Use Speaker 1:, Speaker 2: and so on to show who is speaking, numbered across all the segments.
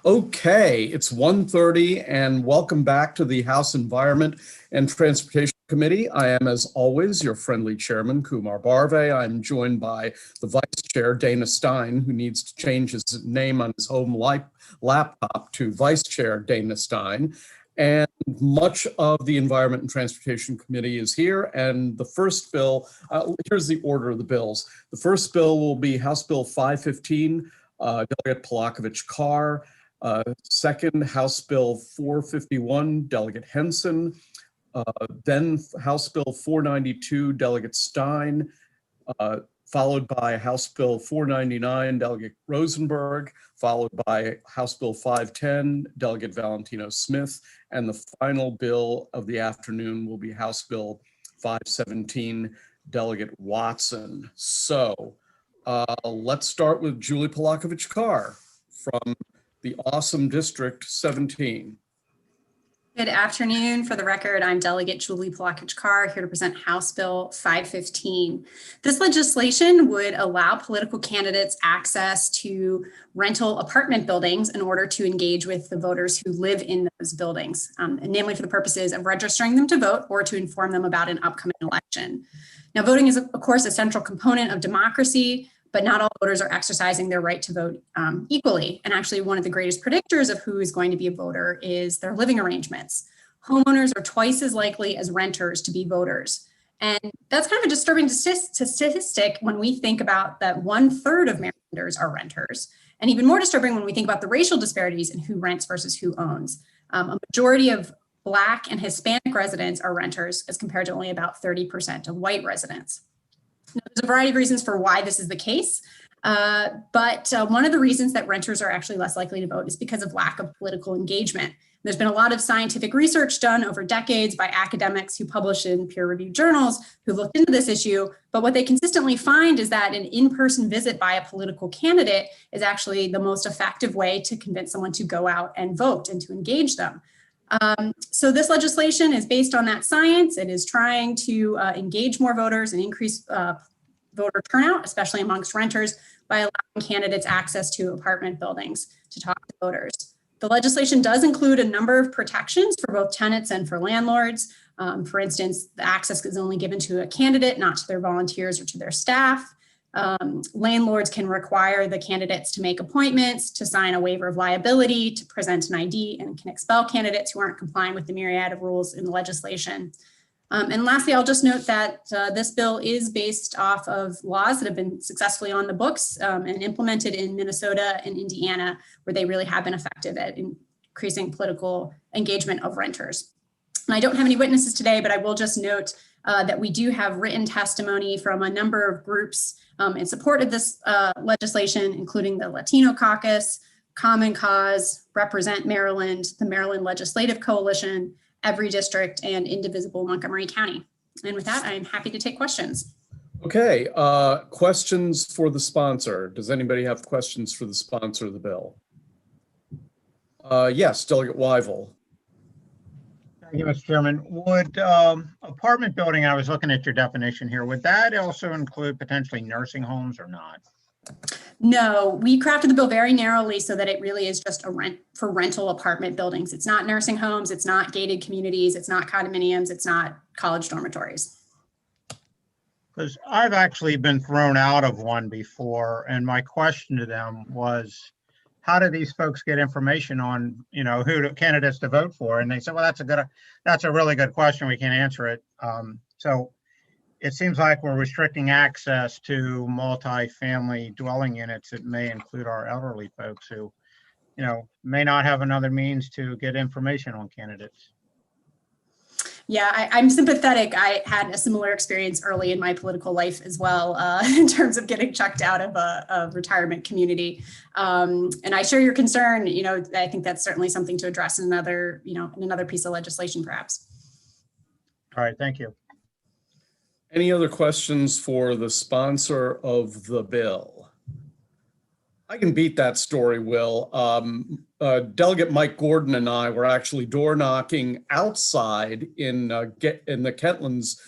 Speaker 1: Okay, it's 1:30 and welcome back to the House Environment and Transportation Committee. I am, as always, your friendly chairman, Kumar Barve. I'm joined by the vice chair, Dana Stein, who needs to change his name on his home laptop to Vice Chair Dana Stein. And much of the Environment and Transportation Committee is here. And the first bill, here's the order of the bills. The first bill will be House Bill 515, Delegate Polakovich-Carr. Second, House Bill 451, Delegate Henson. Then House Bill 492, Delegate Stein, followed by House Bill 499, Delegate Rosenberg, followed by House Bill 510, Delegate Valentino Smith, and the final bill of the afternoon will be House Bill 517, Delegate Watson. So let's start with Julie Polakovich-Carr from the awesome District 17.
Speaker 2: Good afternoon. For the record, I'm Delegate Julie Polakovich-Carr, here to present House Bill 515. This legislation would allow political candidates access to rental apartment buildings in order to engage with the voters who live in those buildings, namely for the purposes of registering them to vote or to inform them about an upcoming election. Now, voting is, of course, a central component of democracy, but not all voters are exercising their right to vote equally. And actually, one of the greatest predictors of who is going to be a voter is their living arrangements. Homeowners are twice as likely as renters to be voters. And that's kind of a disturbing statistic when we think about that 1/3 of Marylanders are renters. And even more disturbing when we think about the racial disparities in who rents versus who owns. A majority of Black and Hispanic residents are renters as compared to only about 30% of white residents. Now, there's a variety of reasons for why this is the case, but one of the reasons that renters are actually less likely to vote is because of lack of political engagement. There's been a lot of scientific research done over decades by academics who publish in peer-reviewed journals who looked into this issue, but what they consistently find is that an in-person visit by a political candidate is actually the most effective way to convince someone to go out and vote and to engage them. So this legislation is based on that science. It is trying to engage more voters and increase voter turnout, especially amongst renters, by allowing candidates access to apartment buildings to talk to voters. The legislation does include a number of protections for both tenants and for landlords. For instance, the access is only given to a candidate, not to their volunteers or to their staff. Landlords can require the candidates to make appointments, to sign a waiver of liability, to present an ID, and can expel candidates who aren't complying with the myriad of rules in the legislation. And lastly, I'll just note that this bill is based off of laws that have been successfully on the books and implemented in Minnesota and Indiana, where they really have been effective at increasing political engagement of renters. And I don't have any witnesses today, but I will just note that we do have written testimony from a number of groups in support of this legislation, including the Latino Caucus, Common Cause, Represent Maryland, the Maryland Legislative Coalition, Every District, and Indivisible Montgomery County. And with that, I'm happy to take questions.
Speaker 1: Okay, questions for the sponsor. Does anybody have questions for the sponsor of the bill? Yes, Delegate Weivel.
Speaker 3: Thank you, Mr. Chairman. Would apartment building, I was looking at your definition here, would that also include potentially nursing homes or not?
Speaker 2: No, we crafted the bill very narrowly so that it really is just for rental apartment buildings. It's not nursing homes, it's not gated communities, it's not condominiums, it's not college dormitories.
Speaker 3: Because I've actually been thrown out of one before, and my question to them was, how do these folks get information on, who the candidates to vote for? And they said, well, that's a really good question. We can't answer it. So it seems like we're restricting access to multi-family dwelling units. It may include our elderly folks who, may not have another means to get information on candidates.
Speaker 2: Yeah, I'm sympathetic. I had a similar experience early in my political life as well, in terms of getting checked out of a retirement community. And I share your concern. I think that's certainly something to address in another piece of legislation, perhaps.
Speaker 3: All right, thank you.
Speaker 1: Any other questions for the sponsor of the bill? I can beat that story, Will. Delegate Mike Gordon and I were actually door knocking outside in the Kentlands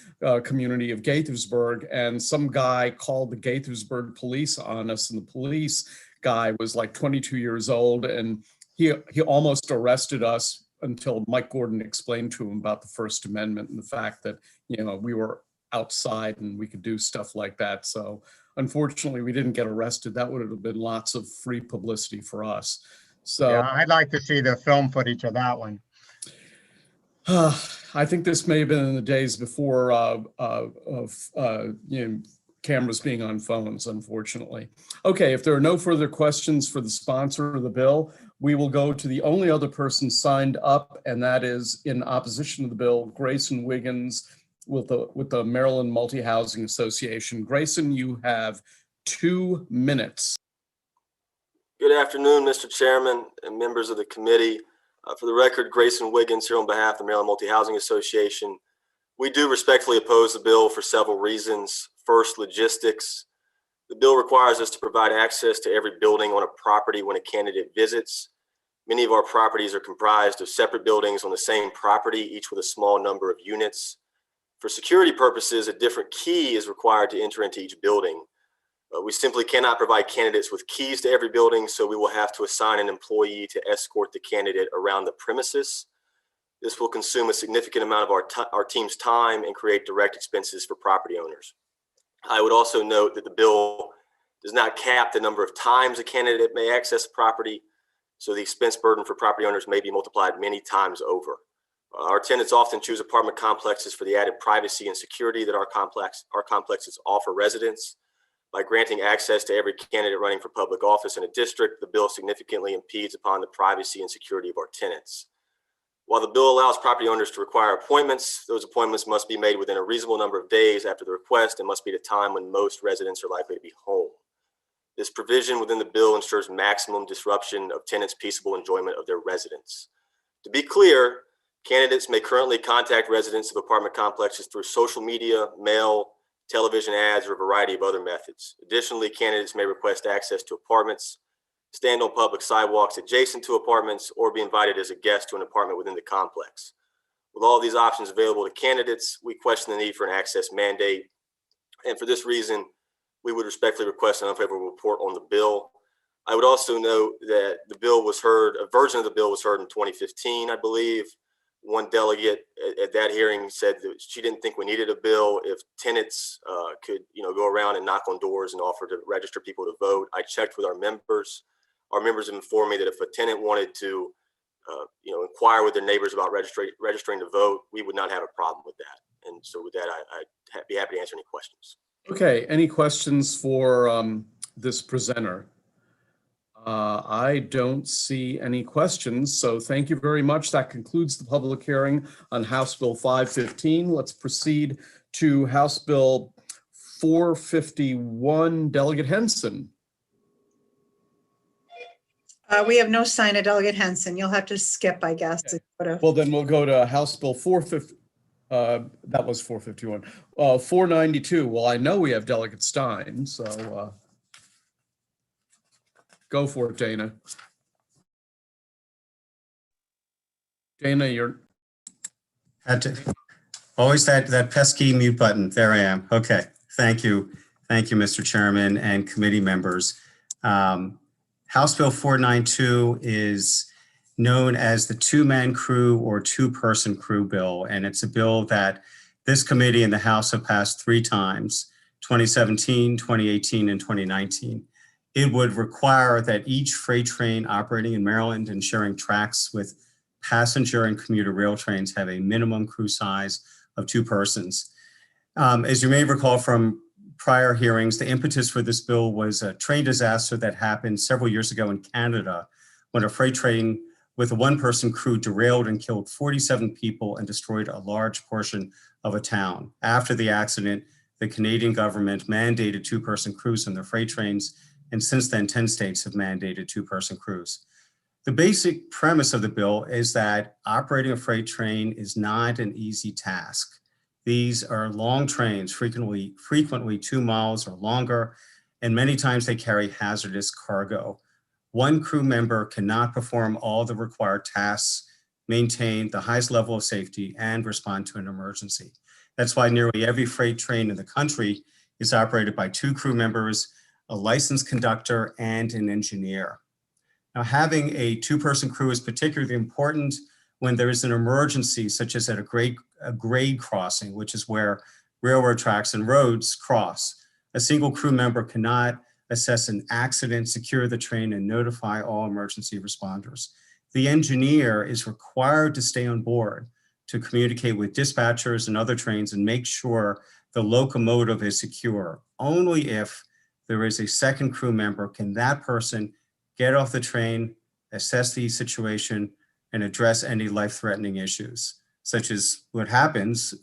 Speaker 1: community of Gaithersburg, and some guy called the Gaithersburg police on us, and the police guy was like 22 years old, and he almost arrested us until Mike Gordon explained to him about the First Amendment and the fact that, you know, we were outside and we could do stuff like that. So unfortunately, we didn't get arrested. That would have been lots of free publicity for us. So
Speaker 3: Yeah, I'd like to see the film footage of that one.
Speaker 1: I think this may have been in the days before you know, cameras being on phones, unfortunately. Okay, if there are no further questions for the sponsor of the bill, we will go to the only other person signed up, and that is in opposition to the bill, Grayson Wiggins with the Maryland Multi-Housing Association. Grayson, you have 2 minutes.
Speaker 4: Good afternoon, Mr. Chairman and members of the committee. For the record, Grayson Wiggins here on behalf of the Maryland Multi-Housing Association. We do respectfully oppose the bill for several reasons. First, logistics. The bill requires us to provide access to every building on a property when a candidate visits. Many of our properties are comprised of separate buildings on the same property, each with a small number of units. For security purposes, a different key is required to enter into each building. We simply cannot provide candidates with keys to every building, so we will have to assign an employee to escort the candidate around the premises. This will consume a significant amount of our team's time and create direct expenses for property owners. I would also note that the bill does not cap the number of times a candidate may access a property, so the expense burden for property owners may be multiplied many times over. Our tenants often choose apartment complexes for the added privacy and security that our complexes offer residents. By granting access to every candidate running for public office in a district, the bill significantly impedes upon the privacy and security of our tenants. While the bill allows property owners to require appointments, those appointments must be made within a reasonable number of days after the request and must be at a time when most residents are likely to be home. This provision within the bill ensures maximum disruption of tenants' peaceable enjoyment of their residence. To be clear, candidates may currently contact residents of apartment complexes through social media, mail, television ads, or a variety of other methods. Additionally, candidates may request access to apartments, stand on public sidewalks adjacent to apartments, or be invited as a guest to an apartment within the complex. With all these options available to candidates, we question the need for an access mandate. And for this reason, we would respectfully request an unfavorable report on the bill. I would also note that the bill was heard, a version of the bill was heard in 2015, I believe. One delegate at that hearing said that she didn't think we needed a bill if tenants could, go around and knock on doors and offer to register people to vote. I checked with our members. Our members have informed me that if a tenant wanted to, inquire with their neighbors about registering to vote, we would not have a problem with that. And so with that, I'd be happy to answer any questions.
Speaker 1: Okay, any questions for this presenter? I don't see any questions, so thank you very much. That concludes the public hearing on House Bill 515. Let's proceed to House Bill 451. Delegate Henson.
Speaker 5: We have no sign of Delegate Henson. You'll have to skip, I guess.
Speaker 1: Okay. Well, then we'll go to House Bill 450. That was 451. 492. Well, I know we have Delegate Stein, so go for it, Dana. Dana, you're...
Speaker 6: Always that pesky mute button. There I am. Okay. Thank you. Thank you, Mr. Chairman and committee members. House Bill 492 is known as the two-man crew or two-person crew bill, and it's a bill that this committee and the House have passed 3 times, 2017, 2018, and 2019. It would require that each freight train operating in Maryland and sharing tracks with passenger and commuter rail trains have a minimum crew size of 2 persons. As you may recall from prior hearings, the impetus for this bill was a train disaster that happened several years ago in Canada when a freight train with a 1-person crew derailed and killed 47 people and destroyed a large portion of a town. After the accident, the Canadian government mandated 2-person crews on their freight trains, and since then 10 states have mandated 2-person crews. The basic premise of the bill is that operating a freight train is not an easy task. These are long trains, frequently 2 miles or longer, and many times they carry hazardous cargo. One crew member cannot perform all the required tasks, maintain the highest level of safety, and respond to an emergency. That's why nearly every freight train in the country is operated by 2 crew members, a licensed conductor, and an engineer. Now, having a two-person crew is particularly important when there is an emergency, such as at a grade crossing, which is where railroad tracks and roads cross. A single crew member cannot assess an accident, secure the train, and notify all emergency responders. The engineer is required to stay on board to communicate with dispatchers and other trains and make sure the locomotive is secure. Only if there is a second crew member can that person get off the train, assess the situation, and address any life-threatening issues, such as what happens,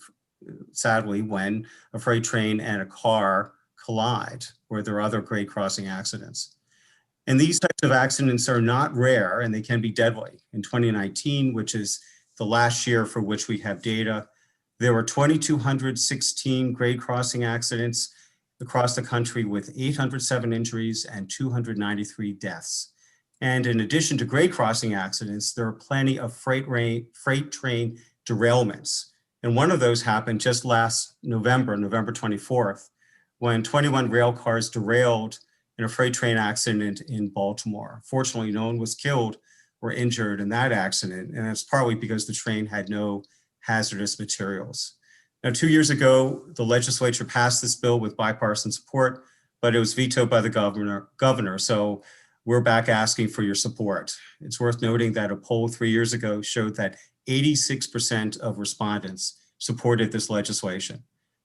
Speaker 6: sadly, when a freight train and a car collide, where there are other grade crossing accidents. And these types of accidents are not rare, and they can be deadly. In 2019, which is the last year for which we have data, there were 2,216 grade crossing accidents across the country with 807 injuries and 293 deaths. And in addition to grade crossing accidents, there are plenty of freight train derailments. And one of those happened just last November 24th, when 21 rail cars derailed in a freight train accident in Baltimore. Fortunately, no one was killed or injured in that accident, and it's partly because the train had no hazardous materials. Now, 2 years ago, the legislature passed this bill with bipartisan support, but it was vetoed by the governor. So we're back asking for your support. It's worth noting that a poll 3 years ago showed that 86% of respondents supported this legislation.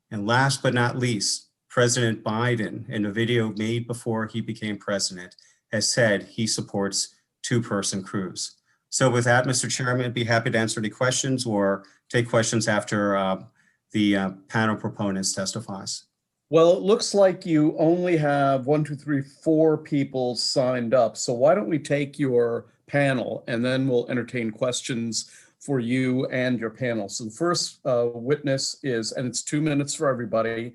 Speaker 6: And last but not least, President Biden, in a video made before he became president, has said he supports two-person crews. So with that, Mr. Chairman, I'd be happy to answer any questions or take questions after the panel proponents testifies.
Speaker 1: Well, it looks like you only have 4 people signed up. So why don't we take your panel and then we'll entertain questions for you and your panel. So the first witness is, and it's 2 minutes for everybody.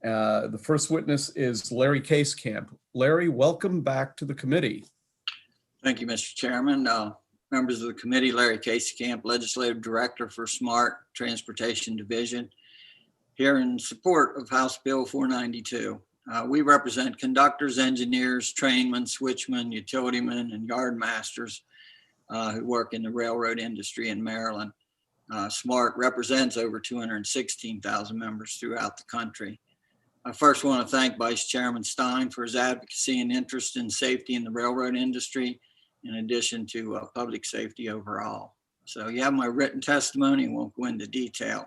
Speaker 1: The first witness is Larry Kapp. Larry, welcome back to the committee.
Speaker 7: Thank you, Mr. Chairman. Members of the committee, Larry Kapp, Legislative Director for SMART Transportation Division, here in support of House Bill 492. We represent conductors, engineers, trainmen, switchmen, utilitymen, and yard masters who work in the railroad industry in Maryland. SMART represents over 216,000 members throughout the country. I first want to thank Vice Chairman Stein for his advocacy and interest in safety in the railroad industry, in addition to public safety overall. So you have my written testimony, won't go into detail.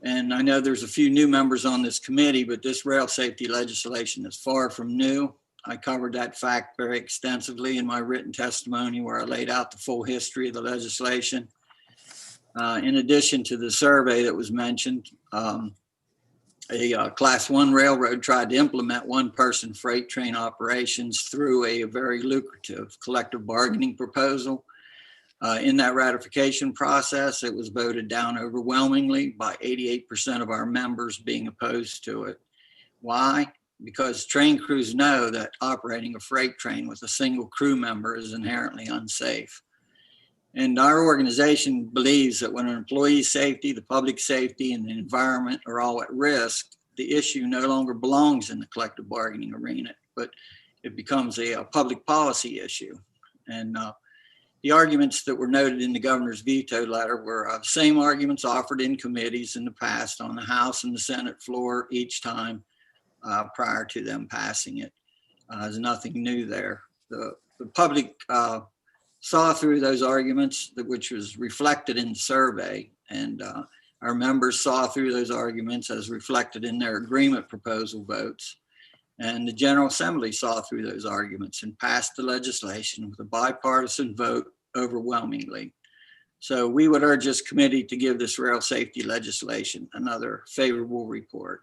Speaker 7: And I know there's a few new members on this committee, but this rail safety legislation is far from new. I covered that fact very extensively in my written testimony, where I laid out the full history of the legislation. In addition to the survey that was mentioned, a Class 1 railroad tried to implement one-person freight train operations through a very lucrative collective bargaining proposal. In that ratification process, it was voted down overwhelmingly by 88% of our members being opposed to it. Why? Because train crews know that operating a freight train with a single crew member is inherently unsafe. And our organization believes that when an employee's safety, the public safety, and the environment are all at risk, the issue no longer belongs in the collective bargaining arena, but it becomes a public policy issue. And the arguments that were noted in the governor's veto letter were the same arguments offered in committees in the past on the House and the Senate floor each time prior to them passing it. There's nothing new there. The public saw through those arguments, which was reflected in the survey, and our members saw through those arguments as reflected in their agreement proposal votes. And the General Assembly saw through those arguments and passed the legislation with a bipartisan vote overwhelmingly. So we would urge this committee to give this rail safety legislation another favorable report.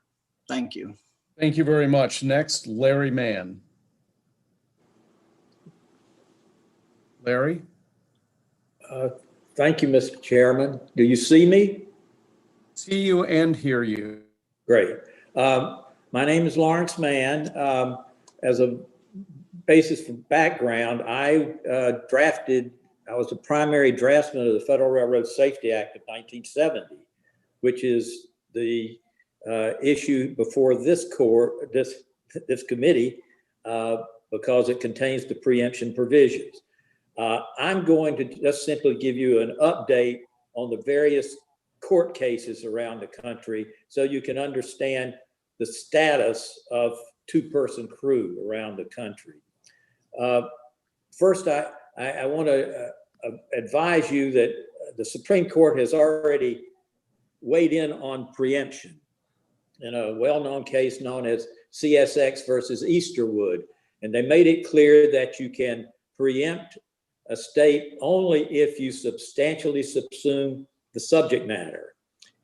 Speaker 7: Thank you.
Speaker 1: Thank you very much. Next, Larry Mann. Larry?
Speaker 8: Thank you, Mr. Chairman. Do you see me?
Speaker 1: See you and hear you.
Speaker 8: Great. My name is Lawrence Mann. As a basis for background, I was a primary draftsman of the Federal Railroad Safety Act of 1970, which is the issue before this committee. because it contains the preemption provisions. I'm going to just simply give you an update on the various court cases around the country so you can understand the status of two-person crew around the country. First, I want to advise you that the Supreme Court has already weighed in on preemption in a well-known case known as CSX versus Easterwood. And they made it clear that you can preempt a state only if you substantially subsume the subject matter,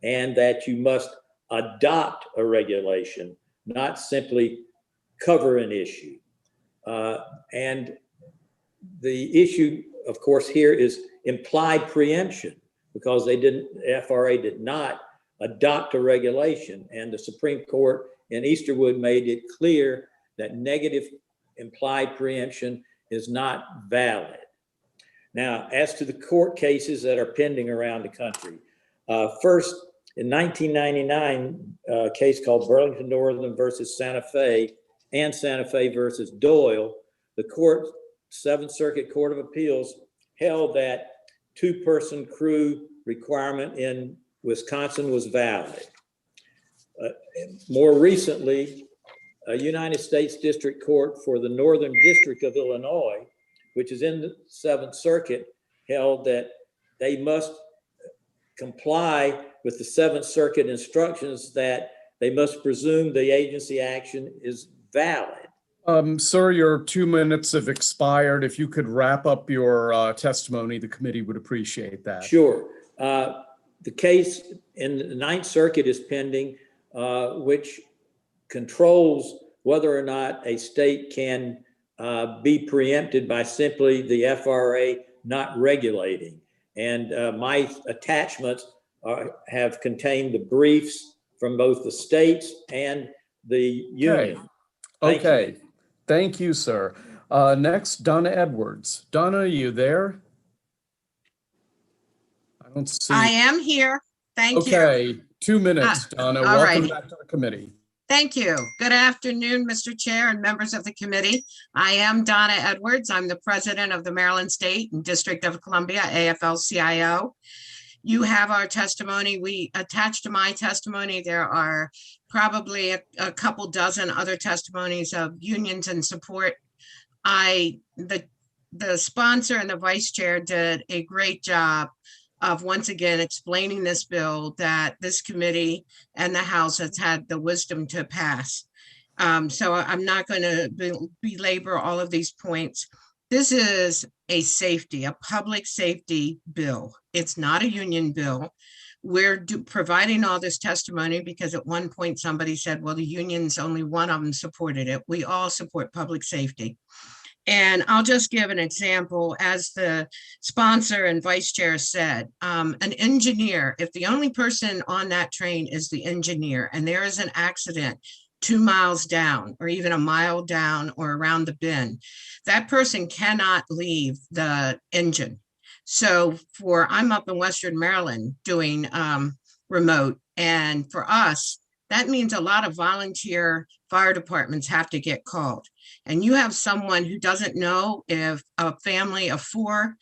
Speaker 8: and that you must adopt a regulation, not simply cover an issue. And the issue, of course, here is implied preemption, because FRA did not adopt a regulation, and the Supreme Court in Easterwood made it clear that negative implied preemption is not valid. Now, as to the court cases that are pending around the country, first, in 1999, a case called Burlington Northern versus Santa Fe and Santa Fe versus Doyle, the Seventh Circuit Court of Appeals held that two-person crew requirement in Wisconsin was valid. More recently, a United States District Court for the Northern District of Illinois, which is in the Seventh Circuit, held that they must comply with the Seventh Circuit instructions that they must presume the agency action is valid.
Speaker 1: Sir, your 2 minutes have expired. If you could wrap up your testimony, the committee would appreciate that.
Speaker 8: Sure. The case in the Ninth Circuit is pending, which controls whether or not a state can be preempted by simply the FRA not regulating. And my attachments have contained the briefs from both the states and the union.
Speaker 1: Okay. Thank you, sir. Next, Donna Edwards. Donna, are you there? I don't see.
Speaker 9: I am here. Thank you.
Speaker 1: Okay, 2 minutes, Donna.
Speaker 9: all
Speaker 1: Welcome
Speaker 9: right.
Speaker 1: back to the committee.
Speaker 9: Thank you. Good afternoon, Mr. Chair and members of the committee. I am Donna Edwards. I'm the president of the Maryland State and District of Columbia AFL-CIO. You have our testimony. We attached to my testimony, there are probably a couple dozen other testimonies of unions and support. The sponsor and the vice chair did a great job of once again explaining this bill that this committee and the House has had the wisdom to pass. So I'm not going to belabor all of these points. This is a public safety bill. It's not a union bill. We're providing all this testimony because at one point somebody said, well, the unions, only one of them supported it. We all support public safety. And I'll just give an example. As the sponsor and vice chair said, an engineer, if the only person on that train is the engineer and there is an accident 2 miles down or even a mile down or around the bend, that person cannot leave the engine. So I'm up in Western Maryland doing remote, and for us, that means a lot of volunteer fire departments have to get called. And you have someone who doesn't know if a family of 4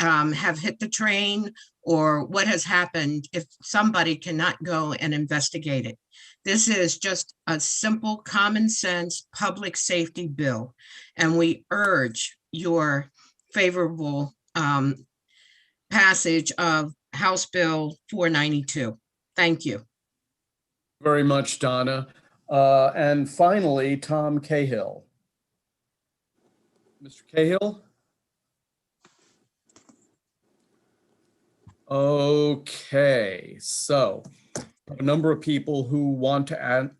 Speaker 9: have hit the train or what has happened if somebody cannot go and investigate it. This is just a simple, common sense public safety bill. And we urge your favorable passage of House Bill 492. Thank you.
Speaker 1: Very much, Donna. And finally, Tom Cahill. Mr. Cahill? Okay, so a number of people who want to add,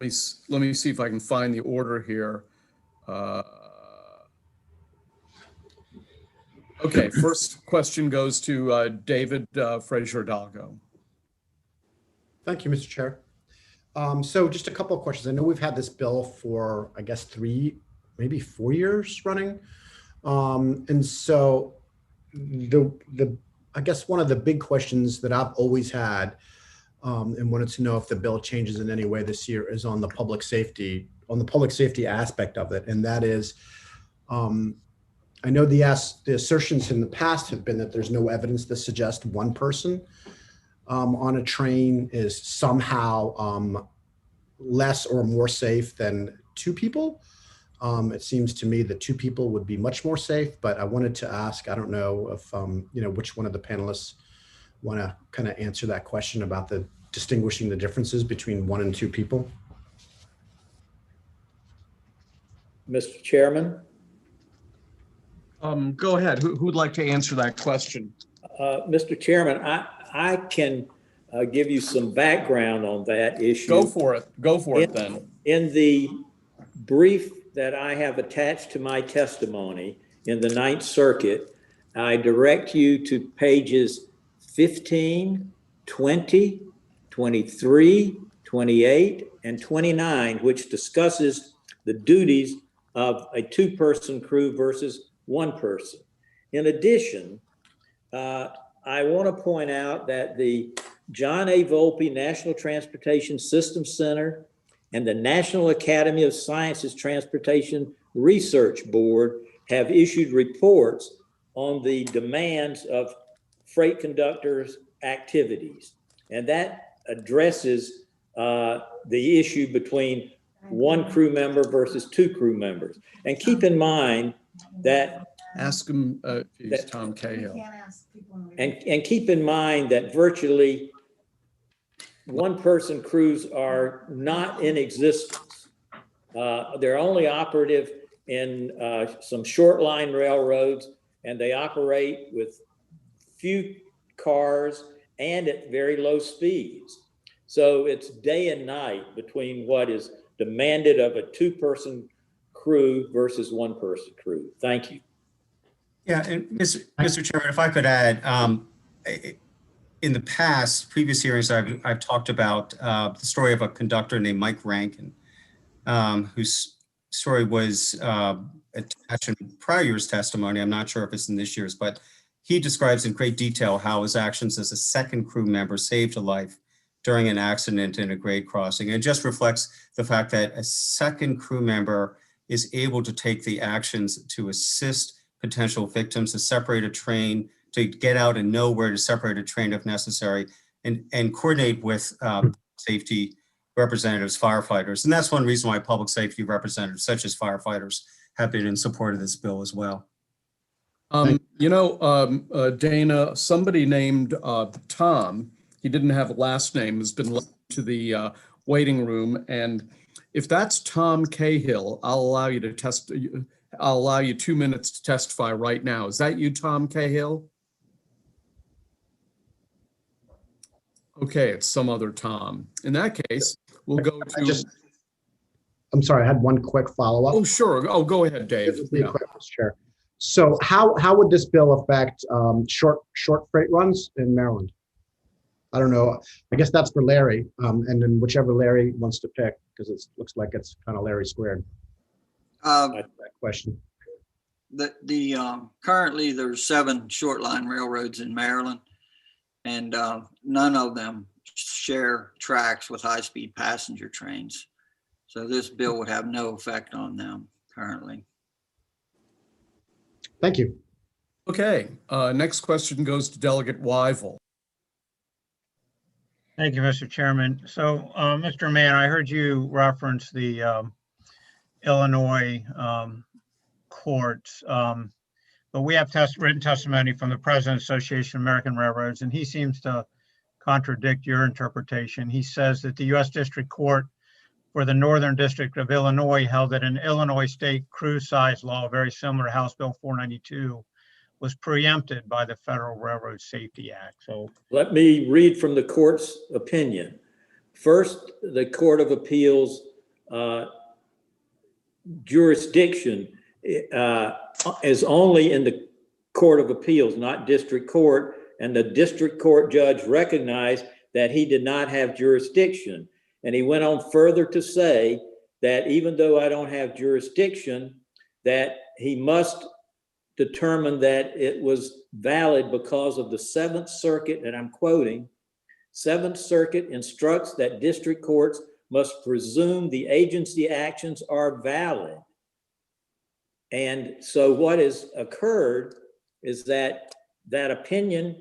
Speaker 1: let me see if I can find the order here. Okay, first question goes to David Frazier-Dalgo.
Speaker 10: Thank you, Mr. Chair. So just a couple of questions. I know we've had this bill for, I guess, 3, maybe 4 years running. And so I guess one of the big questions that I've always had and wanted to know if the bill changes in any way this year is on the public safety aspect of it. And that is, I know the assertions in the past have been that there's no evidence to suggest one person on a train is somehow less or more safe than two people. It seems to me that two people would be much more safe, but I wanted to ask, I don't know if, which one of the panelists want to kind of answer that question about the distinguishing the differences between one and two people.
Speaker 8: Mr. Chairman?
Speaker 1: Go ahead. Who'd like to answer that question?
Speaker 8: Mr. Chairman, I can give you some background on that issue.
Speaker 1: Go for it. Go for it then.
Speaker 8: In the brief that I have attached to my testimony in the Ninth Circuit, I direct you to pages 15, 20, 23, 28, and 29, which discusses the duties of a two-person crew versus one person. In addition, I want to point out that the John A. Volpe National Transportation Systems Center and the National Academy of Sciences Transportation Research Board have issued reports on the demands of freight conductors' activities. And that addresses the issue between one crew member versus two crew members. And keep in mind that
Speaker 1: Ask him if he's Tom Cahill.
Speaker 8: and keep in mind that virtually one-person crews are not in existence. They're only operative in some short line railroads, and they operate with few cars and at very low speeds. So it's day and night between what is demanded of a two-person crew versus one-person crew. Thank you.
Speaker 6: Yeah, and Mr. Chairman, if I could add, in the past, previous hearings, I've talked about the story of a conductor named Mike Rankin, whose story was attached in prior year's testimony. I'm not sure if it's in this year's, but he describes in great detail how his actions as a second crew member saved a life during an accident in a grade crossing. And it just reflects the fact that a second crew member is able to take the actions to assist potential victims, to separate a train, to get out and know where to separate a train if necessary, and coordinate with safety representatives, firefighters. And that's one reason why public safety representatives, such as firefighters, have been in support of this bill as well.
Speaker 1: Dana, somebody named Tom, he didn't have a last name, has been led to the waiting room. And if that's Tom Cahill, I'll allow you 2 minutes to testify right now. Is that you, Tom Cahill? Okay, it's some other Tom. In that case, we'll go to...
Speaker 10: I'm sorry, I had one quick follow-up.
Speaker 1: Oh, sure. Oh, go ahead, Dave.
Speaker 10: Quick, Mr. Chair. So how would this bill affect short freight runs in Maryland? I don't know. I guess that's for Larry, and then whichever Larry wants to pick, because it looks like it's kind of Larry squared. That question.
Speaker 7: Currently there's 7 short line railroads in Maryland, and none of them share tracks with high-speed passenger trains. So this bill would have no effect on them currently.
Speaker 10: Thank you.
Speaker 1: Okay, next question goes to Delegate Weigel.
Speaker 3: Thank you, Mr. Chairman. So, Mr. Mann, I heard you reference the Illinois courts, but we have written testimony from the President's Association of American Railroads, and he seems to contradict your interpretation. He says that the U.S. District Court for the Northern District of Illinois held that an Illinois state crew size law, very similar to House Bill 492, was preempted by the Federal Railroad Safety Act. So
Speaker 8: let me read from the court's opinion. First, the Court of Appeals jurisdiction is only in the Court of Appeals, not district court, and the district court judge recognized that he did not have jurisdiction. And he went on further to say that even though I don't have jurisdiction, that he must determine that it was valid because of the Seventh Circuit, and I'm quoting, Seventh Circuit instructs that district courts must presume the agency actions are valid. And so what has occurred is that that opinion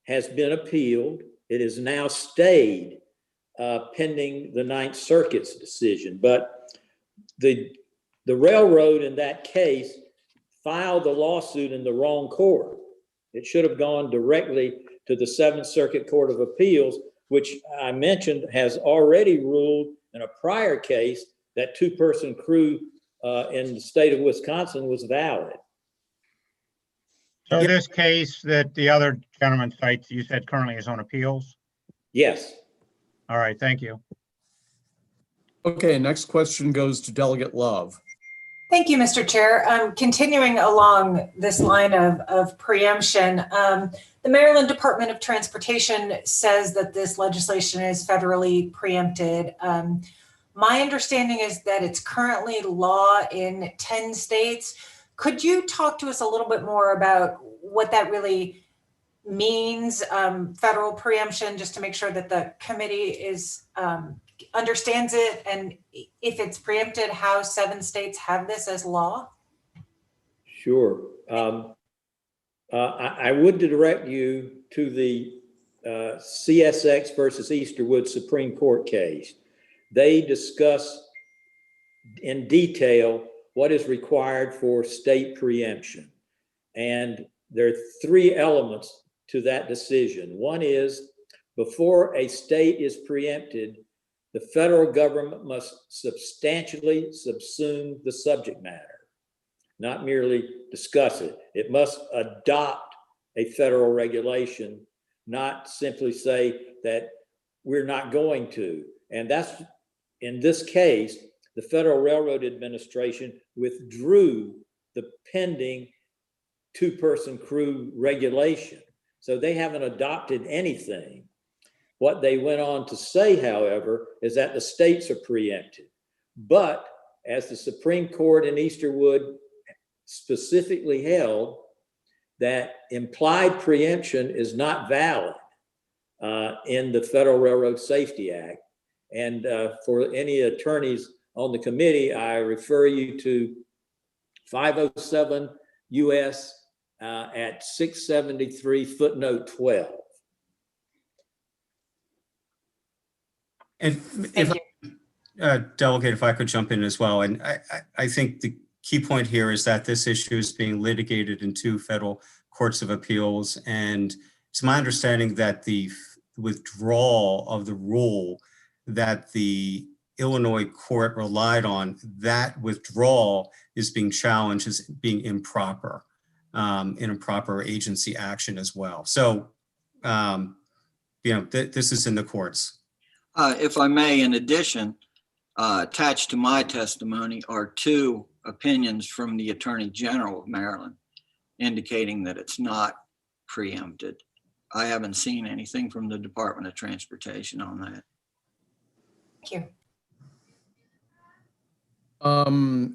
Speaker 8: has been appealed. It is now stayed pending the Ninth Circuit's decision. But the railroad in that case filed the lawsuit in the wrong court. It should have gone directly to the Seventh Circuit Court of Appeals, which I mentioned has already ruled in a prior case that two-person crew in the state of Wisconsin was valid.
Speaker 3: So this case that the other gentleman cites, you said currently is on appeals?
Speaker 8: Yes.
Speaker 3: All right, thank you.
Speaker 1: Okay, next question goes to Delegate Love.
Speaker 5: Thank you, Mr. Chair. Continuing along this line of preemption, the Maryland Department of Transportation says that this legislation is federally preempted. My understanding is that it's currently law in 10 states. Could you talk to us a little bit more about what that really means, federal preemption, just to make sure that the committee is understands it, and if it's preempted, how 7 states have this as law?
Speaker 8: Sure. I would direct you to the CSX versus Easterwood Supreme Court case. They discuss in detail what is required for state preemption. And there are 3 elements to that decision. One is, before a state is preempted, the federal government must substantially subsume the subject matter, not merely discuss it. It must adopt a federal regulation, not simply say that we're not going to. And that's, in this case, the Federal Railroad Administration withdrew the pending two-person crew regulation. So they haven't adopted anything. What they went on to say, however, is that the states are preempted. But as the Supreme Court in Easterwood specifically held, that implied preemption is not valid in the Federal Railroad Safety Act. And for any attorneys on the committee, I refer you to 507 U.S. At 673 footnote 12.
Speaker 6: And if Delegate, if I could jump in as well. And I think the key point here is that this issue is being litigated in 2 federal courts of appeals. And it's my understanding that the withdrawal of the rule that the Illinois court relied on, that withdrawal is being challenged as being improper, improper agency action as well. So, this is in the courts.
Speaker 7: If I may, in addition, attached to my testimony are 2 opinions from the Attorney General of Maryland indicating that it's not preempted. I haven't seen anything from the Department of Transportation on that.
Speaker 5: Thank
Speaker 1: you.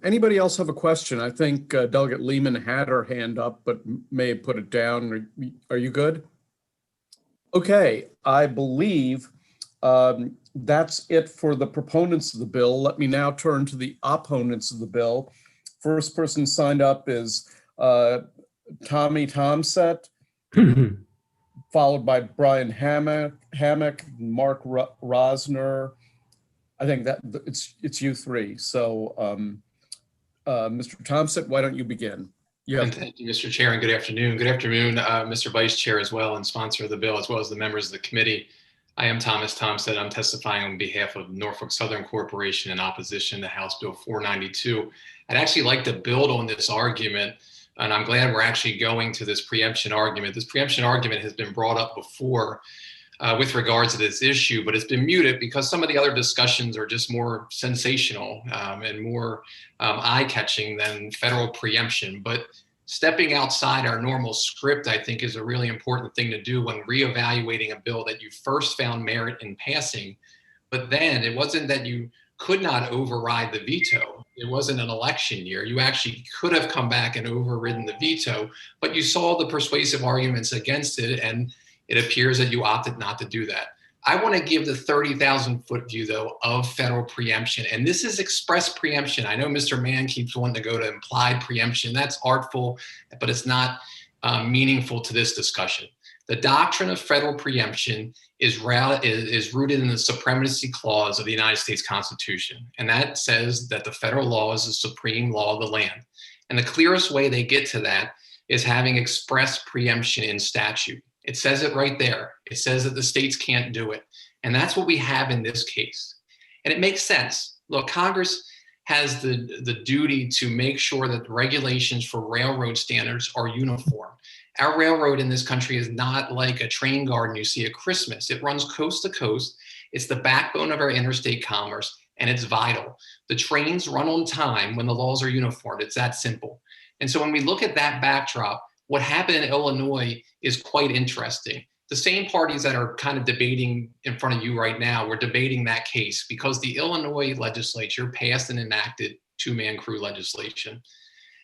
Speaker 1: Anybody else have a question? I think Delegate Lehman had her hand up, but may have put it down. Are you good? Okay, I believe that's it for the proponents of the bill. Let me now turn to the opponents of the bill. First person signed up is Tommy Thompson, followed by Brian Hammock, Mark Rosner. I think that it's you 3. So, Mr. Thompson, why don't you begin?
Speaker 11: Thank you, Mr. Chair, and good afternoon. Good afternoon, Mr. Vice Chair as well, and sponsor of the bill, as well as the members of the committee. I am Thomas Thompson. I'm testifying on behalf of Norfolk Southern Corporation in opposition to House Bill 492. I'd actually like to build on this argument, and I'm glad we're actually going to this preemption argument. This preemption argument has been brought up before with regards to this issue, but it's been muted because some of the other discussions are just more sensational and more eye-catching than federal preemption. But stepping outside our normal script, I think, is a really important thing to do when reevaluating a bill that you first found merit in passing. But then it wasn't that you could not override the veto. It wasn't an election year. You actually could have come back and overridden the veto, but you saw the persuasive arguments against it, and it appears that you opted not to do that. I want to give the 30,000 foot view though of federal preemption. And this is express preemption. I know Mr. Mann keeps wanting to go to implied preemption. That's artful, but it's not meaningful to this discussion. The doctrine of federal preemption is rooted in the supremacy clause of the United States Constitution. And that says that the federal law is the supreme law of the land. And the clearest way they get to that is having express preemption in statute. It says it right there. It says that the states can't do it. And that's what we have in this case. And it makes sense. Look, Congress has the duty to make sure that the regulations for railroad standards are uniform. Our railroad in this country is not like a train garden you see at Christmas. It runs coast to coast. It's the backbone of our interstate commerce, and it's vital. The trains run on time when the laws are uniform. It's that simple. And so when we look at that backdrop, what happened in Illinois is quite interesting. The same parties that are kind of debating in front of you right now were debating that case because the Illinois legislature passed and enacted two-man crew legislation.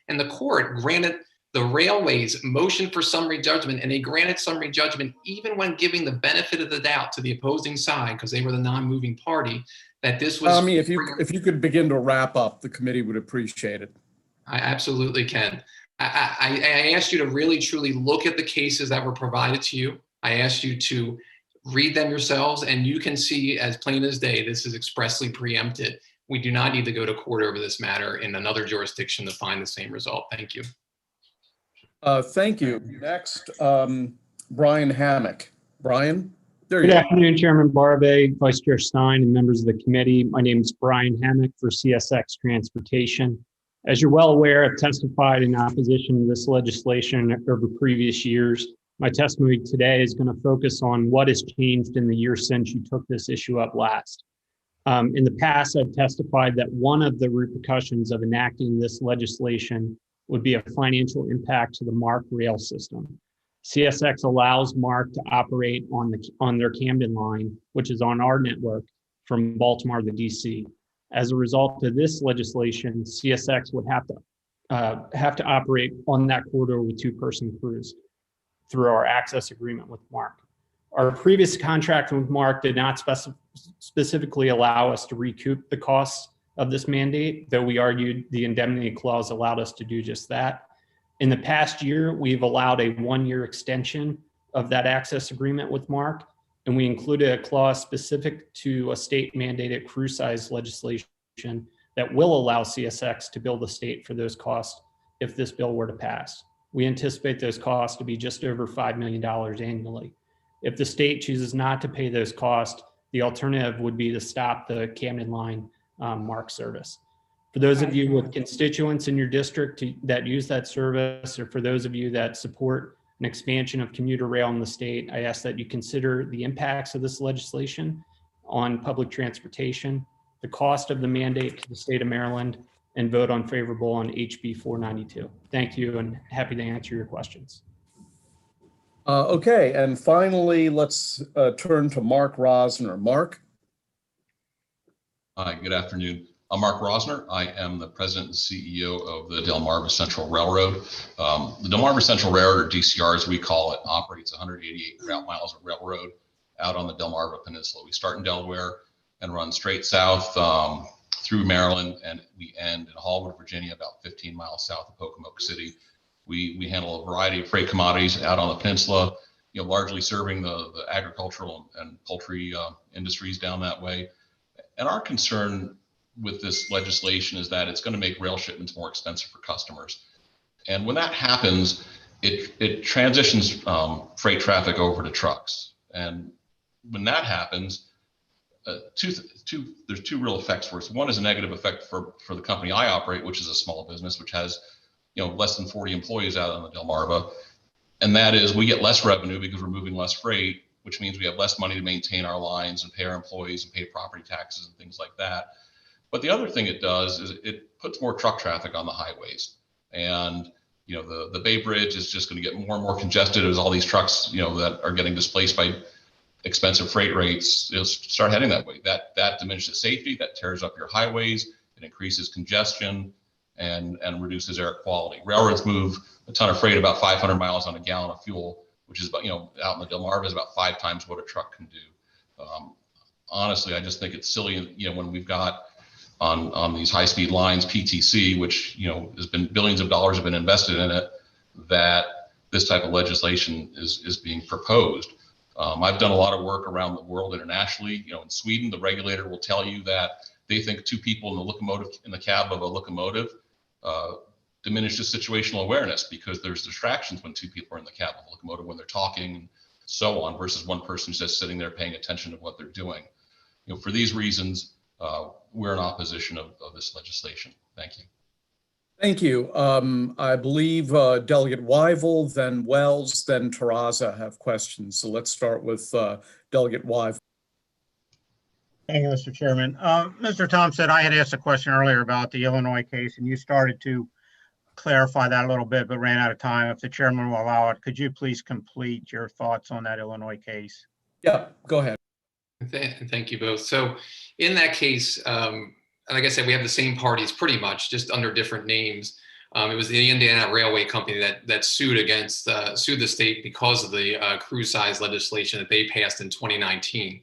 Speaker 11: And the court granted the railways motion for summary judgment, and they granted summary judgment even when giving the benefit of the doubt to the opposing side, because they were the non-moving party, that this was—
Speaker 1: Tommy, if you could begin to wrap up, the committee would appreciate it.
Speaker 11: I absolutely can. I asked you to really, truly look at the cases that were provided to you. I asked you to read them yourselves, and you can see as plain as day, this is expressly preempted. We do not need to go to court over this matter in another jurisdiction to find the same result. Thank you.
Speaker 1: Thank you. Next, Brian Hammock. Brian, there you
Speaker 12: Good
Speaker 1: go.
Speaker 12: afternoon, Chairman Barbay, Vice Chair Stein, and members of the committee. My name is Brian Hammock for CSX Transportation. As you're well aware, I've testified in opposition to this legislation over previous years. My testimony today is going to focus on what has changed in the year since you took this issue up last. In the past, I've testified that one of the repercussions of enacting this legislation would be a financial impact to the MARC rail system. CSX allows MARC to operate on their Camden line, which is on our network from Baltimore to DC. As a result of this legislation, CSX would have to operate on that corridor with two-person crews through our access agreement with MARC. Our previous contract with MARC did not specifically allow us to recoup the costs of this mandate, though we argued the indemnity clause allowed us to do just that. In the past year, we've allowed a one-year extension of that access agreement with MARC, and we included a clause specific to a state-mandated crew size legislation that will allow CSX to bill the state for those costs if this bill were to pass. We anticipate those costs to be just over $5 million annually. If the state chooses not to pay those costs, the alternative would be to stop the Camden line MARC service. For those of you with constituents in your district that use that service, or for those of you that support an expansion of commuter rail in the state, I ask that you consider the impacts of this legislation on public transportation, the cost of the mandate to the state of Maryland, and vote on favorable on HB 492. Thank you, and happy to answer your questions.
Speaker 1: Okay, and finally, let's turn to Mark Rosner. Mark?
Speaker 13: Hi, good afternoon. I'm Mark Rosner. I am the president and CEO of the Delmarva Central Railroad. The Delmarva Central Railroad, or DCR as we call it, operates 188 route miles of railroad out on the Delmarva Peninsula. We start in Delaware and run straight south through Maryland, and we end in Hallwood, Virginia, about 15 miles south of Pocomoke City. We handle a variety of freight commodities out on the peninsula, largely serving the agricultural and poultry industries down that way. And our concern with this legislation is that it's going to make rail shipments more expensive for customers. And when that happens, it transitions freight traffic over to trucks. And when that happens, there's two real effects for us. One is a negative effect for the company I operate, which is a small business, which has less than 40 employees out on the Delmarva. And that is we get less revenue because we're moving less freight, which means we have less money to maintain our lines and pay our employees and pay property taxes and things like that. But the other thing it does is it puts more truck traffic on the highways. And the Bay Bridge is just going to get more and more congested as all these trucks that are getting displaced by expensive freight rates start heading that way. That diminishes safety, that tears up your highways, it increases congestion and reduces air quality. Railroads move a ton of freight, about 500 miles on a gallon of fuel, which is about, out in the Delmarva is about 5 times what a truck can do. Honestly, I just think it's silly, when we've got on these high-speed lines, PTC, which, has been billions of dollars have been invested in it, that this type of legislation is being proposed. I've done a lot of work around the world internationally. In Sweden, the regulator will tell you that they think two people in the cab of a locomotive diminishes situational awareness because there's distractions when two people are in the cab of a locomotive when they're talking and so on, versus one person just sitting there paying attention to what they're doing. For these reasons, we're in opposition of this legislation. Thank you.
Speaker 1: Thank you. I believe Delegate Weigel, then Wells, then Terraza have questions. So let's start with Delegate Weigel.
Speaker 3: Thank you, Mr. Chairman. Mr. Thompson, I had asked a question earlier about the Illinois case, and you started to clarify that a little bit, but ran out of time. If the chairman will allow it, could you please complete your thoughts on that Illinois case?
Speaker 1: Yeah, go ahead.
Speaker 11: Thank you both. So in that case, like I said, we have the same parties pretty much, just under different names. It was the Indiana Railway Company that sued the state because of the cruise size legislation that they passed in 2019.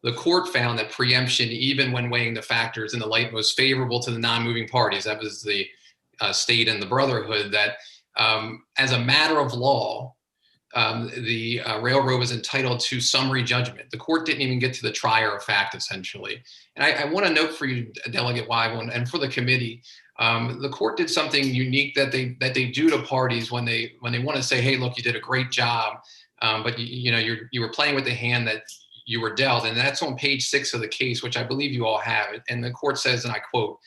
Speaker 11: The court found that preemption, even when weighing the factors in the light most favorable to the non-moving parties, that was the state and the Brotherhood, that as a matter of law, the railroad was entitled to summary judgment. The court didn't even get to the trier of fact, essentially. And I want to note for you, Delegate Weigel, and for the committee, the court did something unique that they do to parties when they want to say, hey, look, you did a great job, but you were playing with the hand that you were dealt. And that's on page 6 of the case, which I believe you all have. And the court says, and I quote,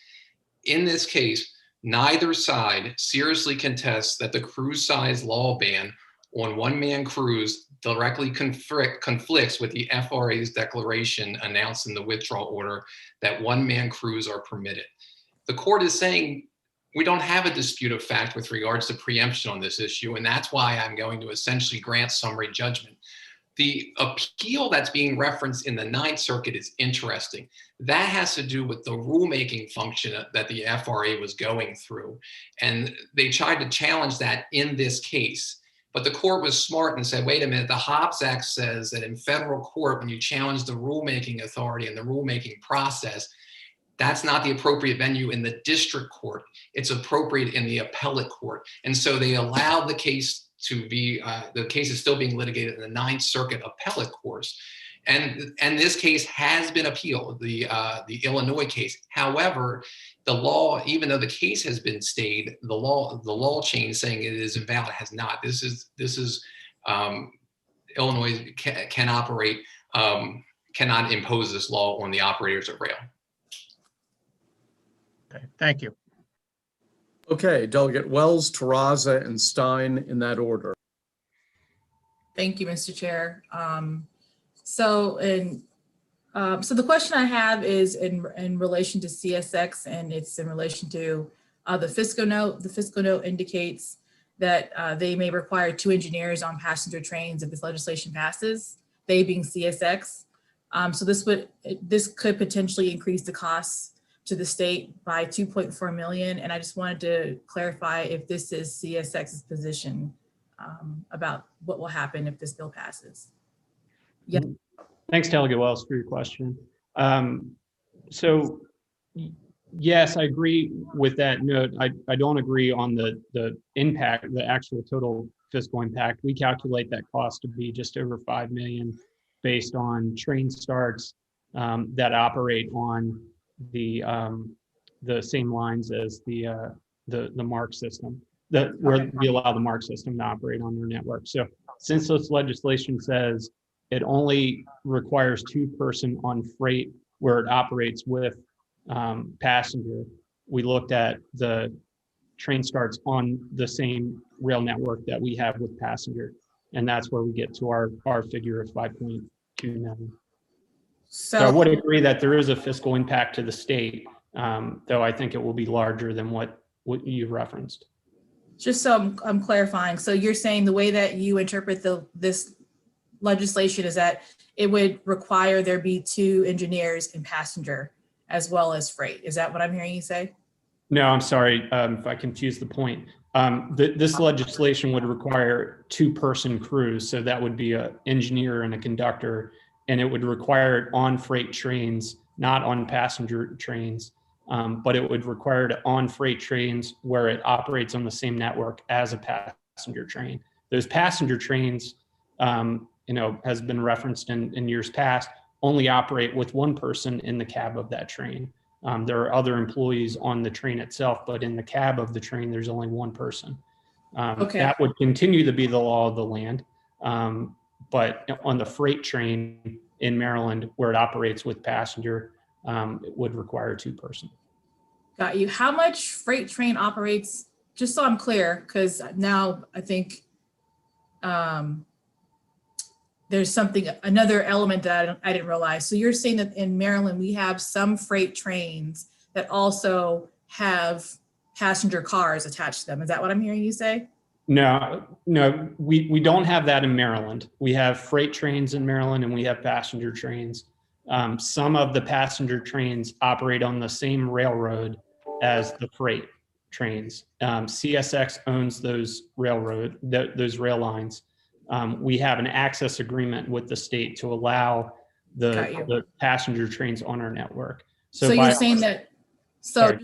Speaker 11: "In this case, neither side seriously contests that the cruise size law ban on one-man cruise directly conflicts with the FRA's declaration announced in the withdrawal order that one-man crews are permitted." The court is saying we don't have a dispute of fact with regards to preemption on this issue, and that's why I'm going to essentially grant summary judgment. The appeal that's being referenced in the Ninth Circuit is interesting. That has to do with the rulemaking function that the FRA was going through, and they tried to challenge that in this case. But the court was smart and said, wait a minute, the Hobbs Act says that in federal court, when you challenge the rulemaking authority and the rulemaking process, that's not the appropriate venue in the district court. It's appropriate in the appellate court. And so they allowed the case to be, the case is still being litigated in the Ninth Circuit appellate courts. And this case has been appealed, the Illinois case. However, the law, even though the case has been stayed, the law change saying it is invalid has not. This is Illinois cannot impose this law on the operators of rail.
Speaker 3: Okay, thank you.
Speaker 1: Okay, Delegate Wells, Terraza, and Stein in that order.
Speaker 14: Thank you, Mr. Chair. So the question I have is in relation to CSX, and it's in relation to the FSCO note. The FSCO note indicates that they may require 2 engineers on passenger trains if this legislation passes, they being CSX. So this could potentially increase the costs to the state by $2.4 million. And I just wanted to clarify if this is CSX's position about what will happen if this bill passes. Yeah.
Speaker 12: Thanks, Delegate Wells, for your question. So yes, I agree with that note. I don't agree on the impact, the actual total fiscal impact. We calculate that cost to be just over $5 million based on train starts that operate on the same lines as the MARC system, where we allow the MARC system to operate on their network. So since this legislation says it only requires 2-person on freight where it operates with passenger, we looked at the train starts on the same rail network that we have with passenger. And that's where we get to our figure of 5.2 million. So I would agree that there is a fiscal impact to the state, though I think it will be larger than what you referenced.
Speaker 14: Just so I'm clarifying, so you're saying the way that you interpret this legislation is that it would require there be 2 engineers in passenger as well as freight. Is that what I'm hearing you say?
Speaker 12: No, I'm sorry if I confused the point. This legislation would require 2-person crews, so that would be an engineer and a conductor and it would require it on freight trains, not on passenger trains. But it would require it on freight trains where it operates on the same network as a passenger train. Those passenger trains, has been referenced in years past, only operate with one person in the cab of that train. There are other employees on the train itself, but in the cab of the train, there's only one person.
Speaker 14: Okay.
Speaker 12: That would continue to be the law of the land. But on the freight train in Maryland, where it operates with passenger, it would require a two-person.
Speaker 14: Got you. How much freight train operates, just so I'm clear, because now I think there's another element that I didn't realize. So you're saying that in Maryland, we have some freight trains that also have passenger cars attached to them. Is that what I'm hearing you say?
Speaker 12: No, we don't have that in Maryland. We have freight trains in Maryland and we have passenger trains. Some of the passenger trains operate on the same railroad as the freight trains. CSX owns those those rail lines. We have an access agreement with the state to allow the passenger trains on our network.
Speaker 14: So you're saying that, so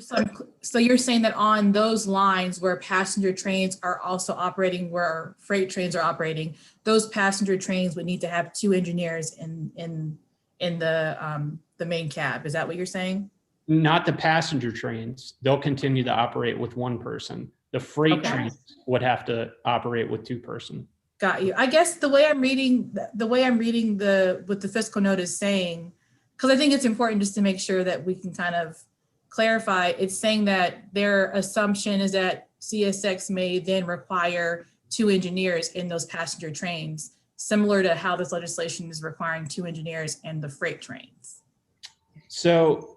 Speaker 14: you're saying that on those lines where passenger trains are also operating, where freight trains are operating, those passenger trains would need to have two engineers in the main cab. Is that what you're saying?
Speaker 12: Not the passenger trains. They'll continue to operate with one person. The freight trains would have to operate with two-person.
Speaker 14: Got you. I guess the way I'm reading what the fiscal note is saying, because I think it's important just to make sure that we can kind of clarify, it's saying that their assumption is that CSX may then require two engineers in those passenger trains, similar to how this legislation is requiring two engineers in the freight trains.
Speaker 12: So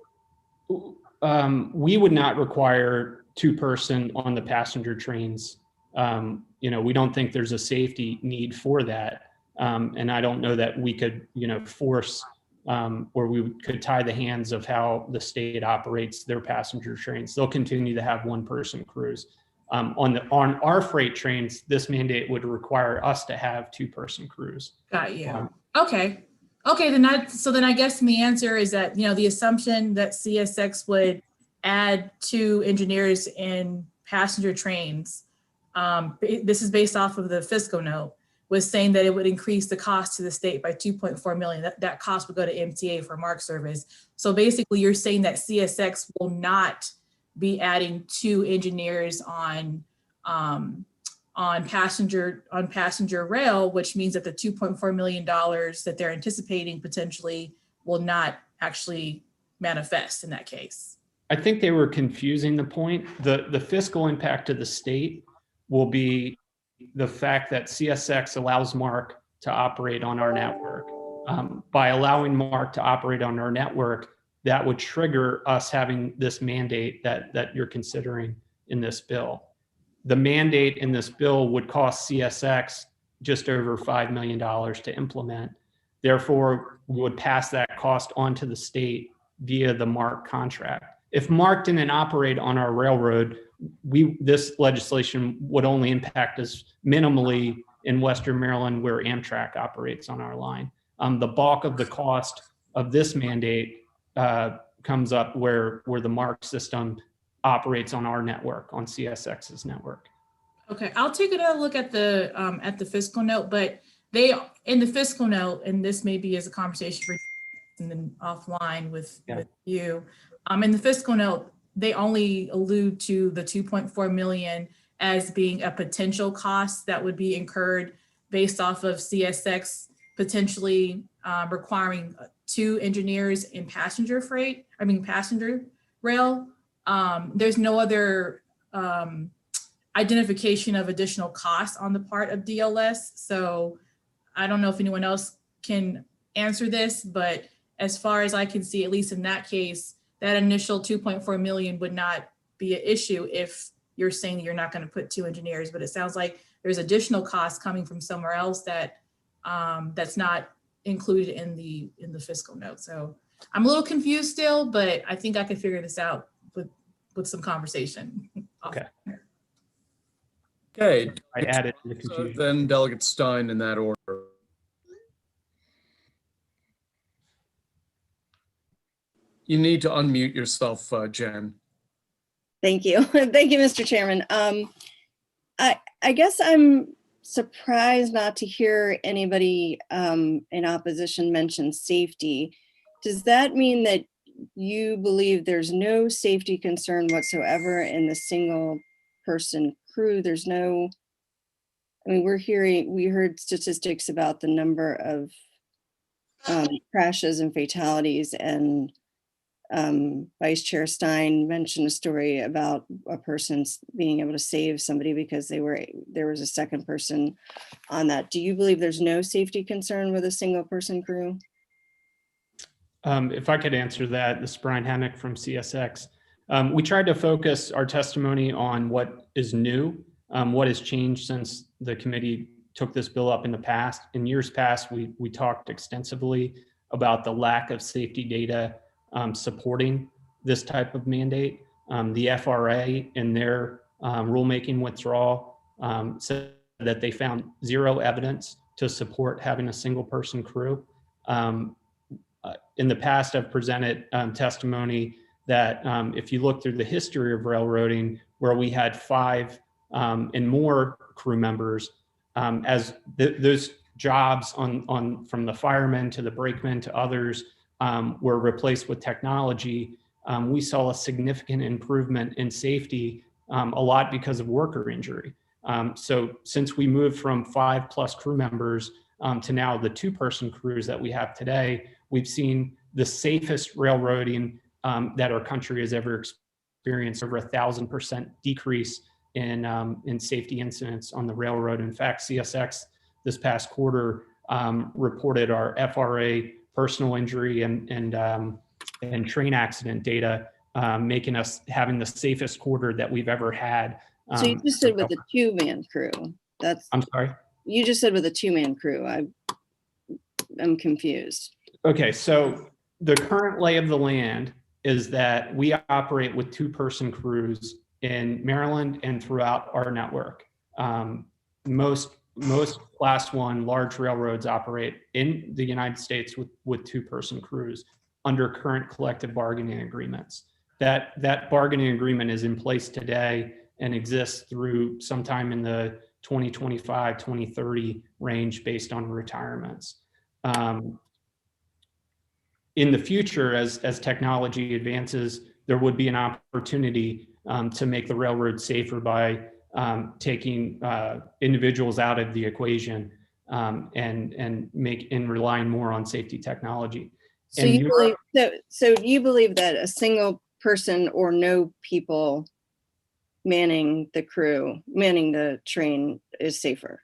Speaker 12: we would not require two-person on the passenger trains. We don't think there's a safety need for that. And I don't know that we could, force or we could tie the hands of how the state operates their passenger trains. They'll continue to have one-person crews. On our freight trains, this mandate would require us to have two-person crews.
Speaker 14: Got you. Okay. Then I guess the answer is that, the assumption that CSX would add two engineers in passenger trains, this is based off of the fiscal note, was saying that it would increase the cost to the state by 2.4 million. That cost would go to MTA for mark service. So basically you're saying that CSX will not be adding two engineers on passenger rail, which means that the $2.4 million that they're anticipating potentially will not actually manifest in that case.
Speaker 12: I think they were confusing the point. The fiscal impact to the state will be the fact that CSX allows Mark to operate on our network. By allowing Mark to operate on our network, that would trigger us having this mandate that you're considering in this bill. The mandate in this bill would cost CSX just over $5 million to implement. Therefore, we would pass that cost on to the state via the Mark contract. If Mark didn't operate on our railroad, this legislation would only impact us minimally in Western Maryland, where Amtrak operates on our line. The bulk of the cost of this mandate comes up where the Mark system operates on our network, on CSX's network.
Speaker 14: Okay, I'll take another look at the fiscal note, but in the fiscal note, and this maybe is a conversation for and then offline with you. In the fiscal note, they only allude to the 2.4 million as being a potential cost that would be incurred based off of CSX potentially requiring two engineers in passenger rail. There's no other identification of additional costs on the part of DLS. So I don't know if anyone else can answer this, but as far as I can see, at least in that case, that initial 2.4 million would not be an issue if you're saying that you're not going to put two engineers, but it sounds like there's additional costs coming from somewhere else that that's not included in the fiscal note. So I'm a little confused still, but I think I could figure this out with some conversation.
Speaker 12: Okay.
Speaker 1: Okay.
Speaker 12: I added the
Speaker 1: So
Speaker 12: confusion.
Speaker 1: then Delegate Stein in that order. You need to unmute yourself, Jen.
Speaker 15: Thank you. Thank you, Mr. Chairman. I guess I'm surprised not to hear anybody in opposition mention safety. Does that mean that you believe there's no safety concern whatsoever in the single person crew? There's no, I mean, we heard statistics about the number of crashes and fatalities, and Vice Chair Stein mentioned a story about a person being able to save somebody because there was a second person on that. Do you believe there's no safety concern with a single person crew?
Speaker 12: If I could answer that, this is Brian Hammock from CSX. We tried to focus our testimony on what is new, what has changed since the committee took this bill up in the past. In years past, we talked extensively about the lack of safety data supporting this type of mandate. The FRA in their rulemaking withdrawal said that they found zero evidence to support having a single person crew. In the past, I've presented testimony that if you look through the history of railroading, where we had 5 and more crew members, as those jobs from the firemen to the brakemen to others were replaced with technology, we saw a significant improvement in safety, a lot because of worker injury. So since we moved from 5+ crew members to now the 2-person crews that we have today, we've seen the safest railroading that our country has ever experienced, over 1,000% decrease in safety incidents on the railroad. In fact, CSX this past quarter reported our FRA personal injury and train accident data, making us having the safest quarter that we've ever had.
Speaker 15: So you just said with a 2-man crew.
Speaker 12: I'm sorry?
Speaker 15: You just said with a 2-man crew. I'm confused.
Speaker 12: Okay, so the current lay of the land is that we operate with 2-person crews in Maryland and throughout our network. Most Class 1 large railroads operate in the United States with 2-person crews under current collective bargaining agreements. That bargaining agreement is in place today and exists through sometime in the 2025, 2030 range based on retirements. In the future, as technology advances, there would be an opportunity to make the railroad safer by taking individuals out of the equation and relying more on safety technology.
Speaker 15: So you believe that a single person or no people manning the train is safer?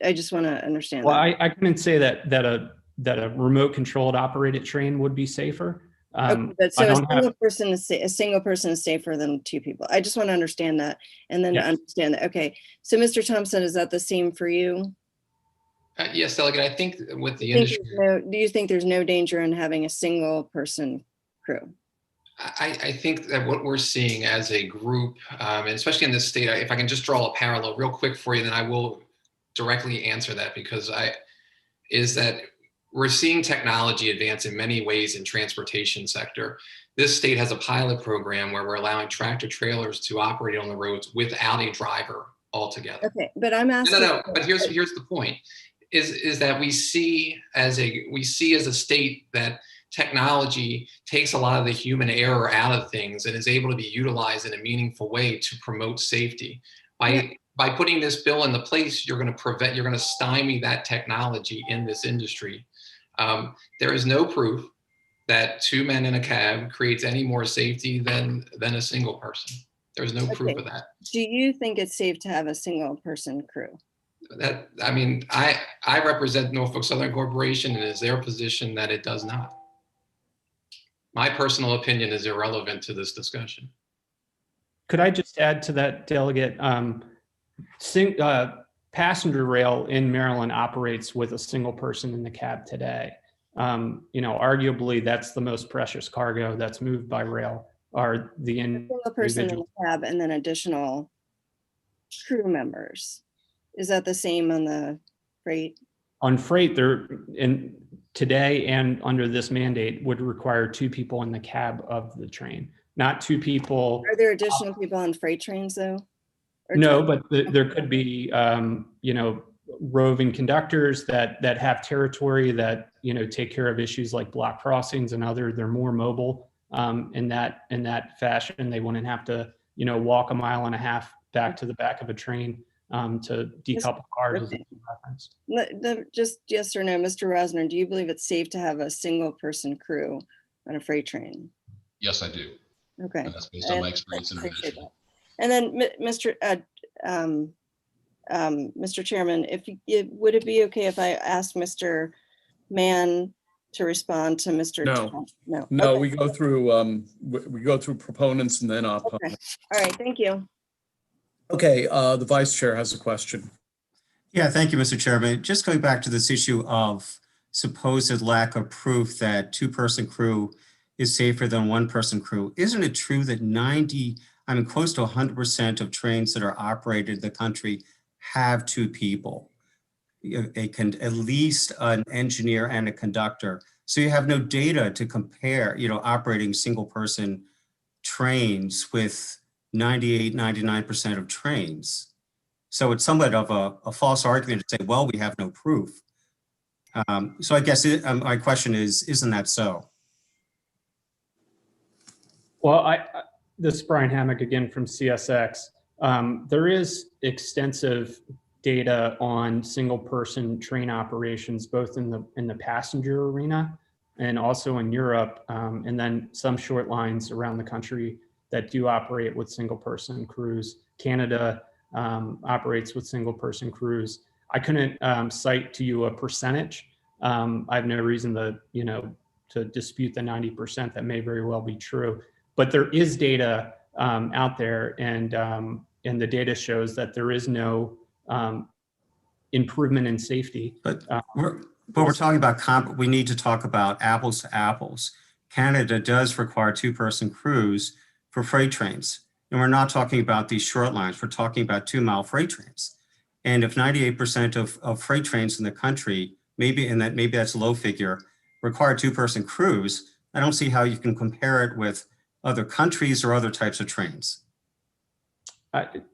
Speaker 15: I just want to understand.
Speaker 12: Well, I couldn't say that a remote controlled operated train would be safer.
Speaker 15: Okay, so a single person is safer than 2 people. I just want to understand that, and then understand that. Okay, so Mr. Thompson, is that the same for you?
Speaker 11: Yes, Delegate. I think with the industry,
Speaker 15: do you think there's no danger in having a single person crew?
Speaker 11: I think that what we're seeing as a group, and especially in this state, if I can just draw a parallel real quick for you, then I will directly answer that, because we're seeing technology advance in many ways in transportation sector. This state has a pilot program where we're allowing tractor trailers to operate on the roads without a driver altogether.
Speaker 15: Okay, but I'm asking.
Speaker 11: No. But here's the point: is that we see as a state that technology takes a lot of the human error out of things and is able to be utilized in a meaningful way to promote safety. By putting this bill into place, you're going to stymie that technology in this industry. There is no proof that 2 men in a cab creates any more safety than a single person. There's no proof of that.
Speaker 15: Do you think it's safe to have a single person crew?
Speaker 11: I represent Norfolk Southern Corporation, and it is their position that it does not. My personal opinion is irrelevant to this discussion.
Speaker 12: Could I just add to that, Delegate? Passenger rail in Maryland operates with a single person in the cab today. Arguably that's the most precious cargo that's moved by rail are the
Speaker 15: single person in the cab and then additional crew members. Is that the same on the freight?
Speaker 12: On freight, today and under this mandate would require 2 people in the cab of the train, not 2 people.
Speaker 15: Are there additional people on freight trains though? Or
Speaker 12: No, but there could be, you know, roving conductors that have territory that, you know, take care of issues like block crossings and other. They're more mobile in that fashion. They wouldn't have to, you know, walk 1.5 miles back to the back of a train to decouple cars. As a reference.
Speaker 15: Just yes or no, Mr. Rosner, do you believe it's safe to have a single person crew on a freight train?
Speaker 13: Yes, I do.
Speaker 15: Okay.
Speaker 13: And that's based on my experience in aviation.
Speaker 15: And then, Mr. Chairman, would it be okay if I asked Mr. Mann to respond to Mr.
Speaker 1: No,
Speaker 15: Okay.
Speaker 1: we go through proponents and then opponents.
Speaker 15: All right, thank you.
Speaker 1: Okay, the vice chair has a question.
Speaker 6: Yeah, thank you, Mr. Chairman. Just going back to this issue of supposed lack of proof that 2-person crew is safer than 1-person crew. Isn't it true that close to 100% of trains that are operated in the country have 2 people? At least an engineer and a conductor. So you have no data to compare, you know, operating single-person trains with 98, 99% of trains. So it's somewhat of a false argument to say, well, we have no proof. So I guess my question is, isn't that so?
Speaker 12: Well, this is Brian Hammock again from CSX. There is extensive data on single-person train operations, both in the passenger arena and also in Europe, and then some short lines around the country that do operate with single-person crews. Canada operates with single-person crews. I couldn't cite to you a percentage. I have no reason to, you know, to dispute the 90%. That may very well be true, but there is data out there, and the data shows that there is no improvement in safety.
Speaker 6: But we're talking about we need to talk about apples to apples. Canada does require 2-person crews for freight trains. And we're not talking about these short lines. We're talking about 2-mile freight trains. And if 98% of freight trains in the country, maybe that's a low figure, require 2-person crews, I don't see how you can compare it with other countries or other types of trains.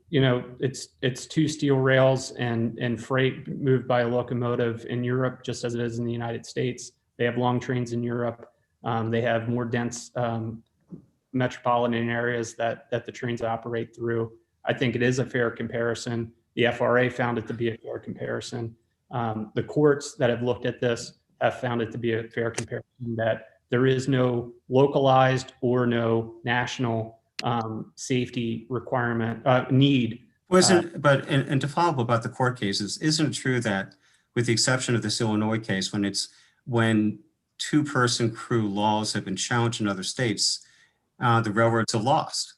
Speaker 12: You know, it's 2 steel rails and freight moved by a locomotive in Europe, just as it is in the United States. They have long trains in Europe. They have more dense metropolitan areas that the trains operate through. I think it is a fair comparison. The FRA found it to be a fair comparison. The courts that have looked at this have found it to be a fair comparison, that there is no localized or no national safety requirement need.
Speaker 6: And to follow up about the court cases, isn't it true that, with the exception of this Illinois case, when 2-person crew laws have been challenged in other states, the railroads have lost?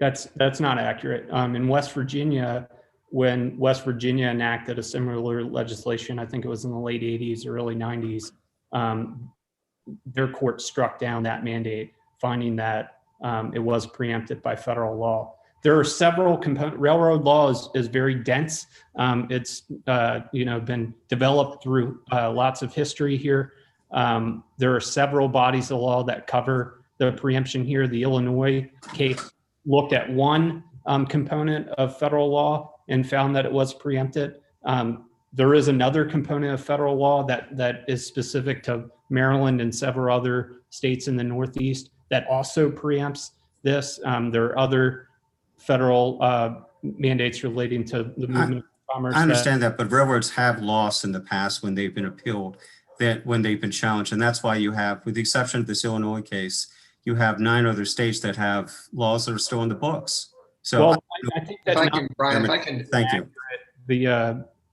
Speaker 12: That's not accurate. In West Virginia, when West Virginia enacted a similar legislation, I think it was in the late 80s or early 90s, their court struck down that mandate, finding that it was preempted by federal law. There are several components. Railroad law is very dense. It's you know, been developed through lots of history here. There are several bodies of law that cover the preemption here. The Illinois case looked at one component of federal law and found that it was preempted. There is another component of federal law that is specific to Maryland and several other states in the Northeast that also preempts this. There are other federal mandates relating to the movement of commerce.
Speaker 6: I understand that, but railroads have lost in the past when they've been appealed, when they've been challenged. And that's why you have, with the exception of this Illinois case, you have 9 other states that have laws that are still in the books. So
Speaker 12: well, I think that
Speaker 6: thank you.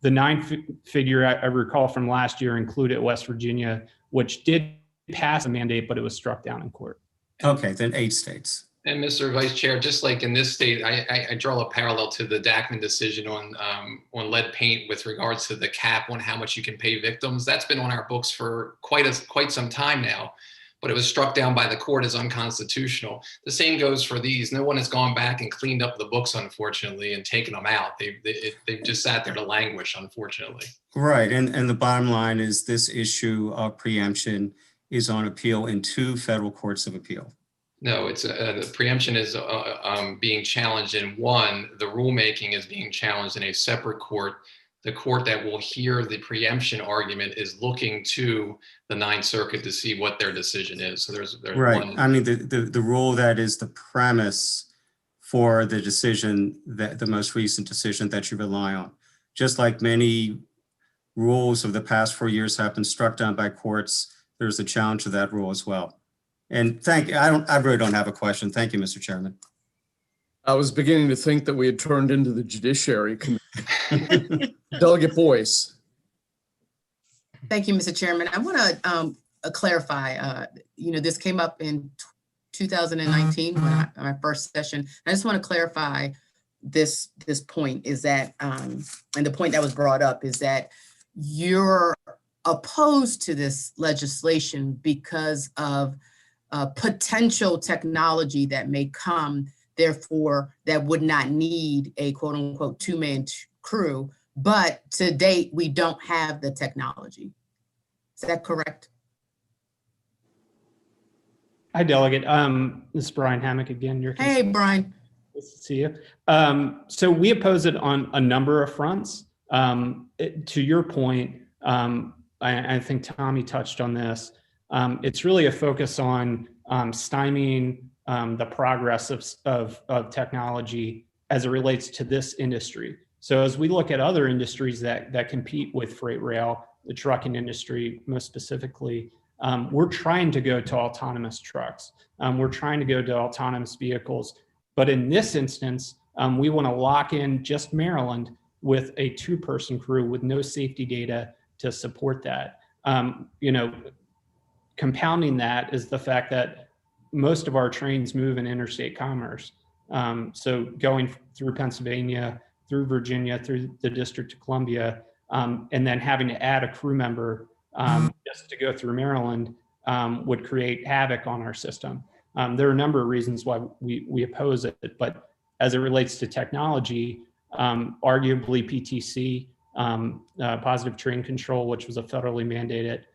Speaker 12: The 9 figure I recall from last year included West Virginia, which did pass a mandate, but it was struck down in court.
Speaker 6: Okay, then 8 states.
Speaker 11: And Mr. Vice Chair, just like in this state, I draw a parallel to the Dackman decision on lead paint with regards to the cap on how much you can pay victims. That's been on our books for quite some time now. but it was struck down by the court as unconstitutional. The same goes for these. No one has gone back and cleaned up the books, unfortunately, and taken them out. They've just sat there to languish, unfortunately.
Speaker 6: Right. And the bottom line is this issue of preemption is on appeal in 2 federal courts of appeal.
Speaker 11: No, it's the preemption is being challenged in one. The rulemaking is being challenged in a separate court. The court that will hear the preemption argument is looking to the Ninth Circuit to see what their decision is. So there's
Speaker 6: right.
Speaker 11: one.
Speaker 6: I mean, the rule that is the premise for the decision, that the most recent decision that you rely on, just like many rules of the past 4 years have been struck down by courts, there's a challenge to that rule as well. And I really don't have a question. Thank you, Mr. Chairman.
Speaker 1: I was beginning to think that we had turned into the Judiciary Committee. Delegate Boyce.
Speaker 16: Thank you, Mr. Chairman. I want to clarify, this came up in 2019 when my first session. I just want to clarify this point is that, and the point that was brought up is that you're opposed to this legislation because of potential technology that may come, therefore, that would not need a quote unquote 2-man crew. But to date, we don't have the technology. Is that correct?
Speaker 12: Hi, Delegate. This is Brian Hammock again.
Speaker 16: Hey, Brian.
Speaker 12: Nice to see you. So we oppose it on a number of fronts. To your point, I think Tommy touched on this. It's really a focus on stymieing the progress of technology as it relates to this industry. So as we look at other industries that compete with freight rail, the trucking industry most specifically, we're trying to go to autonomous trucks. We're trying to go to autonomous vehicles. But in this instance, we want to lock in just Maryland with a 2-person crew with no safety data to support that. Compounding that is the fact that most of our trains move in interstate commerce. So going through Pennsylvania, through Virginia, through the District of Columbia, and then having to add a crew member just to go through Maryland would create havoc on our system. There are a number of reasons why we oppose it, but as it relates to technology, arguably PTC, positive train control, which was a federally mandated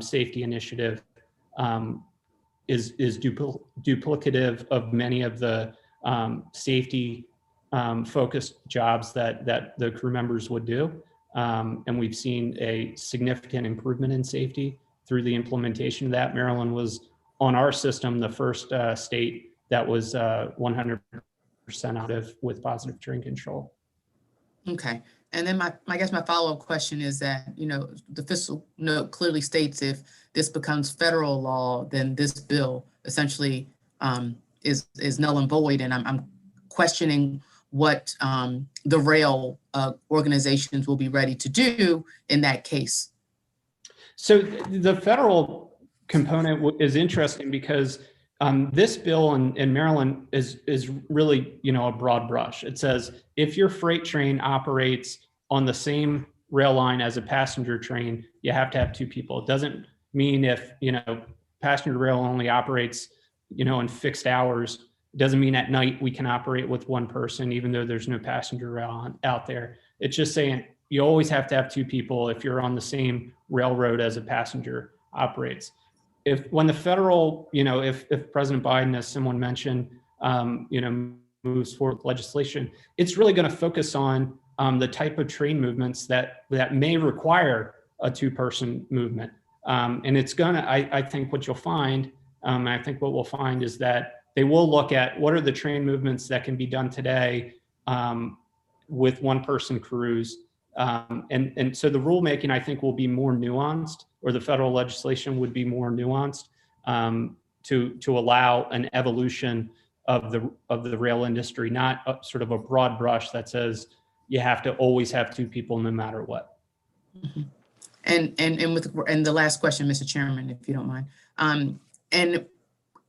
Speaker 12: safety initiative, is duplicative of many of the safety focused jobs that the crew members would do. And we've seen a significant improvement in safety through the implementation of that. Maryland was on our system the first state that was 100% out of with positive train control.
Speaker 16: Okay. And then I guess my follow-up question is that, the fiscal note clearly states if this becomes federal law, then this bill essentially is null and void. And I'm questioning what the rail organizations will be ready to do in that case.
Speaker 12: So the federal component is interesting because this bill in Maryland is really, a broad brush. It says if your freight train operates on the same rail line as a passenger train, you have to have 2 people. It doesn't mean if, passenger rail only operates, in fixed hours. It doesn't mean at night we can operate with 1 person, even though there's no passenger rail out there. It's just saying you always have to have 2 people if you're on the same railroad as a passenger operates. When the federal, if President Biden, as someone mentioned, moves forward with legislation, it's really going to focus on the type of train movements that may require a 2-person movement. And it's going to, I think what you'll find, I think what we'll find is that they will look at what are the train movements that can be done today with 1-person crews. And so the rulemaking, I think, will be more nuanced, or the federal legislation would be more nuanced to allow an evolution of the rail industry, not sort of a broad brush that says you have to always have 2 people no matter what.
Speaker 16: Mm-hmm. And the last question, Mr. Chairman, if you don't mind, and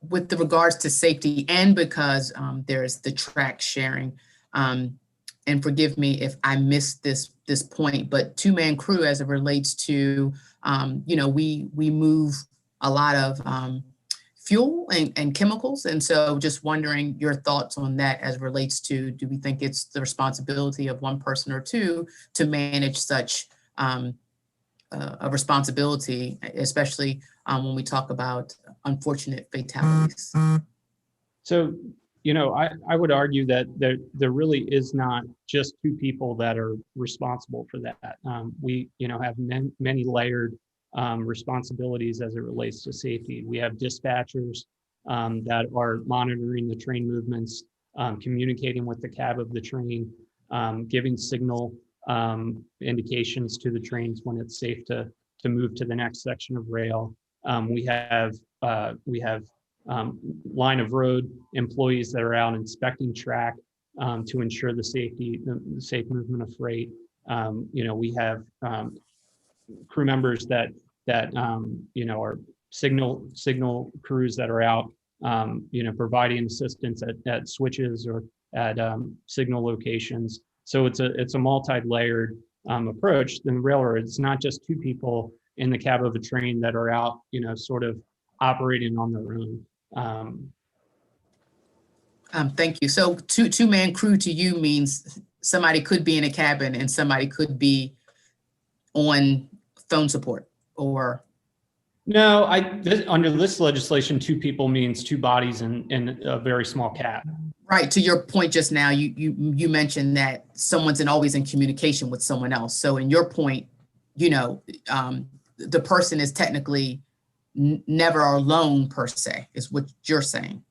Speaker 16: with the regards to safety, and because there's the track sharing, and forgive me if I missed this point, but 2-man crew as it relates to, we move a lot of fuel and chemicals. And so just wondering your thoughts on that as relates to, do we think it's the responsibility of one person or two to manage such a responsibility, especially when we talk about unfortunate fatalities?
Speaker 12: So, I would argue that there really is not just two people that are responsible for that. We, have many layered responsibilities as it relates to safety. We have dispatchers that are monitoring the train movements, communicating with the cab of the train, giving signal indications to the trains when it's safe to move to the next section of rail. We have line of road employees that are out inspecting track to ensure the safe movement of freight. We have crew members that are signal crews that are out, providing assistance at switches or at signal locations. So it's a multi-layered approach. The railroad, it's not just two people in the cab of a train that are out, sort of operating on their own.
Speaker 16: Thank you. So two-man crew to you means somebody could be in a cabin and somebody could be on phone support, or?
Speaker 12: No, under this legislation, two people means two bodies in a very small cab.
Speaker 16: Right. To your point just now, you mentioned that someone's always in communication with someone else. So in your point, the person is technically never alone per se, is what you're saying.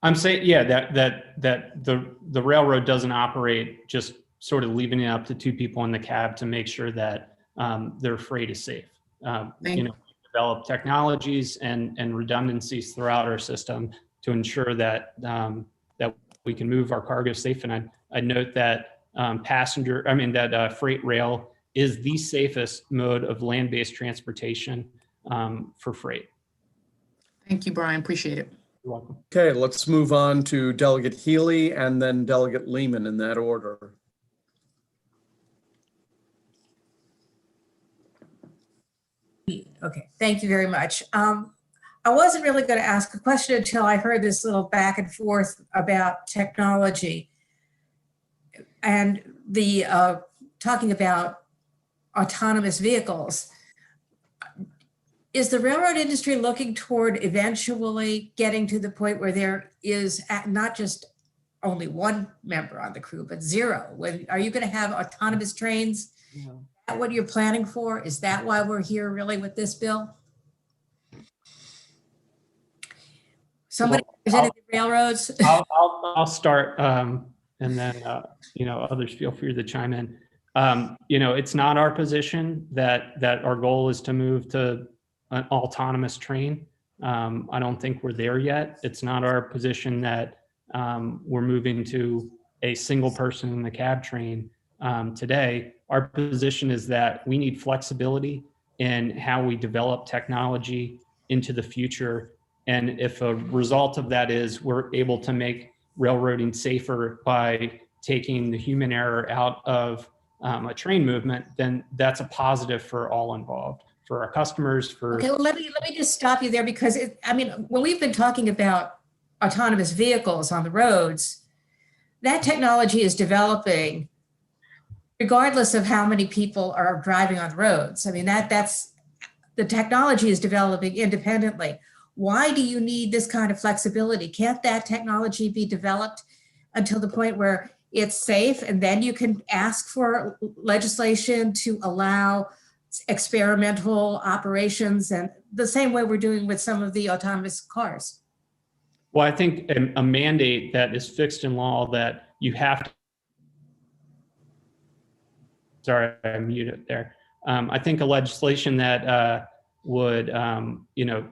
Speaker 12: I'm saying, yeah, that the railroad doesn't operate just sort of leaving it up to two people in the cab to make sure that their freight is safe. We develop technologies and redundancies throughout our system to ensure that that we can move our cargo safe. And I note that freight rail is the safest mode of land-based transportation for freight.
Speaker 16: Thank you, Brian. Appreciate it.
Speaker 12: You're welcome.
Speaker 1: Okay, let's move on to Delegate Healy and then Delegate Lehman in that order.
Speaker 17: Okay, thank you very much. I wasn't really going to ask a question until I heard this little back and forth about technology and the talking about autonomous vehicles. Is the railroad industry looking toward eventually getting to the point where there is not just only one member on the crew, but zero? Are you going to have autonomous trains? Yeah. Is that what you're planning for? Is that why we're here really with this bill? Somebody representing the railroads?
Speaker 12: I'll start, and then others feel free to chime in. It's not our position that our goal is to move to an autonomous train. I don't think we're there yet. It's not our position that we're moving to a single person in the cab train today. Our position is that we need flexibility in how we develop technology into the future. And if a result of that is we're able to make railroading safer by taking the human error out of a train movement, then that's a positive for all involved, for our customers, for—
Speaker 17: Okay, well, let me just stop you there, because when we've been talking about autonomous vehicles on the roads, that technology is developing regardless of how many people are driving on the roads. That's the technology is developing independently. Why do you need this kind of flexibility? Can't that technology be developed until the point where it's safe, and then you can ask for legislation to allow experimental operations, and the same way we're doing with some of the autonomous cars?
Speaker 12: Well, I think a mandate that is fixed in law that you have to— Sorry, I muted there. I think a legislation that would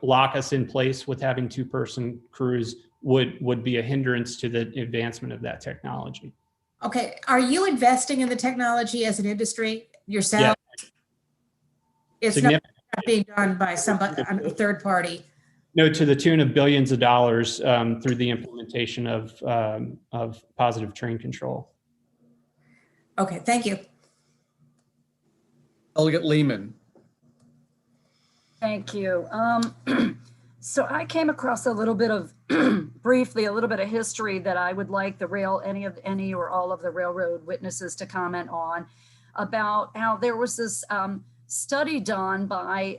Speaker 12: lock us in place with having two-person crews would be a hindrance to the advancement of that technology.
Speaker 17: Okay, are you investing in the technology as an industry yourself?
Speaker 12: Yeah.
Speaker 17: It's not being done by somebody, a third party.
Speaker 12: No, to the tune of billions of dollars through the implementation of positive train control.
Speaker 17: Okay, thank you.
Speaker 1: Delegate Lehman.
Speaker 18: Thank you. So I came across a little bit of, briefly, a little bit of history that I would like any or all of the railroad witnesses to comment on, about how there was this study done by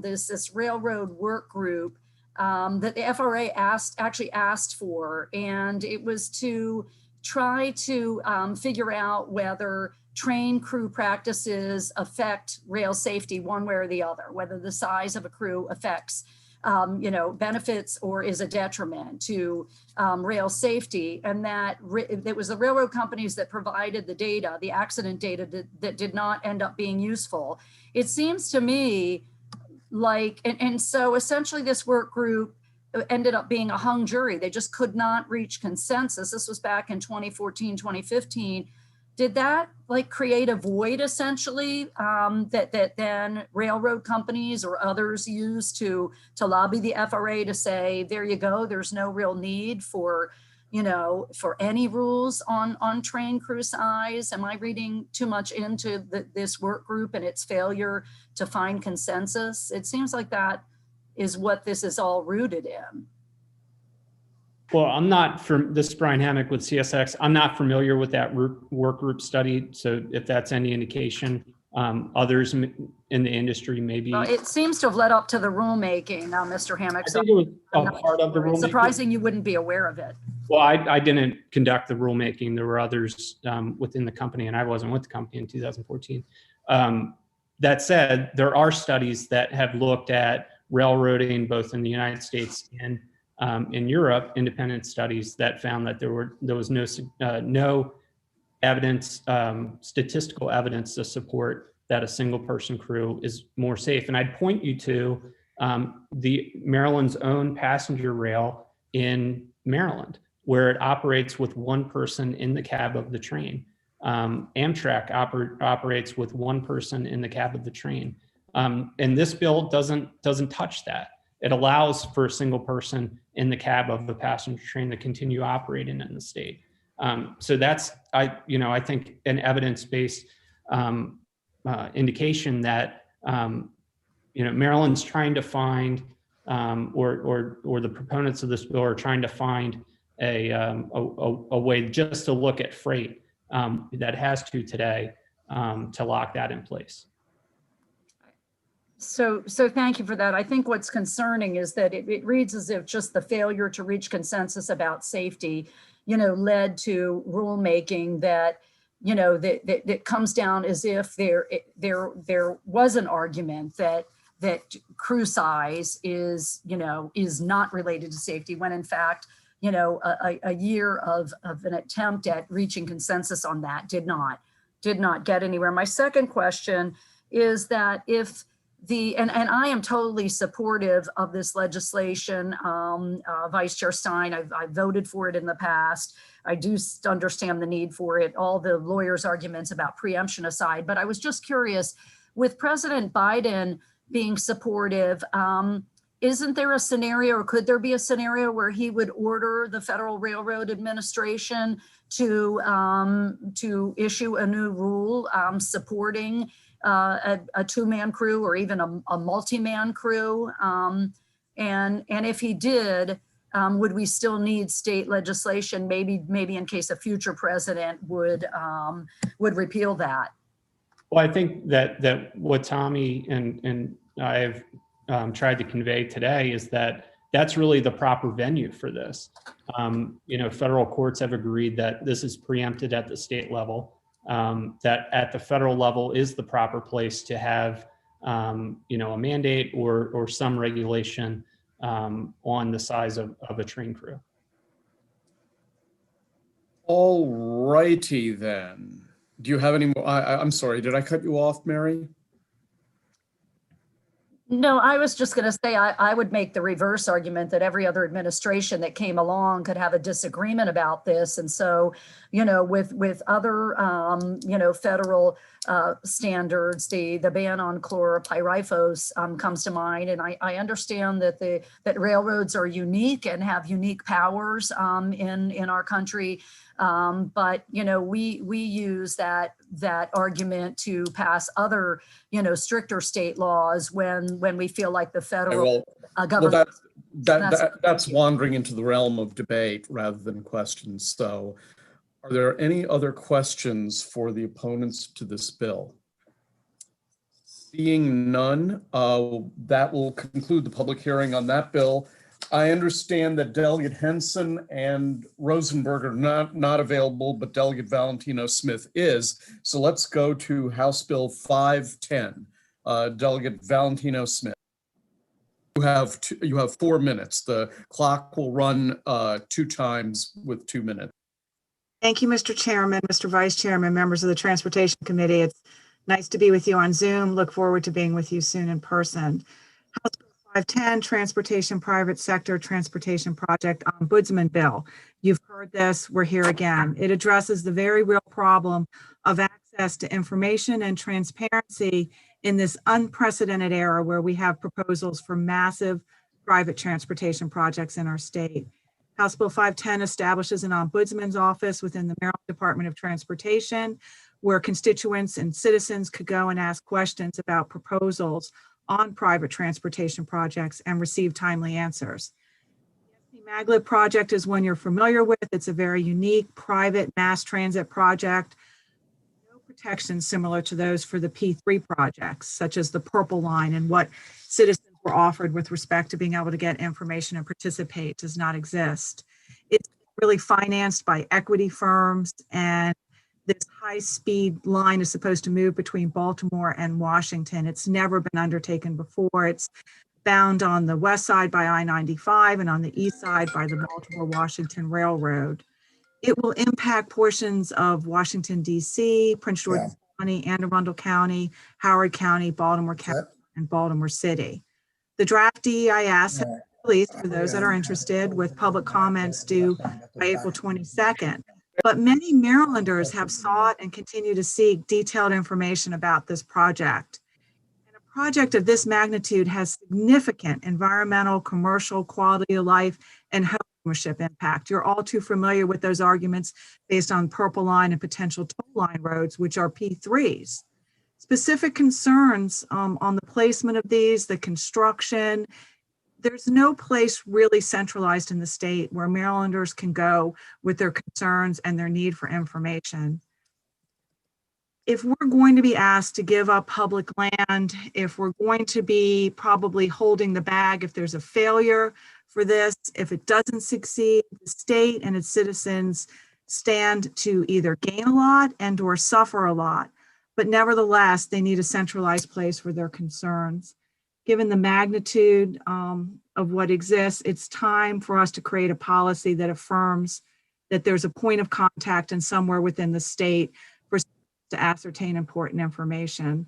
Speaker 18: this railroad work group that the FRA actually asked for, and it was to try to figure out whether train crew practices affect rail safety one way or the other, whether the size of a crew affects benefits or is a detriment to rail safety. And that it was the railroad companies that provided the data, the accident data that did not end up being useful. It seems to me like, and so essentially this work group ended up being a hung jury. They just could not reach consensus. This was back in 2014, 2015. Did that create a void essentially that then railroad companies or others use to lobby the FRA to say, there you go, there's no real need for any rules on train crew size? Am I reading too much into this work group and its failure to find consensus? It seems like that is what this is all rooted in.
Speaker 12: Well, I'm not from this is Brian Hammock with CSX. I'm not familiar with that work group study. So if that's any indication, others in the industry maybe.
Speaker 18: It seems to have led up to the rulemaking, Mr. Hammock.
Speaker 12: I think it was a part of the rulemaking.
Speaker 18: Surprising you wouldn't be aware of it.
Speaker 12: Well, I didn't conduct the rulemaking. There were others within the company, and I wasn't with the company in 2014. That said, there are studies that have looked at railroading both in the United States and in Europe, independent studies that found that there was no evidence, statistical evidence to support that a single person crew is more safe. And I'd point you to the Maryland's own passenger rail in Maryland, where it operates with one person in the cab of the train. Amtrak operates with one person in the cab of the train. And this bill doesn't touch that. It allows for a single person in the cab of the passenger train to continue operating in the state. So that's, I think, an evidence-based indication that, Maryland's trying to find, or the proponents of this bill are trying to find a way just to look at freight that has to today to lock that in place.
Speaker 18: So thank you for that. I think what's concerning is that it reads as if just the failure to reach consensus about safety, led to rulemaking that, that comes down as if there was an argument that crew size is not related to safety, when in fact, a year of an attempt at reaching consensus on that did not get anywhere. My second question is that if and I am totally supportive of this legislation, Vice Chair Stein, I've voted for it in the past. I do understand the need for it, all the lawyers' arguments about preemption aside, but I was just curious, with President Biden being supportive, isn't there a scenario, or could there be a scenario where he would order the Federal Railroad Administration to issue a new rule supporting a two-man crew or even a multi-man crew? And if he did, would we still need state legislation, maybe in case a future president would repeal that?
Speaker 12: Well, I think that what Tommy and I have tried to convey today is that that's really the proper venue for this. Federal courts have agreed that this is preempted at the state level. That at the federal level is the proper place to have, a mandate or some regulation on the size of a train crew.
Speaker 1: All righty then. Do you have any more? I'm sorry, did I cut you off, Mary?
Speaker 18: No, I was just going to say I would make the reverse argument that every other administration that came along could have a disagreement about this. And so, with other, federal standards, the ban on chlorpyrifos comes to mind. And I understand that railroads are unique and have unique powers in our country. But we use that argument to pass other stricter state laws when we feel like the federal government.
Speaker 1: That's wandering into the realm of debate rather than questions. So are there any other questions for the opponents to this bill? Seeing none, that will conclude the public hearing on that bill. I understand that Delegate Henson and Rosenberg are not available, but Delegate Valentino Smith is. So let's go to House Bill 510. Delegate Valentino Smith. You have 4 minutes. The clock will run 2 times with 2 minutes.
Speaker 19: Thank you, Mr. Chairman, Mr. Vice Chairman, members of the Transportation Committee. It's nice to be with you on Zoom. Look forward to being with you soon in person. House Bill 510, Transportation Private Sector Transportation Project Ombudsman Bill. You've heard this, we're here again. It addresses the very real problem of access to information and transparency in this unprecedented era where we have proposals for massive private transportation projects in our state. House Bill 510 establishes an ombudsman's office within the Maryland Department of Transportation where constituents and citizens could go and ask questions about proposals on private transportation projects and receive timely answers. The Maglev project is one you're familiar with. It's a very unique private mass transit project. No protections similar to those for the P3 projects, such as the Purple Line, and what citizens were offered with respect to being able to get information and participate does not exist. It's really financed by equity firms, and this high-speed line is supposed to move between Baltimore and Washington. It's never been undertaken before. It's bound on the west side by I-95 and on the east side by the Baltimore-Washington Railroad. It will impact portions of Washington, D.C., Prince George's County, Anne Arundel County, Howard County, Baltimore County, and Baltimore City. The draft DEIS has been released for those that are interested, with public comments due by April 22nd. But many Marylanders have sought and continue to seek detailed information about this project. And a project of this magnitude has significant environmental, commercial, quality of life, and homeownership impact. You're all too familiar with those arguments based on Purple Line and potential toll line roads, which are P3s. Specific concerns on the placement of these, the construction. There's no place really centralized in the state where Marylanders can go with their concerns and their need for information. If we're going to be asked to give up public land, if we're going to be probably holding the bag if there's a failure for this, if it doesn't succeed, the state and its citizens stand to either gain a lot and or suffer a lot. But nevertheless, they need a centralized place for their concerns. Given the magnitude of what exists, it's time for us to create a policy that affirms that there's a point of contact and somewhere within the state for to ascertain important information.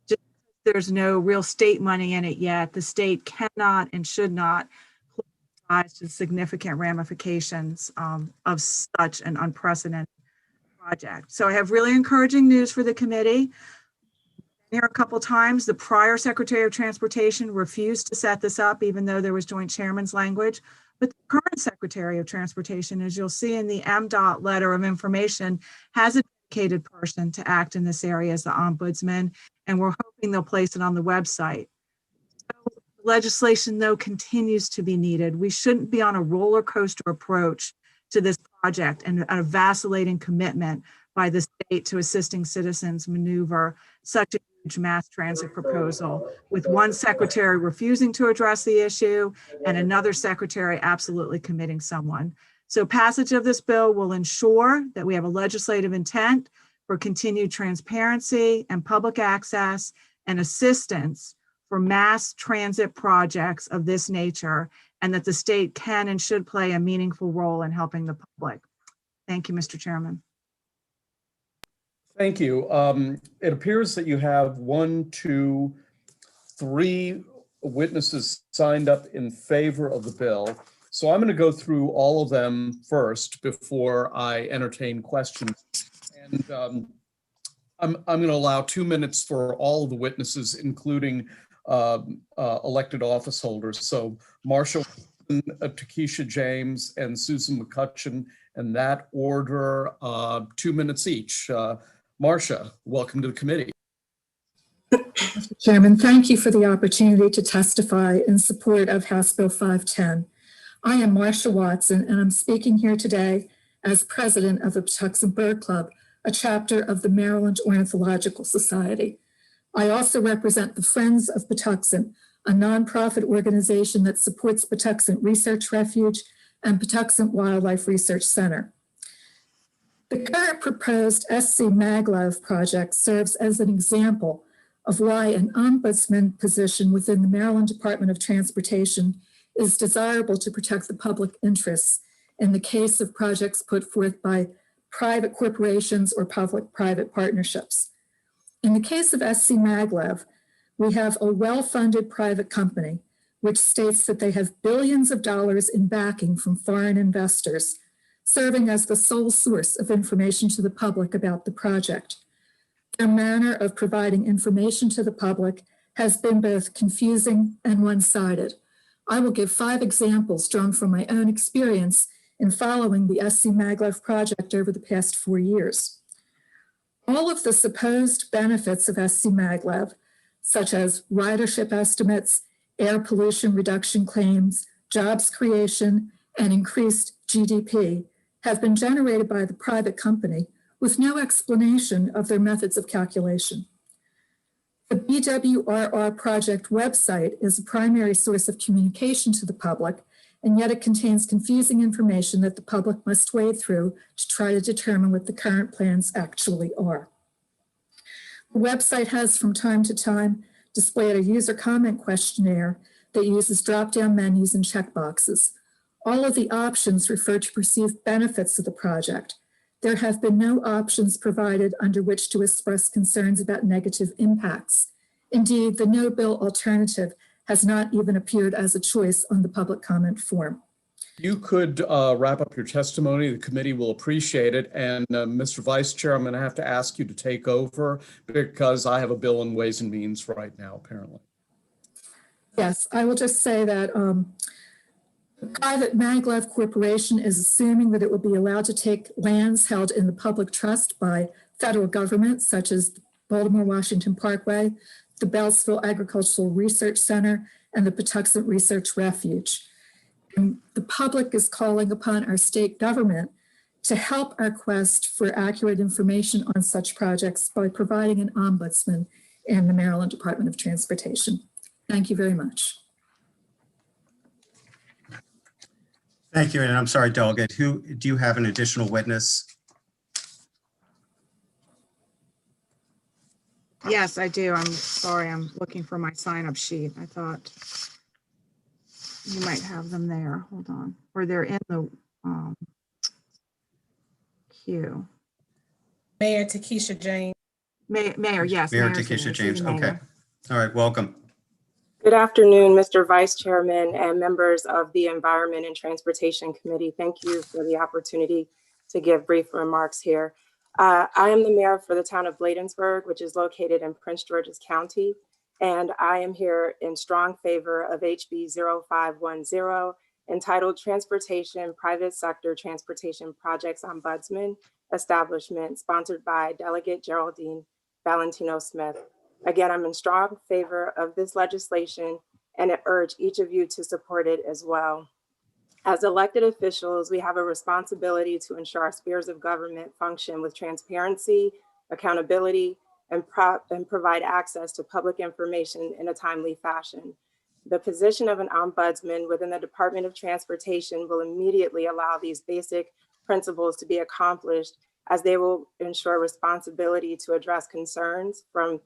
Speaker 19: Just there's no real state money in it yet. The state cannot and should not rise to significant ramifications of such an unprecedented project. So I have really encouraging news for the committee. Here a couple times, the prior Secretary of Transportation refused to set this up, even though there was joint chairman's language. But the current Secretary of Transportation, as you'll see in the MDOT letter of information, has a dedicated person to act in this area as the ombudsman, and we're hoping they'll place it on the website. So legislation, though, continues to be needed. We shouldn't be on a roller coaster approach to this project and a vacillating commitment by the state to assisting citizens maneuver such a huge mass transit proposal, with one secretary refusing to address the issue and another secretary absolutely committing someone. So passage of this bill will ensure that we have a legislative intent for continued transparency and public access and assistance for mass transit projects of this nature, and that the state can and should play a meaningful role in helping the public. Thank you, Mr. Chairman.
Speaker 1: Thank you. It appears that you have 1, 2, 3 witnesses signed up in favor of the bill. So I'm going to go through all of them first before I entertain questions. And I'm going to allow 2 minutes for all of the witnesses, including elected office holders. So Marshall, Takesha James, and Susan McCutcheon, in that order, 2 minutes each. Marcia, welcome to the committee.
Speaker 20: Mr. Chairman, thank you for the opportunity to testify in support of House Bill 510. I am Marcia Watson, and I'm speaking here today as president of the Patuxent Bird Club, a chapter of the Maryland Ornithological Society. I also represent the Friends of Patuxent, a nonprofit organization that supports Patuxent Research Refuge and Patuxent Wildlife Research Center. The current proposed SC Maglev project serves as an example of why an ombudsman position within the Maryland Department of Transportation is desirable to protect the public interests in the case of projects put forth by private corporations or public-private partnerships. In the case of SC Maglev, we have a well-funded private company which states that they have billions of dollars in backing from foreign investors, serving as the sole source of information to the public about the project. Their manner of providing information to the public has been both confusing and one-sided. I will give 5 examples drawn from my own experience in following the SC Maglev project over the past 4 years. All of the supposed benefits of SC Maglev, such as ridership estimates, air pollution reduction claims, jobs creation, and increased GDP, have been generated by the private company with no explanation of their methods of calculation. The BWRR project website is a primary source of communication to the public, and yet it contains confusing information that the public must wade through to try to determine what the current plans actually are. The website has from time to time displayed a user comment questionnaire that uses drop-down menus and checkboxes. All of the options refer to perceived benefits of the project. There have been no options provided under which to express concerns about negative impacts. Indeed, the no-bill alternative has not even appeared as a choice on the public comment form.
Speaker 1: You could wrap up your testimony. The committee will appreciate it. And Mr. Vice Chair, I'm going to have to ask you to take over because I have a bill in Ways and Means right now, apparently.
Speaker 20: Yes, I will just say that the private Maglev Corporation is assuming that it will be allowed to take lands held in the public trust by federal government, such as the Baltimore-Washington Parkway, the Beltsville Agricultural Research Center, and the Patuxent Research Refuge. And the public is calling upon our state government to help our quest for accurate information on such projects by providing an ombudsman in the Maryland Department of Transportation. Thank you very much.
Speaker 6: Thank you, and I'm sorry, Delegate, do you have an additional witness?
Speaker 19: Yes, I do. I'm sorry. I'm looking for my sign-up sheet. I thought you might have them there. Hold on. Or they're in the queue.
Speaker 21: Mayor Takesha James.
Speaker 19: Mayor, yes.
Speaker 6: Mayor
Speaker 19: Mayor's
Speaker 6: Takesha
Speaker 19: name.
Speaker 6: James,
Speaker 19: She's the
Speaker 6: okay.
Speaker 19: mayor.
Speaker 6: All right, welcome.
Speaker 22: Good afternoon, Mr. Vice Chairman and members of the Environment and Transportation Committee. Thank you for the opportunity to give brief remarks here. I am the mayor for the town of Bladensburg, which is located in Prince George's County, and I am here in strong favor of HB 0510, entitled Transportation Private Sector Transportation Projects Ombudsman Establishment, sponsored by Delegate Geraldine Valentino-Smith. Again, I'm in strong favor of this legislation and I urge each of you to support it as well. As elected officials, we have a responsibility to ensure our spheres of government function with transparency, accountability, and provide access to public information in a timely fashion. The position of an ombudsman within the Department of Transportation will immediately allow these basic principles to be accomplished, as they will ensure responsibility to address concerns from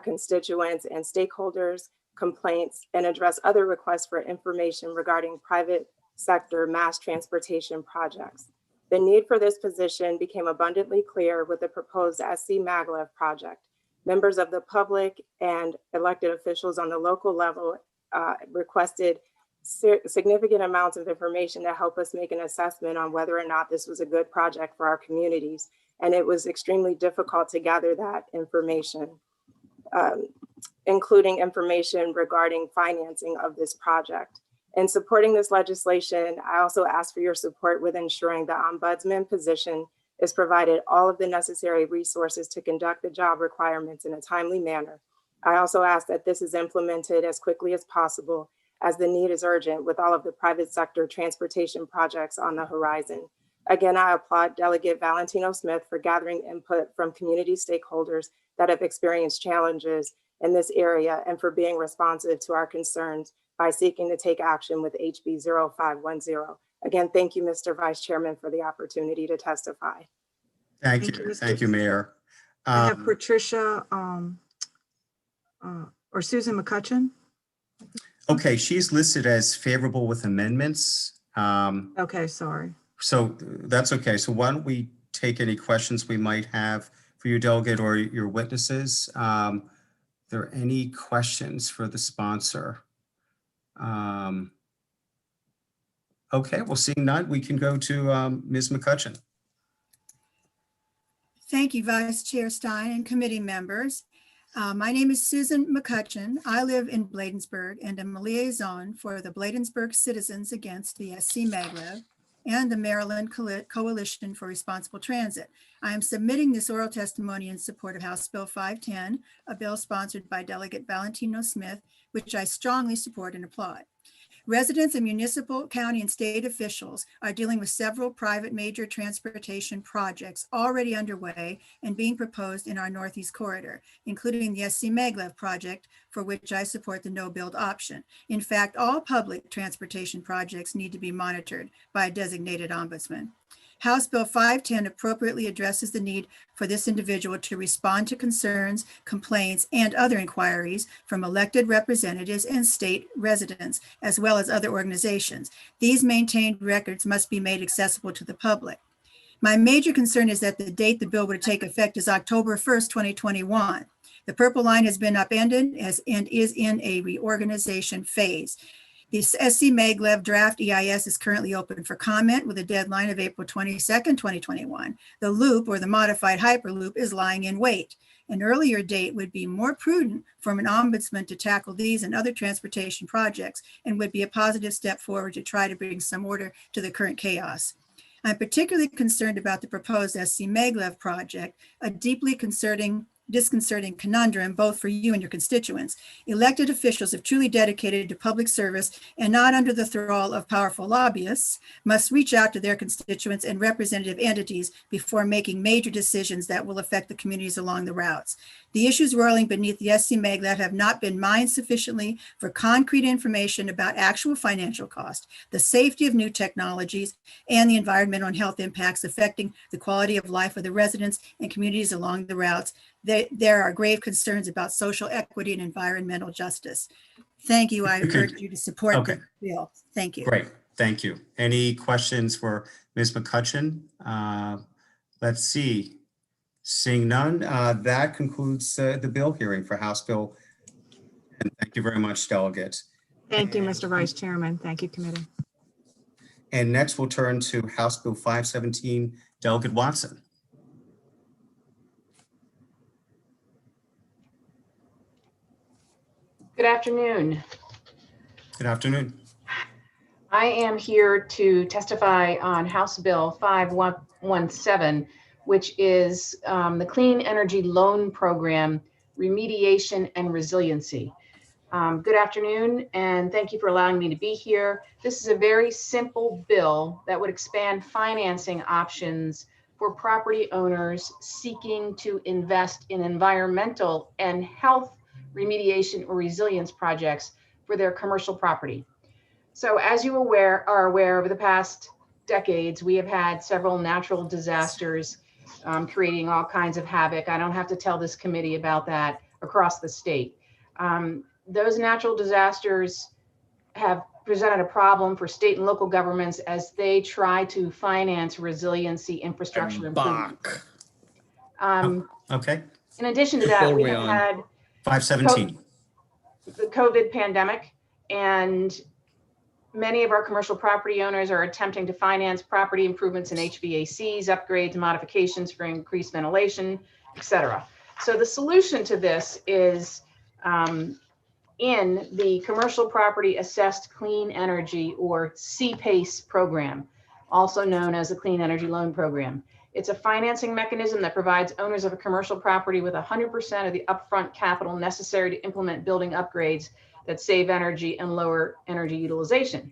Speaker 22: constituents and stakeholders, complaints, and address other requests for information regarding private sector mass transportation projects. The need for this position became abundantly clear with the proposed SC Maglev project. Members of the public and elected officials on the local level requested significant amounts of information to help us make an assessment on whether or not this was a good project for our communities. And it was extremely difficult to gather that information, including information regarding financing of this project. In supporting this legislation, I also ask for your support with ensuring the ombudsman position is provided all of the necessary resources to conduct the job requirements in a timely manner, I also ask that this is implemented as quickly as possible, as the need is urgent with all of the private sector transportation projects on the horizon. Again, I applaud Delegate Valentino Smith for gathering input from community stakeholders that have experienced challenges in this area and for being responsive to our concerns by seeking to take action with HB 0510. Again, thank you, Mr. Vice Chairman, for the opportunity to testify.
Speaker 6: Thank
Speaker 19: Thank
Speaker 6: you.
Speaker 19: you, Mr.
Speaker 6: Thank you, Mayor.
Speaker 19: I have Patricia or Susan McCutcheon.
Speaker 6: Okay, she's listed as favorable with amendments.
Speaker 19: Okay, sorry.
Speaker 6: So that's okay. So why don't we take any questions we might have for you, Delegate, or your witnesses? Are there any questions for the sponsor? Okay, well, seeing none, we can go to Ms. McCutcheon.
Speaker 2: Thank you, Vice Chair Stein and committee members. My name is Susan McCutcheon. I live in Bladensburg and am a liaison for the Bladensburg Citizens Against the SC Maglev and the Maryland Coalition for Responsible Transit. I am submitting this oral testimony in support of House Bill 510, a bill sponsored by Delegate Valentino Smith, which I strongly support and applaud. Residents and municipal, county, and state officials are dealing with several private major transportation projects already underway and being proposed in our Northeast Corridor, including the SC Maglev project, for which I support the no-build option. In fact, all public transportation projects need to be monitored by a designated ombudsman. House Bill 510 appropriately addresses the need for this individual to respond to concerns, complaints, and other inquiries from elected representatives and state residents, as well as other organizations. These maintained records must be made accessible to the public. My major concern is that the date the bill would take effect is October 1st, 2021. The Purple Line has been upended and is in a reorganization phase. The SC Maglev draft EIS is currently open for comment with a deadline of April 22nd, 2021. The loop, or the modified Hyperloop, is lying in wait. An earlier date would be more prudent for an ombudsman to tackle these and other transportation projects and would be a positive step forward to try to bring some order to the current chaos. I'm particularly concerned about the proposed SC Maglev project, a deeply disconcerting conundrum both for you and your constituents. Elected officials, if truly dedicated to public service and not under the thrall of powerful lobbyists, must reach out to their constituents and representative entities before making major decisions that will affect the communities along the routes. The issues rolling beneath the SC Maglev have not been mined sufficiently for concrete information about actual financial cost, the safety of new technologies, and the environmental and health impacts affecting the quality of life of the residents and communities along the routes. There are grave concerns about social equity and environmental justice. Thank you. I urge you to support the bill. Thank you.
Speaker 6: Great. Thank you. Any questions for Ms. McCutcheon? Let's see. Seeing none, that concludes the bill hearing for House Bill. And thank you very much, Delegate.
Speaker 19: Thank you, Mr. Vice Chairman. Thank you, committee.
Speaker 6: And next we'll turn to House Bill 517, Delegate Watson.
Speaker 4: Good afternoon.
Speaker 6: Good afternoon.
Speaker 4: I am here to testify on House Bill 517, which is the Clean Energy Loan Program, Remediation and Resiliency. Good afternoon, and thank you for allowing me to be here. This is a very simple bill that would expand financing options for property owners seeking to invest in environmental and health remediation or resilience projects for their commercial property. So as you are aware, over the past decades, we have had several natural disasters creating all kinds of havoc. I don't have to tell this committee about that across the state. Those natural disasters have presented a problem for state and local governments as they try to finance resiliency infrastructure improvements.
Speaker 6: Okay.
Speaker 4: In addition to that, we have had
Speaker 6: 517.
Speaker 4: the COVID pandemic, and many of our commercial property owners are attempting to finance property improvements in HVACs, upgrades, modifications for increased ventilation, et cetera. So the solution to this is in the Commercial Property Assessed Clean Energy, or CPACE program. also known as the Clean Energy Loan Program. It's a financing mechanism that provides owners of a commercial property with 100% of the upfront capital necessary to implement building upgrades that save energy and lower energy utilization.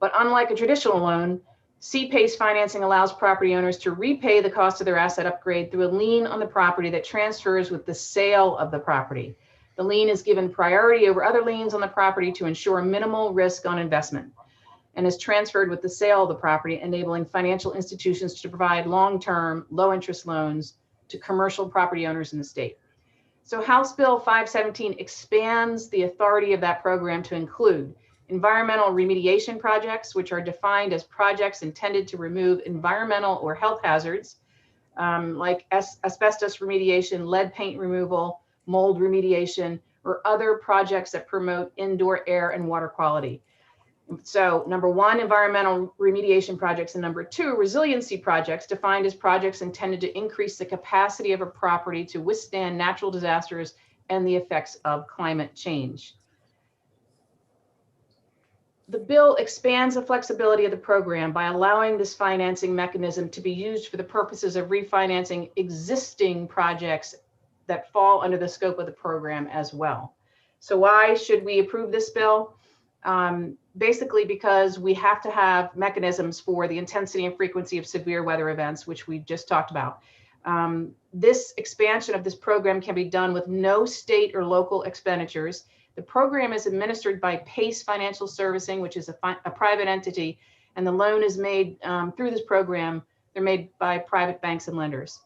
Speaker 4: But unlike a traditional loan, C-PACE financing allows property owners to repay the cost of their asset upgrade through a lien on the property that transfers with the sale of the property. The lien is given priority over other liens on the property to ensure minimal risk on investment, and is transferred with the sale of the property, enabling financial institutions to provide long-term, low-interest loans to commercial property owners in the state. So House Bill 517 expands the authority of that program to include environmental remediation projects, which are defined as projects intended to remove environmental or health hazards, like asbestos remediation, lead paint removal, mold remediation, or other projects that promote indoor air and water quality. So number one, environmental remediation projects, and number two, resiliency projects, defined as projects intended to increase the capacity of a property to withstand natural disasters and the effects of climate change. The bill expands the flexibility of the program by allowing this financing mechanism to be used for the purposes of refinancing existing projects that fall under the scope of the program as well. So why should we approve this bill? Basically because we have to have mechanisms for the intensity and frequency of severe weather events, which we just talked about. This expansion of this program can be done with no state or local expenditures. The program is administered by PACE Financial Servicing, which is a private entity, and the loan is made through this program. They're made by private banks and lenders.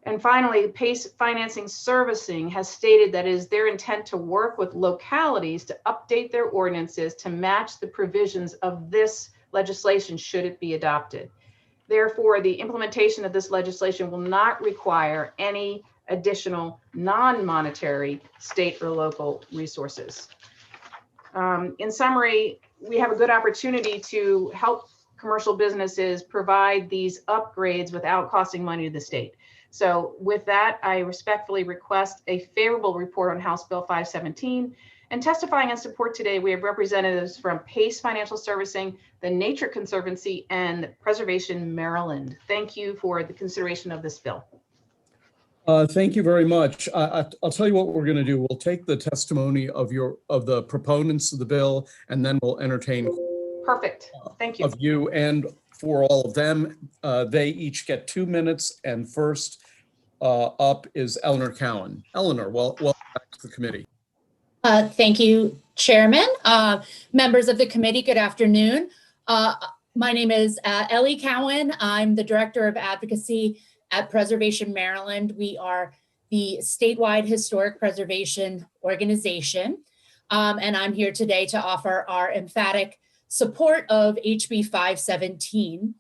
Speaker 4: And finally, PACE Financing Servicing has stated that it is their intent to work with localities to update their ordinances to match the provisions of this legislation should it be adopted. Therefore, the implementation of this legislation will not require any additional non-monetary state or local resources. In summary, we have a good opportunity to help commercial businesses provide these upgrades without costing money to the state. So with that, I respectfully request a favorable report on House Bill 517. And testifying in support today, we have representatives from PACE Financial Servicing, the Nature Conservancy, and Preservation Maryland. Thank you for the consideration of this bill.
Speaker 1: Thank you very much. I'll tell you what we're going to do. We'll take the testimony of the proponents of the bill, and then we'll entertain.
Speaker 4: Perfect. Thank you.
Speaker 1: Of you, and for all of them, they each get 2 minutes. And first up is Eleanor Cowan. Eleanor, welcome back to the committee.
Speaker 9: Thank you, Chairman. Members of the committee, good afternoon. My name is Ellie Cowan. I'm the Director of Advocacy at Preservation Maryland. We are the statewide historic preservation organization. And I'm here today to offer our emphatic support of HB 517,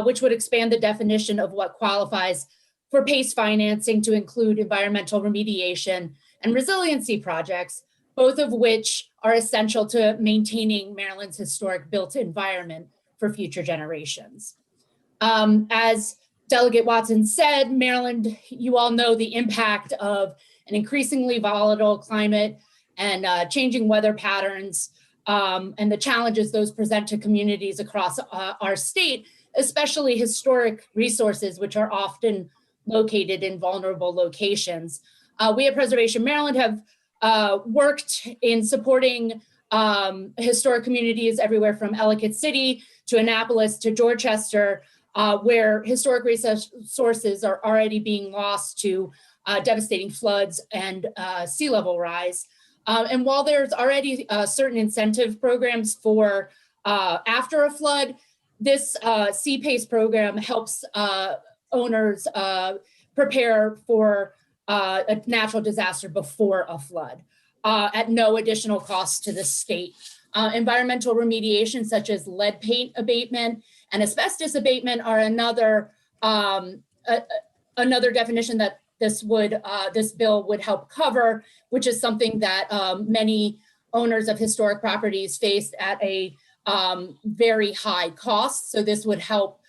Speaker 9: which would expand the definition of what qualifies for PACE financing to include environmental remediation and resiliency projects, both of which are essential to maintaining Maryland's historic built environment for future generations. As Delegate Watson said, Maryland, you all know the impact of an increasingly volatile climate and changing weather patterns and the challenges those present to communities across our state, especially historic resources, which are often located in vulnerable locations. We at Preservation Maryland have worked in supporting historic communities everywhere from Ellicott City to Annapolis to Dorchester, where historic resources are already being lost to devastating floods and sea level rise. And while there's already certain incentive programs for after a flood, this C-PACE program helps owners prepare for a natural disaster before a flood at no additional cost to the state. Environmental remediation such as lead paint abatement and asbestos abatement are another definition that this bill would help cover, which is something that many owners of historic properties face at a very high cost. So this would help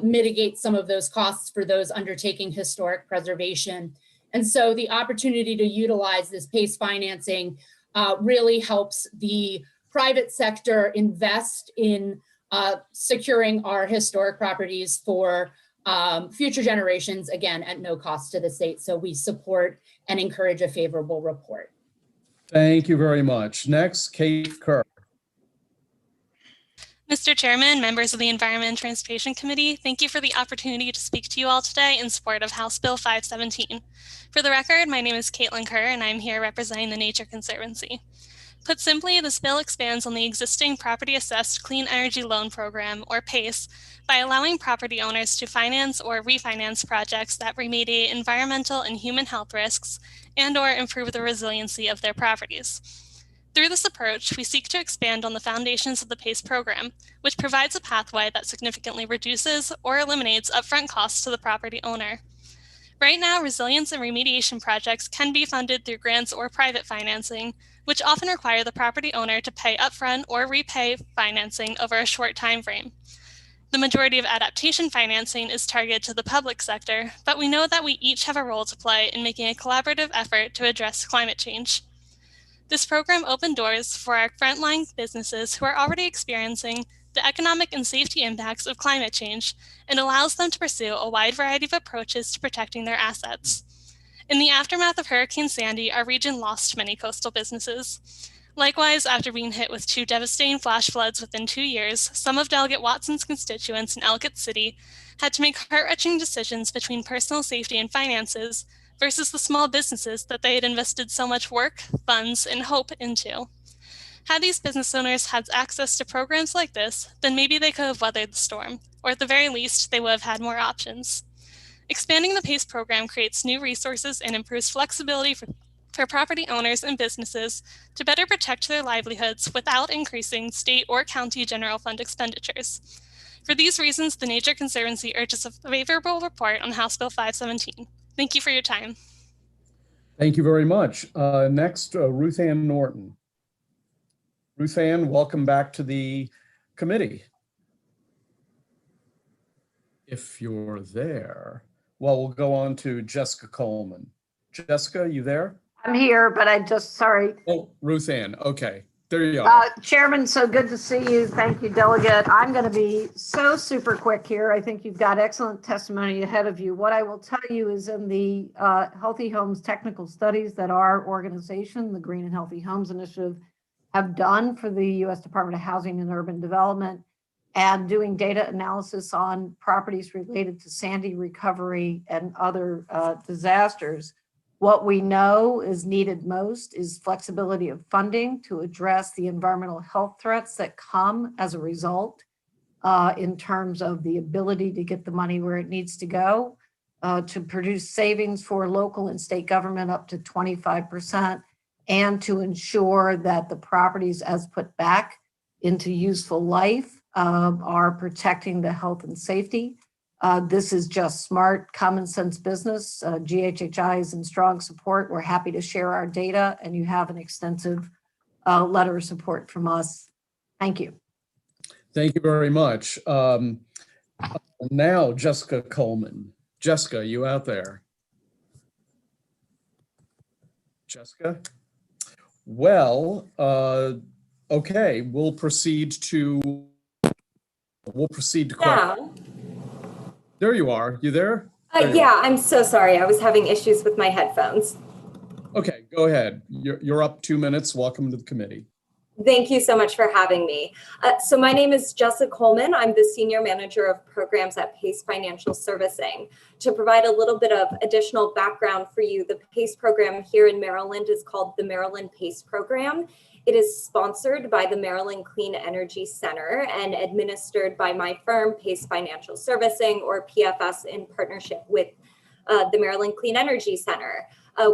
Speaker 9: mitigate some of those costs for those undertaking historic preservation. And so the opportunity to utilize this PACE financing really helps the private sector invest in securing our historic properties for future generations, again, at no cost to the state. So we support and encourage a favorable report.
Speaker 1: Thank you very much. Next, Kate Kerr.
Speaker 8: Mr. Chairman, members of the Environment and Transportation Committee, thank you for the opportunity to speak to you all today in support of House Bill 517. For the record, my name is Caitlin Kerr, and I'm here representing the Nature Conservancy. Put simply, this bill expands on the existing Property Assessed Clean Energy Loan Program, or PACE, by allowing property owners to finance or refinance projects that remediate environmental and human health risks and/or improve the resiliency of their properties. Through this approach, we seek to expand on the foundations of the PACE program, which provides a pathway that significantly reduces or eliminates upfront costs to the property owner. Right now, resilience and remediation projects can be funded through grants or private financing, which often require the property owner to pay upfront or repay financing over a short time frame. The majority of adaptation financing is targeted to the public sector, but we know that we each have a role to play in making a collaborative effort to address climate change. This program opened doors for our frontline businesses who are already experiencing the economic and safety impacts of climate change and allows them to pursue a wide variety of approaches to protecting their assets. In the aftermath of Hurricane Sandy, our region lost many coastal businesses. Likewise, after being hit with 2 devastating flash floods within 2 years, some of Delegate Watson's constituents in Ellicott City had to make heart-wrenching decisions between personal safety and finances versus the small businesses that they had invested so much work, funds, and hope into. Had these business owners had access to programs like this, then maybe they could have weathered the storm, or at the very least, they would have had more options. Expanding the PACE program creates new resources and improves flexibility for property owners and businesses to better protect their livelihoods without increasing state or county general fund expenditures. For these reasons, the Nature Conservancy urges a favorable report on House Bill 517. Thank you for your time.
Speaker 1: Thank you very much. Next, Ruth Ann Norton. Ruth Ann, welcome back to the committee. If you're there, well, we'll go on to Jessica Coleman. Jessica, you there?
Speaker 10: I'm here, but sorry.
Speaker 1: Oh, Ruth Ann, okay. There you are.
Speaker 10: Chairman, so good to see you. Thank you, Delegate. I'm going to be so super quick here. I think you've got excellent testimony ahead of you. What I will tell you is in the Healthy Homes technical studies that our organization, the Green and Healthy Homes Initiative, have done for the U.S. Department of Housing and Urban Development, and doing data analysis on properties related to Sandy recovery and other disasters. What we know is needed most is flexibility of funding to address the environmental health threats that come as a result in terms of the ability to get the money where it needs to go, to produce savings for local and state government up to 25%, and to ensure that the properties as put back into useful life are protecting the health and safety. This is just smart, common sense business. GHHI is in strong support. We're happy to share our data, and you have an extensive letter of support from us. Thank you.
Speaker 1: Thank you very much. Now, Jessica Coleman. Jessica, you out there? Jessica? Well, okay, we'll proceed to questions.
Speaker 23: Yeah.
Speaker 1: There you are. You there?
Speaker 23: Yeah, I'm so sorry. I was having issues with my headphones.
Speaker 1: Okay, go ahead. You're up 2 minutes. Welcome to the committee.
Speaker 23: Thank you so much for having me. So my name is Jessica Coleman. I'm the Senior Manager of Programs at PACE Financial Servicing. To provide a little bit of additional background for you, the PACE program here in Maryland is called the Maryland PACE Program. It is sponsored by the Maryland Clean Energy Center and administered by my firm, PACE Financial Servicing, or PFS, in partnership with the Maryland Clean Energy Center.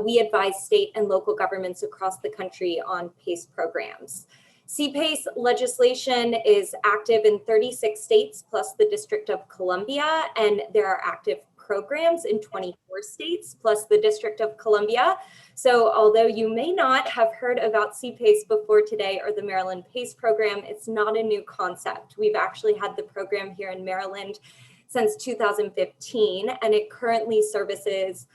Speaker 23: We advise state and local governments across the country on PACE programs. CPACE legislation is active in 36 states plus the District of Columbia, and there are active programs in 24 states plus the District of Columbia. So although you may not have heard about CPACE before today or the Maryland PACE program, it's not a new concept. We've actually had the program here in Maryland since 2015, and it currently services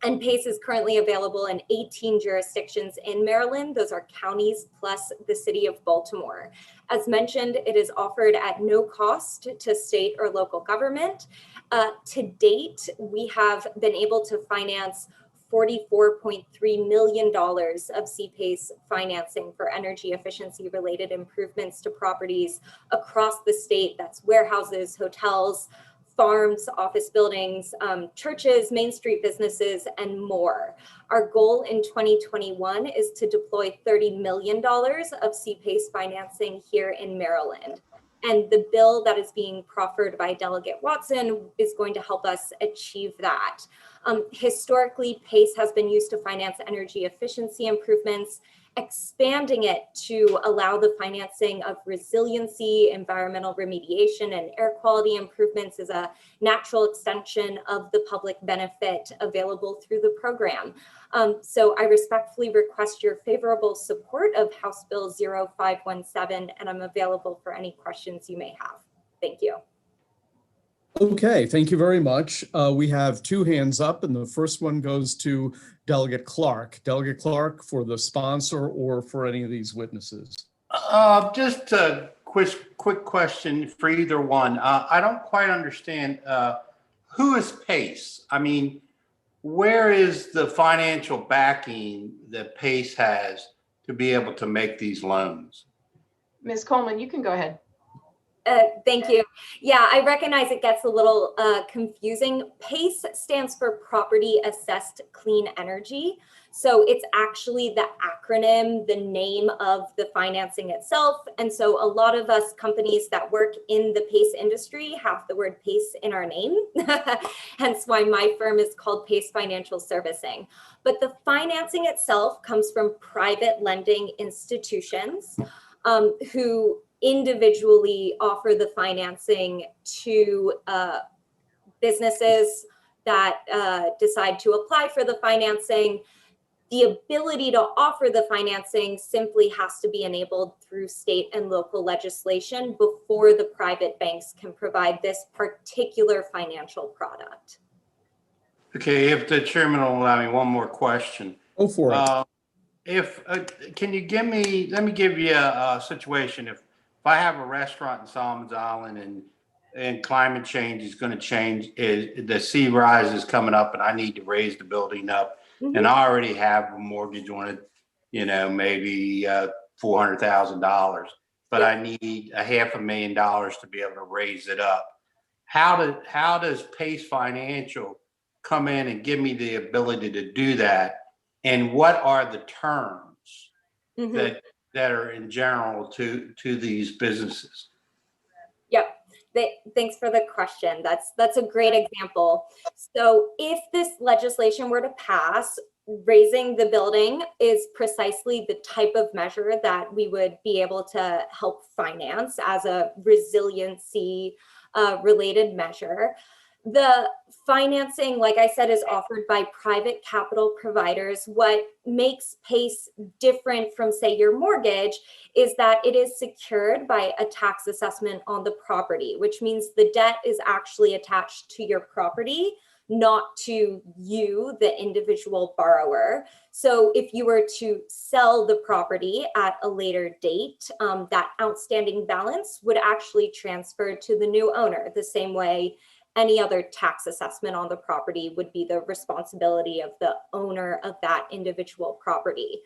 Speaker 23: And PACE is currently available in 18 jurisdictions in Maryland. Those are counties plus the city of Baltimore. As mentioned, it is offered at no cost to state or local government. To date, we have been able to finance $44.3 million of CPACE financing for energy efficiency related improvements to properties across the state. That's warehouses, hotels, farms, office buildings, churches, Main Street businesses, and more. Our goal in 2021 is to deploy $30 million of CPACE financing here in Maryland. And the bill that is being proffered by Delegate Watson is going to help us achieve that. Historically, PACE has been used to finance energy efficiency improvements. Expanding it to allow the financing of resiliency, environmental remediation, and air quality improvements is a natural extension of the public benefit available through the program. So I respectfully request your favorable support of House Bill 0517, and I'm available for any questions you may have. Thank you.
Speaker 1: Okay, thank you very much. We have two hands up, and the first one goes to Delegate Clark. Delegate Clark, for the sponsor or for any of these witnesses?
Speaker 3: Just a quick question for either one. I don't quite understand, who is PACE? I mean, where is the financial backing that PACE has to be able to make these loans?
Speaker 4: Ms. Coleman, you can go ahead.
Speaker 23: Thank you. Yeah, I recognize it gets a little confusing. PACE stands for Property Assessed Clean Energy. So it's actually the acronym, the name of the financing itself. And so a lot of us companies that work in the PACE industry have the word PACE in our name. Hence why my firm is called PACE Financial Servicing. But the financing itself comes from private lending institutions who individually offer the financing to businesses that decide to apply for the financing. The ability to offer the financing simply has to be enabled through state and local legislation before the private banks can provide this particular financial product.
Speaker 3: Okay, if the chairman will allow me one more question.
Speaker 1: Go for it.
Speaker 3: Can you give me, let me give you a situation. If I have a restaurant in Solomon's Island and climate change is going to change, the sea rise is coming up and I need to raise the building up, and I already have a mortgage on it, you know, maybe $400,000, but I need $500,000 to be able to raise it up. How does PACE Financial come in and give me the ability to do that? And what are the terms that are in general to these businesses?
Speaker 23: Yep. Thanks for the question. That's a great example. So if this legislation were to pass, raising the building is precisely the type of measure that we would be able to help finance as a resiliency related measure. The financing, like I said, is offered by private capital providers. What makes PACE different from, say, your mortgage is that it is secured by a tax assessment on the property, which means the debt is actually attached to your property, not to you, the individual borrower. So if you were to sell the property at a later date, that outstanding balance would actually transfer to the new owner, the same way any other tax assessment on the property would be the responsibility of the owner of that individual property.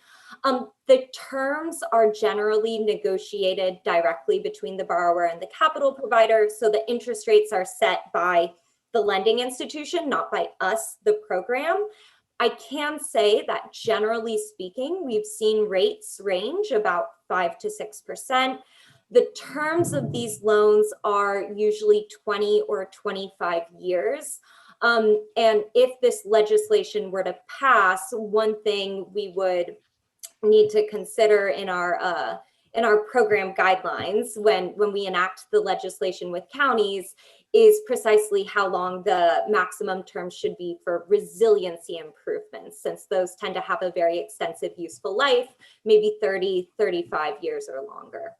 Speaker 23: The terms are generally negotiated directly between the borrower and the capital provider, so the interest rates are set by the lending institution, not by us, the program. I can say that generally speaking, we've seen rates range about 5 to 6%. The terms of these loans are usually 20 or 25 years. And if this legislation were to pass, one thing we would need to consider in our program guidelines when we enact the legislation with counties is precisely how long the maximum term should be for resiliency improvements, since those tend to have a very extensive useful life, maybe 30, 35 years or longer.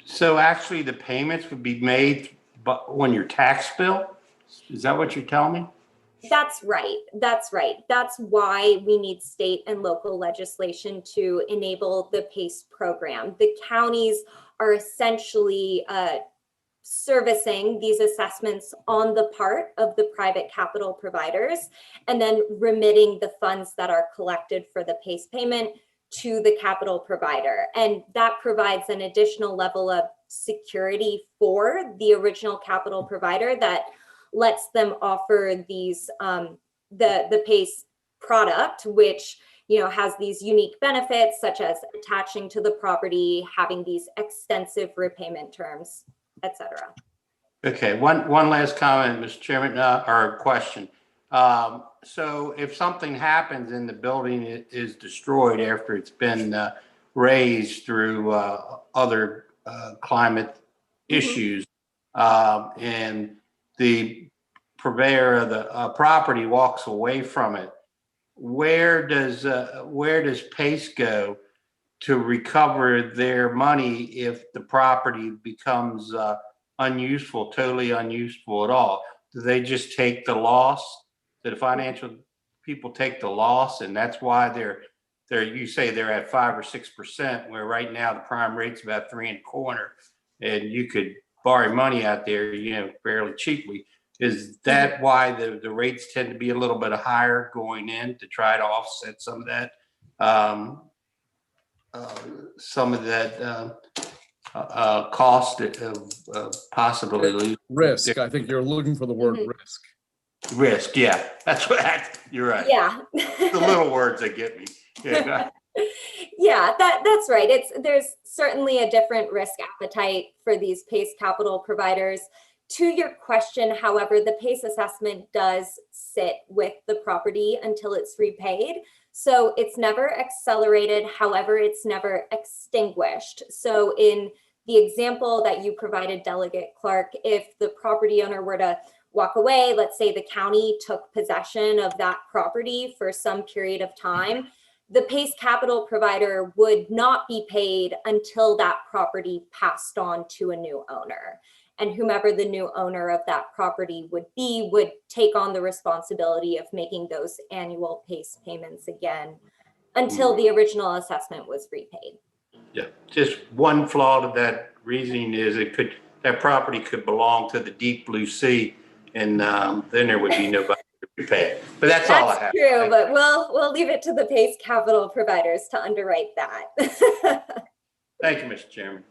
Speaker 3: So actually the payments would be made on your tax bill? Is that what you're telling me?
Speaker 23: That's right. That's right. That's why we need state and local legislation to enable the PACE program. The counties are essentially servicing these assessments on the part of the private capital providers and then remitting the funds that are collected for the PACE payment to the capital provider. And that provides an additional level of security for the original capital provider that lets them offer these the PACE product, which has these unique benefits such as attaching to the property, having these extensive repayment terms, etc.
Speaker 3: Okay, one last comment, Mr. Chairman, or question. So if something happens and the building is destroyed after it's been raised through other climate issues, and the purveyor of the property walks away from it, where does PACE go to recover their money if the property becomes unuseful, totally unuseful at all? Do they just take the loss? Do the financial people take the loss, and that's why they're you say they're at 5 or 6%, where right now the prime rate's about 3.25%, and you could borrow money out there, fairly cheaply. Is that why the rates tend to be a little bit higher going in to try to offset some of that cost of possibly losing
Speaker 1: risk? I think you're looking for the word risk.
Speaker 3: Risk, yeah, that's what you're right.
Speaker 23: Yeah,
Speaker 3: the little words that get me. Yeah.
Speaker 23: Yeah, that's right. There's certainly a different risk appetite for these PACE capital providers. To your question, however, the PACE assessment does sit with the property until it's repaid. So it's never accelerated. However, it's never extinguished. So in the example that you provided, Delegate Clark, if the property owner were to walk away, let's say the county took possession of that property for some period of time, the PACE capital provider would not be paid until that property passed on to a new owner. And whomever the new owner of that property would be would take on the responsibility of making those annual PACE payments again until the original assessment was repaid.
Speaker 3: Yeah, just one flaw to that reasoning is that property could belong to the deep blue sea, and then there would be nobody to repay. But that's all I have.
Speaker 23: That's true, but we'll leave it to the PACE capital providers to underwrite that.
Speaker 3: Thank you, Mr. Chairman.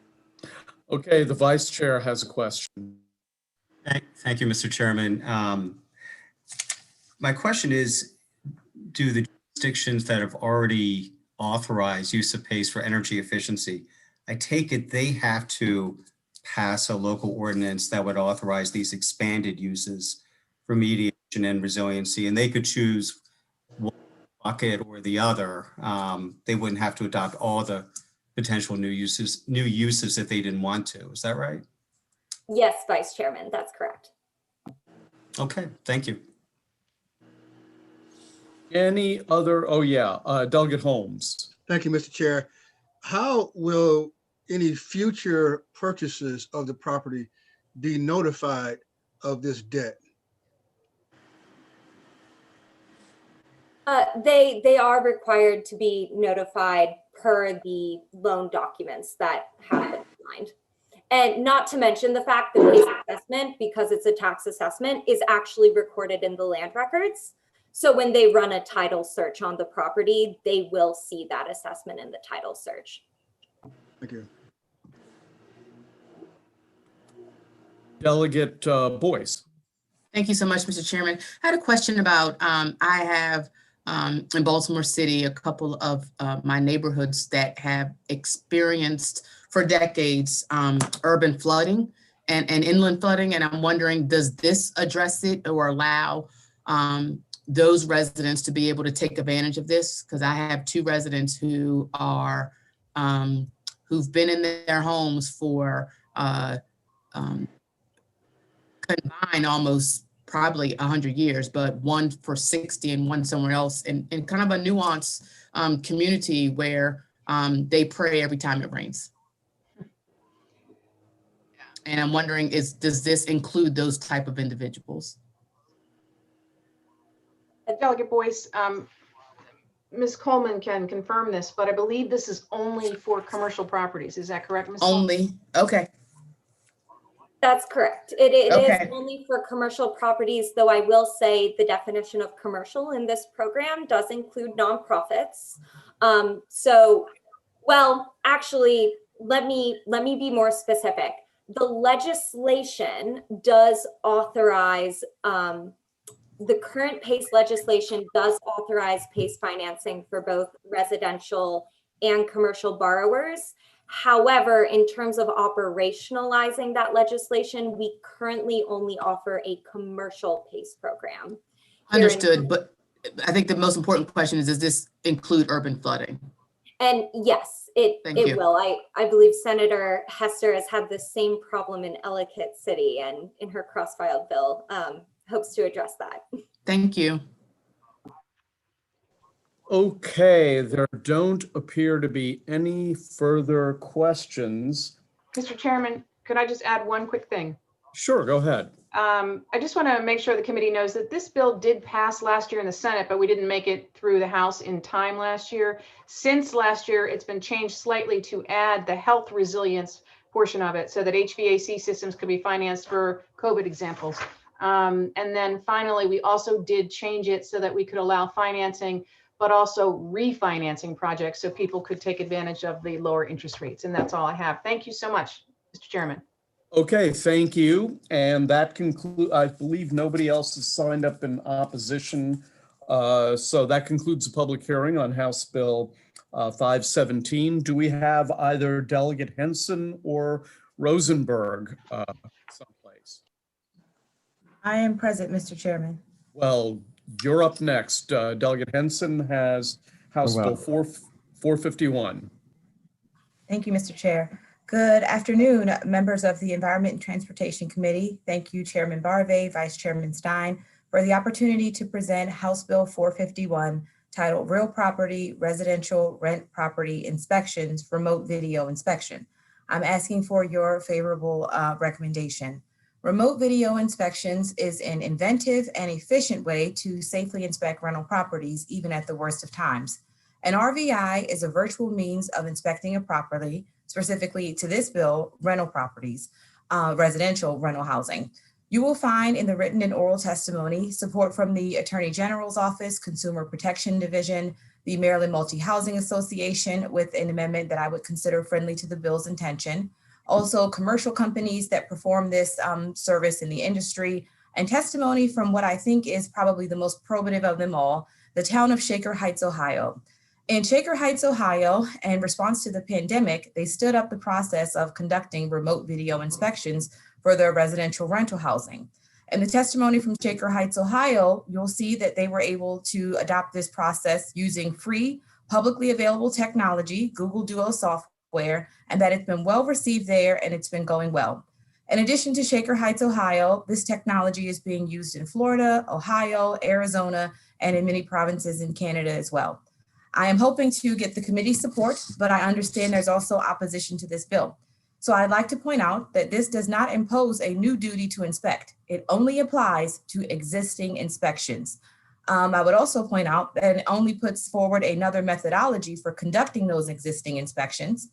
Speaker 1: Okay, the Vice Chair has a question.
Speaker 6: Thank you, Mr. Chairman. My question is, do the jurisdictions that have already authorized use of PACE for energy efficiency, I take it they have to pass a local ordinance that would authorize these expanded uses for mediation and resiliency, and they could choose one bucket or the other. They wouldn't have to adopt all the potential new uses if they didn't want to. Is that right?
Speaker 23: Yes, Vice Chairman, that's correct.
Speaker 6: Okay, thank you.
Speaker 1: Any other, Delegate Holmes.
Speaker 5: Thank you, Mr. Chair. How will any future purchases of the property be notified of this debt?
Speaker 23: They are required to be notified per the loan documents that have been signed. And not to mention the fact that PACE assessment, because it's a tax assessment, is actually recorded in the land records. So when they run a title search on the property, they will see that assessment in the title search.
Speaker 5: Thank you.
Speaker 1: Delegate Boyce.
Speaker 16: Thank you so much, Mr. Chairman. I had a question about, I have in Baltimore City, a couple of my neighborhoods that have experienced for decades urban flooding and inland flooding. And I'm wondering, does this address it or allow those residents to be able to take advantage of this? Because I have two residents who are, who've been in their homes for combined almost probably 100 years, but one for 60 and one somewhere else in kind of a nuanced community where they pray every time it rains. And I'm wondering, does this include those type of individuals?
Speaker 4: Delegate Boyce, Ms. Coleman can confirm this, but I believe this is only for commercial properties. Is that correct, Ms. Coleman?
Speaker 16: Only, okay.
Speaker 23: That's correct. It is
Speaker 16: Okay.
Speaker 23: only for commercial properties, though I will say the definition of commercial in this program does include nonprofits. Well, actually, let me be more specific. The legislation does authorize, the current PACE legislation does authorize PACE financing for both residential and commercial borrowers. However, in terms of operationalizing that legislation, we currently only offer a commercial PACE program.
Speaker 16: Understood, but I think the most important question is, does this include urban flooding?
Speaker 23: And yes, it will. I believe Senator Hester has had the same problem in Ellicott City, and in her cross-filed bill hopes to address that.
Speaker 16: Thank you.
Speaker 1: Okay, there don't appear to be any further questions.
Speaker 4: Mr. Chairman, could I just add one quick thing?
Speaker 1: Sure, go ahead.
Speaker 4: I just want to make sure the committee knows that this bill did pass last year in the Senate, but we didn't make it through the House in time last year. Since last year, it's been changed slightly to add the health resilience portion of it so that HVAC systems could be financed for COVID examples. And then finally, we also did change it so that we could allow financing, but also refinancing projects so people could take advantage of the lower interest rates. And that's all I have. Thank you so much, Mr. Chairman.
Speaker 1: Okay, thank you. And that concludes, I believe nobody else has signed up in opposition. So that concludes the public hearing on House Bill 517. Do we have either Delegate Henson or Rosenberg someplace?
Speaker 7: I am present, Mr. Chairman.
Speaker 1: Well, you're up next. Delegate Henson has House Bill 451.
Speaker 7: Thank you, Mr. Chair. Good afternoon, members of the Environment and Transportation Committee. Thank you, Chairman Barve, Vice Chairman Stein, for the opportunity to present House Bill 451, titled Real Property Residential Rent Property Inspections, Remote Video Inspection. I'm asking for your favorable recommendation. Remote video inspections is an inventive and efficient way to safely inspect rental properties, even at the worst of times. An RVI is a virtual means of inspecting a property, specifically to this bill, rental properties, residential rental housing. You will find in the written and oral testimony support from the Attorney General's Office, Consumer Protection Division, the Maryland Multi-Housing Association, with an amendment that I would consider friendly to the bill's intention. Also, commercial companies that perform this service in the industry, and testimony from what I think is probably the most probative of them all, the town of Shaker Heights, Ohio. In Shaker Heights, Ohio, in response to the pandemic, they stood up the process of conducting remote video inspections for their residential rental housing. In the testimony from Shaker Heights, Ohio, you'll see that they were able to adopt this process using free, publicly available technology, Google Duo software, and that it's been well received there and it's been going well. In addition to Shaker Heights, Ohio, this technology is being used in Florida, Ohio, Arizona, and in many provinces in Canada as well. I am hoping to get the committee's support, but I understand there's also opposition to this bill. So I'd like to point out that this does not impose a new duty to inspect. It only applies to existing inspections. I would also point out that it only puts forward another methodology for conducting those existing inspections.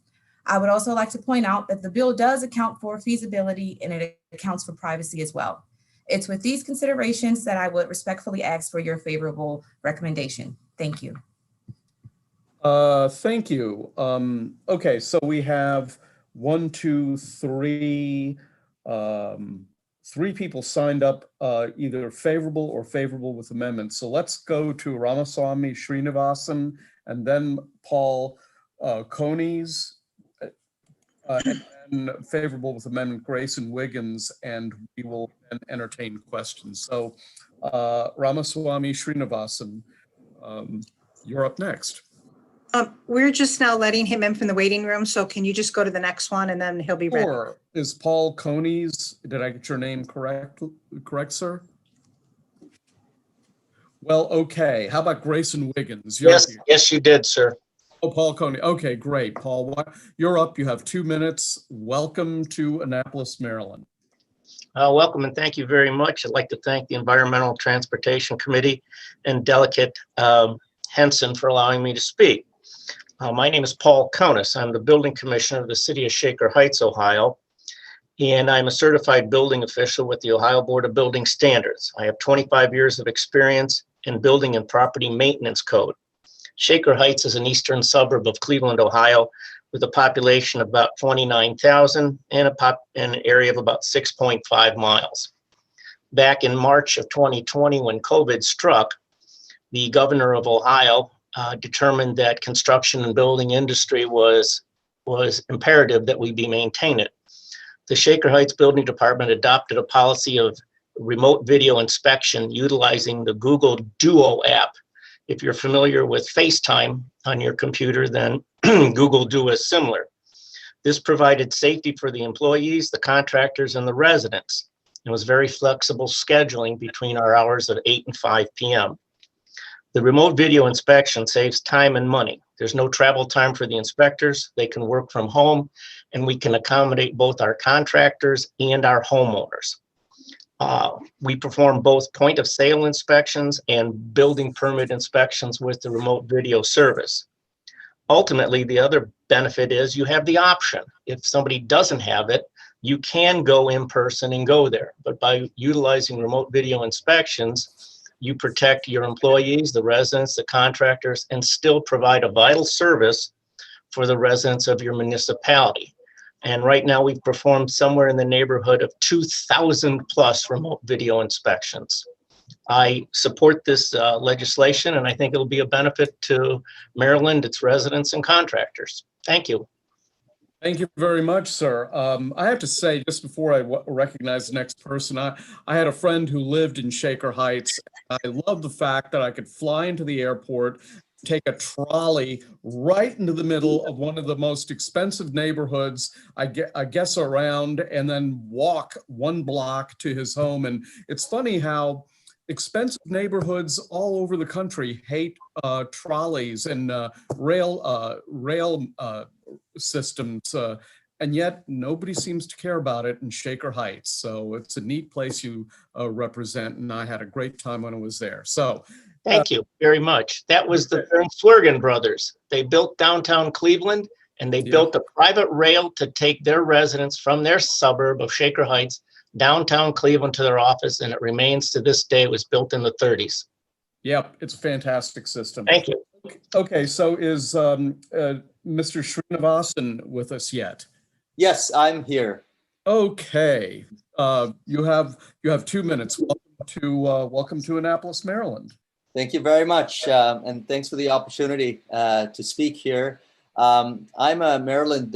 Speaker 7: I would also like to point out that the bill does account for feasibility and it accounts for privacy as well. It's with these considerations that I would respectfully ask for your favorable recommendation. Thank you.
Speaker 1: Thank you. Okay, so we have 3 people signed up, either favorable or favorable with amendments. So let's go to Ramaswamy Srinivasan and then Paul Konies, and then favorable with amendment Grayson Wiggins, and we will then entertain questions. So Ramaswamy Srinivasan, you're up next.
Speaker 19: We're just now letting him in from the waiting room, so can you just go to the next one and then he'll be ready?
Speaker 1: Sure. Is Paul Konies, did I get your name correct, sir? Well, okay. How about Grayson Wiggins?
Speaker 13: Yes, you did, sir.
Speaker 1: Oh, Paul Konies. Okay, great. Paul, you're up. You have 2 minutes. Welcome to Annapolis, Maryland.
Speaker 13: Welcome and thank you very much. I'd like to thank the Environmental Transportation Committee and Delegate Henson for allowing me to speak. My name is Paul Counis. I'm the building commissioner of the city of Shaker Heights, Ohio, and I'm a certified building official with the Ohio Board of Building Standards. I have 25 years of experience in building and property maintenance code. Shaker Heights is an eastern suburb of Cleveland, Ohio, with a population of about 29,000 and an area of about 6.5 miles. Back in March of 2020, when COVID struck, the governor of Ohio determined that construction and building industry was imperative that we be maintained. The Shaker Heights Building Department adopted a policy of remote video inspection utilizing the Google Duo app. If you're familiar with FaceTime on your computer, then Google Duo is similar. This provided safety for the employees, the contractors, and the residents. It was very flexible scheduling between our hours of 8 and 5 p.m. The remote video inspection saves time and money. There's no travel time for the inspectors. They can work from home, and we can accommodate both our contractors and our homeowners. We perform both point of sale inspections and building permit inspections with the remote video service. Ultimately, the other benefit is you have the option. If somebody doesn't have it, you can go in person and go there. But by utilizing remote video inspections, you protect your employees, the residents, the contractors, and still provide a vital service for the residents of your municipality. And right now we've performed somewhere in the neighborhood of 2,000 plus remote video inspections. I support this legislation, and I think it'll be a benefit to Maryland, its residents and contractors. Thank you.
Speaker 1: Thank you very much, sir. I have to say, just before I recognize the next person, I had a friend who lived in Shaker Heights. I love the fact that I could fly into the airport, take a trolley right into the middle of one of the most expensive neighborhoods, I guess around, and then walk 1 block to his home. And it's funny how expensive neighborhoods all over the country hate trolleys and rail systems, and yet nobody seems to care about it in Shaker Heights. So it's a neat place you represent, and I had a great time when I was there. So
Speaker 13: thank you very much. That was the Flurgan brothers. They built downtown Cleveland, and they built a private rail to take their residents from their suburb of Shaker Heights downtown Cleveland to their office, and it remains to this day. It was built in the 30s.
Speaker 1: Yep, it's a fantastic system.
Speaker 13: Thank you.
Speaker 1: Okay, so is Mr. Srinivasan with us yet?
Speaker 14: Yes, I'm here.
Speaker 1: Okay, you have 2 minutes. Welcome to Annapolis, Maryland.
Speaker 14: Thank you very much, and thanks for the opportunity to speak here. I'm a Maryland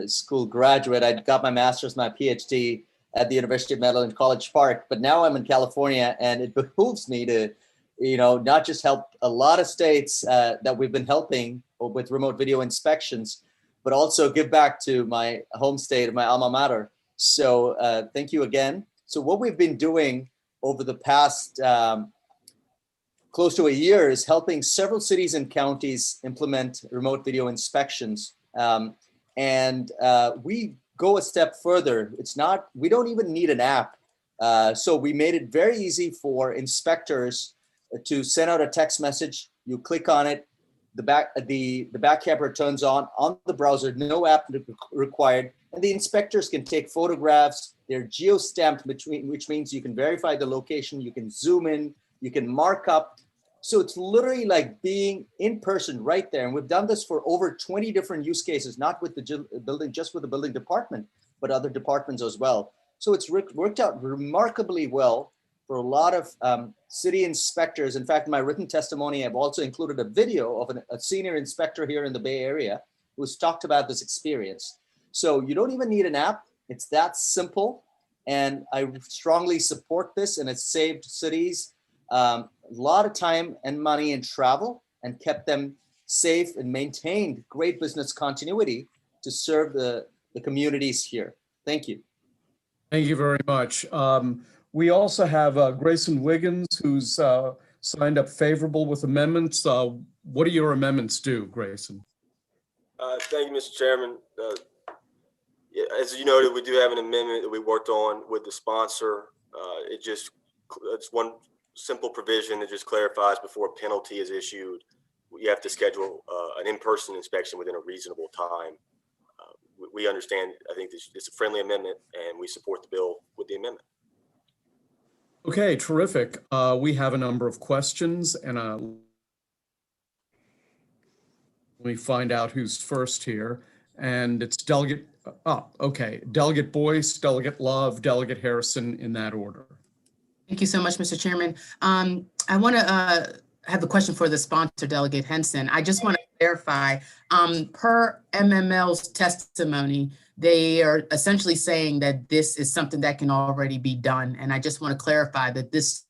Speaker 14: school graduate. I got my master's, my PhD at the University of Maryland, College Park, but now I'm in California, and it behooves me to, not just help a lot of states that we've been helping with remote video inspections, but also give back to my home state, my alma mater. So thank you again. So what we've been doing over the past close to a year is helping several cities and counties implement remote video inspections. And we go a step further. We don't even need an app. So we made it very easy for inspectors to send out a text message. You click on it, the back camera turns on the browser, no app required, and the inspectors can take photographs. They're geo-stamped, which means you can verify the location, you can zoom in, you can mark up. So it's literally like being in person right there. And we've done this for over 20 different use cases, not with the building, just with the building department, but other departments as well. So it's worked out remarkably well for a lot of city inspectors. In fact, in my written testimony, I've also included a video of a senior inspector here in the Bay Area who's talked about this experience. So you don't even need an app. It's that simple. And I strongly support this, and it's saved cities a lot of time and money in travel and kept them safe and maintained great business continuity to serve the communities here. Thank you.
Speaker 1: Thank you very much. We also have Grayson Wiggins, who's signed up favorable with amendments. What do your amendments do, Grayson?
Speaker 15: Thank you, Mr. Chairman.
Speaker 11: Yeah, as you noted, we do have an amendment that we worked on with the sponsor. It's one simple provision that just clarifies before a penalty is issued, you have to schedule an in-person inspection within a reasonable time. We understand, I think it's a friendly amendment, and we support the bill with the amendment.
Speaker 1: Okay, terrific. We have a number of questions, and let me find out who's first here. And it's Delegate, Delegate Boyce, Delegate Love, Delegate Harrison, in that order.
Speaker 16: Thank you so much, Mr. Chairman. I want to have a question for the sponsor, Delegate Henson. I just want to clarify, per MML's testimony, they are essentially saying that this is something that can already be done. And I just want to clarify that this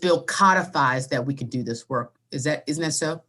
Speaker 16: bill codifies that we could do this work. Isn't that so?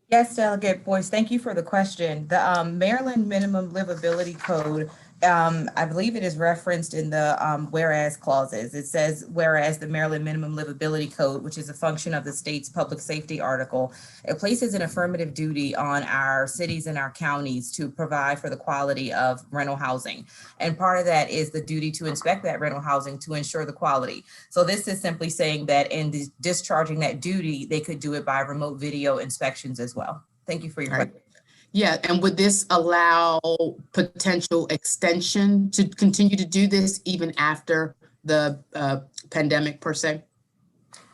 Speaker 7: Yes, Delegate Boyce, thank you for the question. The Maryland Minimum Livability Code, I believe it is referenced in the whereas clauses. It says, whereas the Maryland Minimum Livability Code, which is a function of the state's public safety article, it places an affirmative duty on our cities and our counties to provide for the quality of rental housing. And part of that is the duty to inspect that rental housing to ensure the quality. So this is simply saying that in discharging that duty, they could do it by remote video inspections as well. Thank you for your question.
Speaker 16: Yeah, and would this allow potential extension to continue to do this even after the pandemic per se?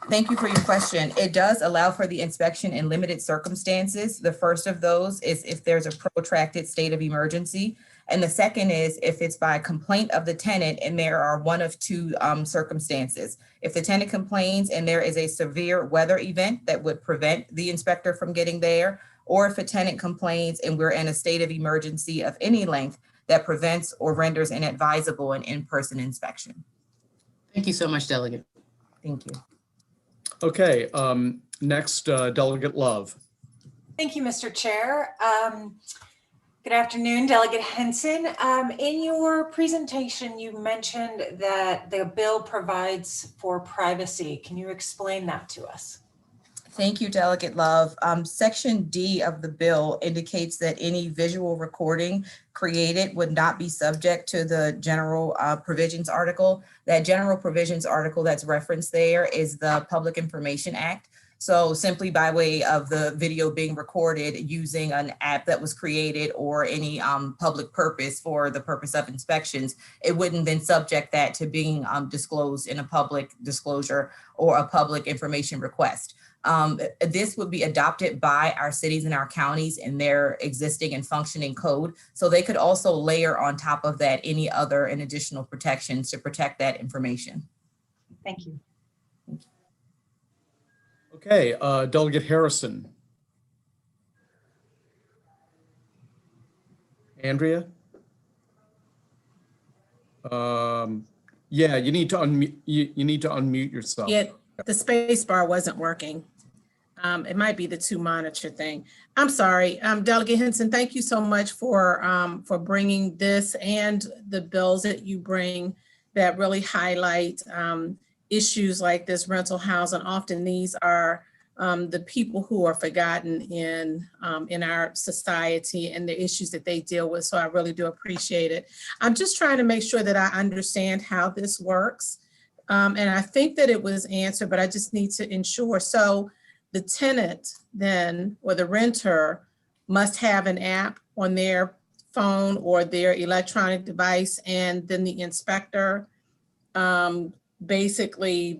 Speaker 7: Thank you for your question. It does allow for the inspection in limited circumstances. The first of those is if there's a protracted state of emergency. And the second is if it's by complaint of the tenant and there are one of two circumstances. If the tenant complains and there is a severe weather event that would prevent the inspector from getting there, or if a tenant complains and we're in a state of emergency of any length that prevents or renders inadvisable an in-person inspection.
Speaker 16: Thank you so much, Delegate.
Speaker 7: Thank you.
Speaker 1: Okay, next, Delegate Love.
Speaker 15: Thank you, Mr. Chair. Good afternoon, Delegate Henson. In your presentation, you mentioned that the bill provides for privacy. Can you explain that to us?
Speaker 7: Thank you, Delegate Love. Section D of the bill indicates that any visual recording created would not be subject to the general provisions article. That general provisions article that's referenced there is the Public Information Act. So simply by way of the video being recorded using an app that was created or any public purpose for the purpose of inspections, it wouldn't then subject that to being disclosed in a public disclosure or a public information request. This would be adopted by our cities and our counties in their existing and functioning code. So they could also layer on top of that any other and additional protections to protect that information.
Speaker 15: Thank you.
Speaker 1: Okay, Delegate Harrison. Andrea? Yeah, you need to unmute. You need to unmute yourself.
Speaker 21: Yeah, the space bar wasn't working. It might be the two monitor thing. I'm sorry, Delegate Henson. Thank you so much for bringing this and the bills that you bring that really highlight issues like this rental housing. Often these are the people who are forgotten in our society and the issues that they deal with. So I really do appreciate it. I'm just trying to make sure that I understand how this works. And I think that it was answered, but I just need to ensure. So the tenant then, or the renter, must have an app on their phone or their electronic device, and then the inspector basically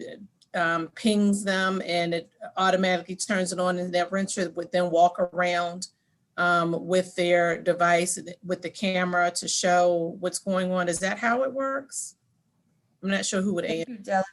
Speaker 21: pings them and it automatically turns it on, and that renter would then walk around with their device with the camera to show what's going on. Is that how it works? I'm not sure who would answer.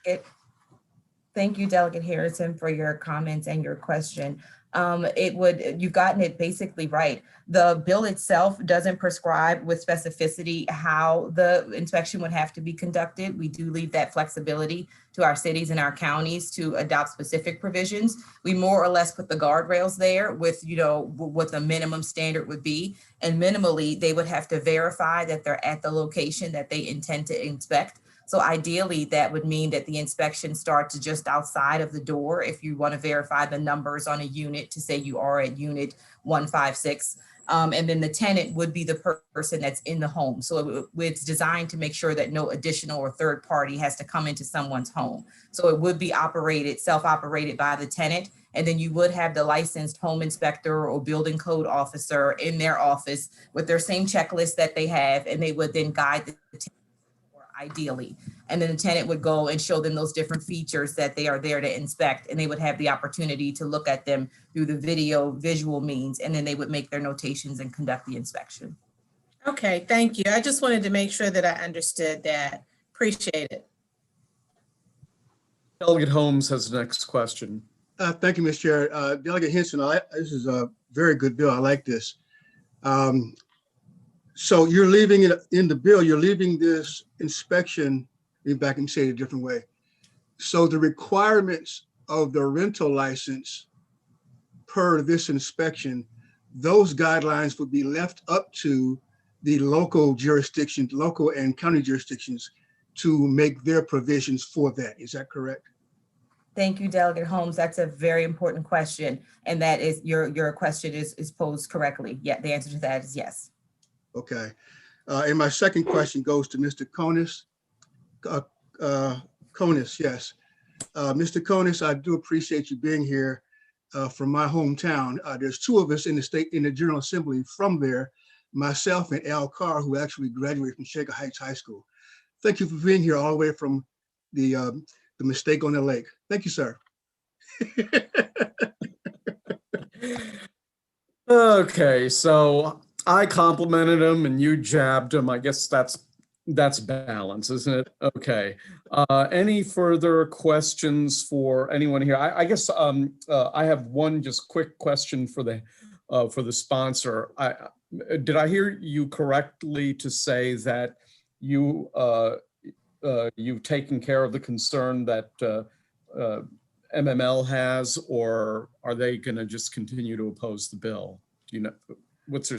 Speaker 7: Thank you, Delegate Harrison, for your comments and your question. You've gotten it basically right. The bill itself doesn't prescribe with specificity how the inspection would have to be conducted. We do leave that flexibility to our cities and our counties to adopt specific provisions. We more or less put the guardrails there with, what the minimum standard would be. And minimally, they would have to verify that they're at the location that they intend to inspect. So ideally, that would mean that the inspection starts just outside of the door if you want to verify the numbers on a unit to say you are at unit 156. And then the tenant would be the person that's in the home. So it's designed to make sure that no additional or third party has to come into someone's home. So it would be operated, self-operated by the tenant. And then you would have the licensed home inspector or building code officer in their office with their same checklist that they have, and they would then guide the tenant ideally. And then the tenant would go and show them those different features that they are there to inspect, and they would have the opportunity to look at them through the visual means, and then they would make their notations and conduct the inspection.
Speaker 21: Okay, thank you. I just wanted to make sure that I understood that. Appreciate it.
Speaker 1: Delegate Holmes has the next question.
Speaker 5: Thank you, Mr. Chair. Delegate Henson, this is a very good bill. I like this. So you're leaving it in the bill, you're leaving this inspection, maybe I can say it a different way. So the requirements of the rental license per this inspection, those guidelines would be left up to the local jurisdictions, local and county jurisdictions to make their provisions for that. Is that correct?
Speaker 7: Thank you, Delegate Holmes. That's a very important question. And that is, your question is posed correctly. Yeah, the answer to that is yes.
Speaker 5: Okay. And my second question goes to Mr. Konis. Konis, yes. Mr. Konis, I do appreciate you being here from my hometown. There's two of us in the General Assembly from there, myself and Al Carr, who actually graduated from Shaker Heights High School. Thank you for being here all the way from the mistake on the lake. Thank you, sir.
Speaker 1: Okay, so I complimented him and you jabbed him. I guess that's balance, isn't it? Okay. Any further questions for anyone here? I guess I have one just quick question for the sponsor. Did I hear you correctly to say that you've taken care of the concern that MML has, or are they going to just continue to oppose the bill? Do you know what's their?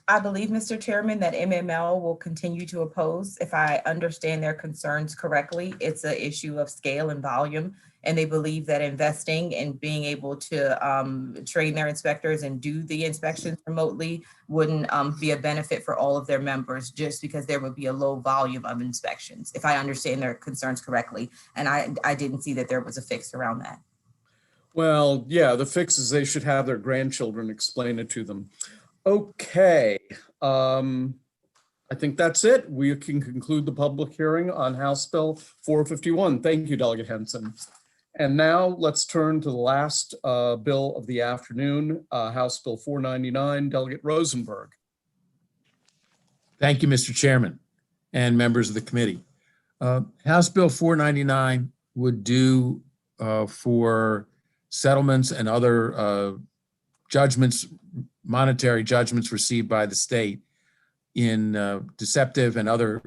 Speaker 7: I believe, Mr. Chairman, that MML will continue to oppose. If I understand their concerns correctly, it's an issue of scale and volume, and they believe that investing and being able to train their inspectors and do the inspections remotely wouldn't be a benefit for all of their members, just because there would be a low volume of inspections, if I understand their concerns correctly. And I didn't see that there was a fix around that.
Speaker 1: Well, yeah, the fix is they should have their grandchildren explain it to them. Okay, I think that's it. We can conclude the public hearing on House Bill 451. Thank you, Delegate Henson. And now let's turn to the last bill of the afternoon, House Bill 499, Delegate Rosenberg.
Speaker 12: Thank you, Mr. Chairman and members of the committee. House Bill 499 would do for settlements and other judgments, monetary judgments received by the state in deceptive and other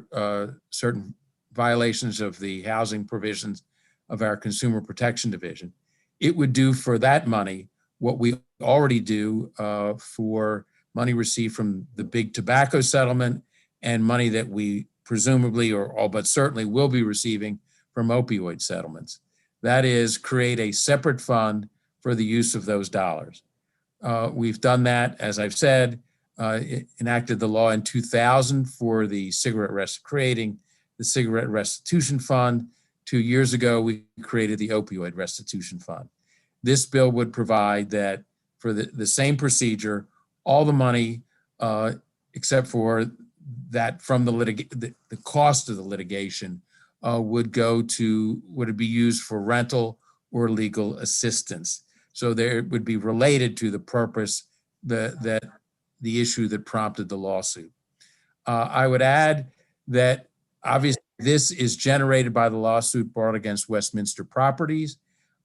Speaker 12: certain violations of the housing provisions of our Consumer Protection Division. It would do for that money what we already do for money received from the big tobacco settlement and money that we presumably or all but certainly will be receiving from opioid settlements. That is, create a separate fund for the use of those dollars. We've done that, as I've said, enacted the law in 2000 for the creating the Cigarette Restitution Fund. 2 years ago, we created the Opioid Restitution Fund. This bill would provide that for the same procedure, all the money, except for that from the cost of the litigation, would be used for rental or legal assistance. So there would be related to the purpose the issue that prompted the lawsuit. I would add that obviously this is generated by the lawsuit brought against Westminster Properties.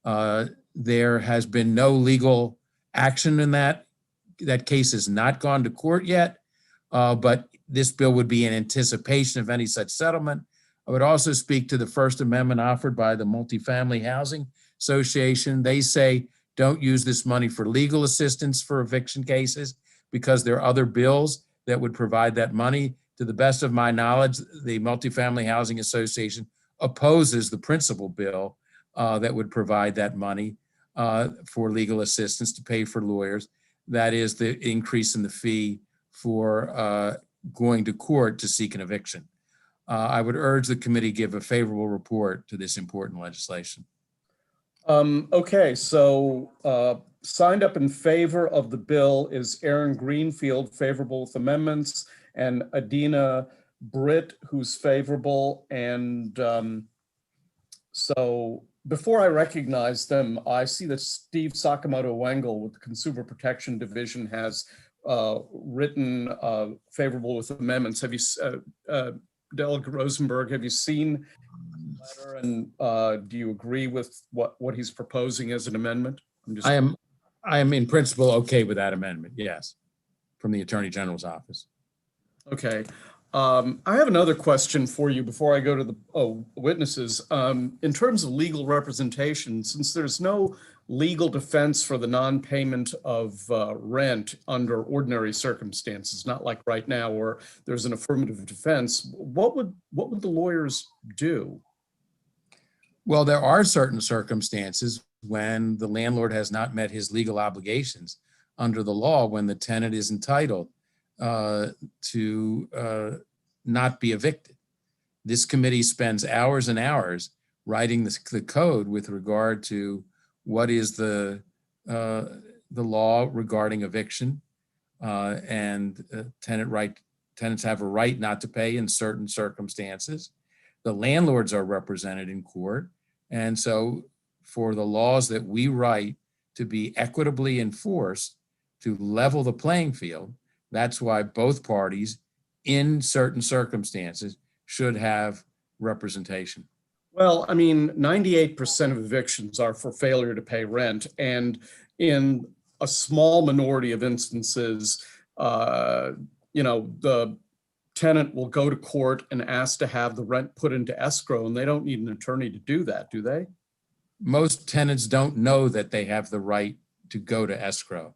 Speaker 12: There has been no legal action in that. That case has not gone to court yet, but this bill would be in anticipation of any such settlement. I would also speak to the First Amendment offered by the Multifamily Housing Association. They say, don't use this money for legal assistance for eviction cases because there are other bills that would provide that money. To the best of my knowledge, the Multifamily Housing Association opposes the principal bill that would provide that money for legal assistance to pay for lawyers. that is the increase in the fee for going to court to seek an eviction. I would urge the committee give a favorable report to this important legislation.
Speaker 1: Okay, so signed up in favor of the bill is Aaron Greenfield, favorable with amendments, and Adina Britt, who's favorable. And so before I recognize them, I see that Steve Sakamoto Wengel with the Consumer Protection Division has written favorable with amendments. Have you, Delegate Rosenberg, have you seen the letter, and do you agree with what he's proposing as an amendment?
Speaker 12: I am in principle okay with that amendment, yes, from the Attorney General's office.
Speaker 1: Okay. I have another question for you before I go to the witnesses. In terms of legal representation, since there's no legal defense for the non-payment of rent under ordinary circumstances, not like right now where there's an affirmative defense, what would the lawyers do?
Speaker 12: Well, there are certain circumstances when the landlord has not met his legal obligations under the law, when the tenant is entitled to not be evicted. This committee spends hours and hours writing the code with regard to what is the law regarding eviction, and tenants have a right not to pay in certain circumstances. The landlords are represented in court, and so for the laws that we write to be equitably enforced, to level the playing field, that's why both parties in certain circumstances should have representation.
Speaker 1: Well, I mean, 98% of evictions are for failure to pay rent. And in a small minority of instances, the tenant will go to court and ask to have the rent put into escrow, and they don't need an attorney to do that, do they?
Speaker 12: Most tenants don't know that they have the right to go to escrow.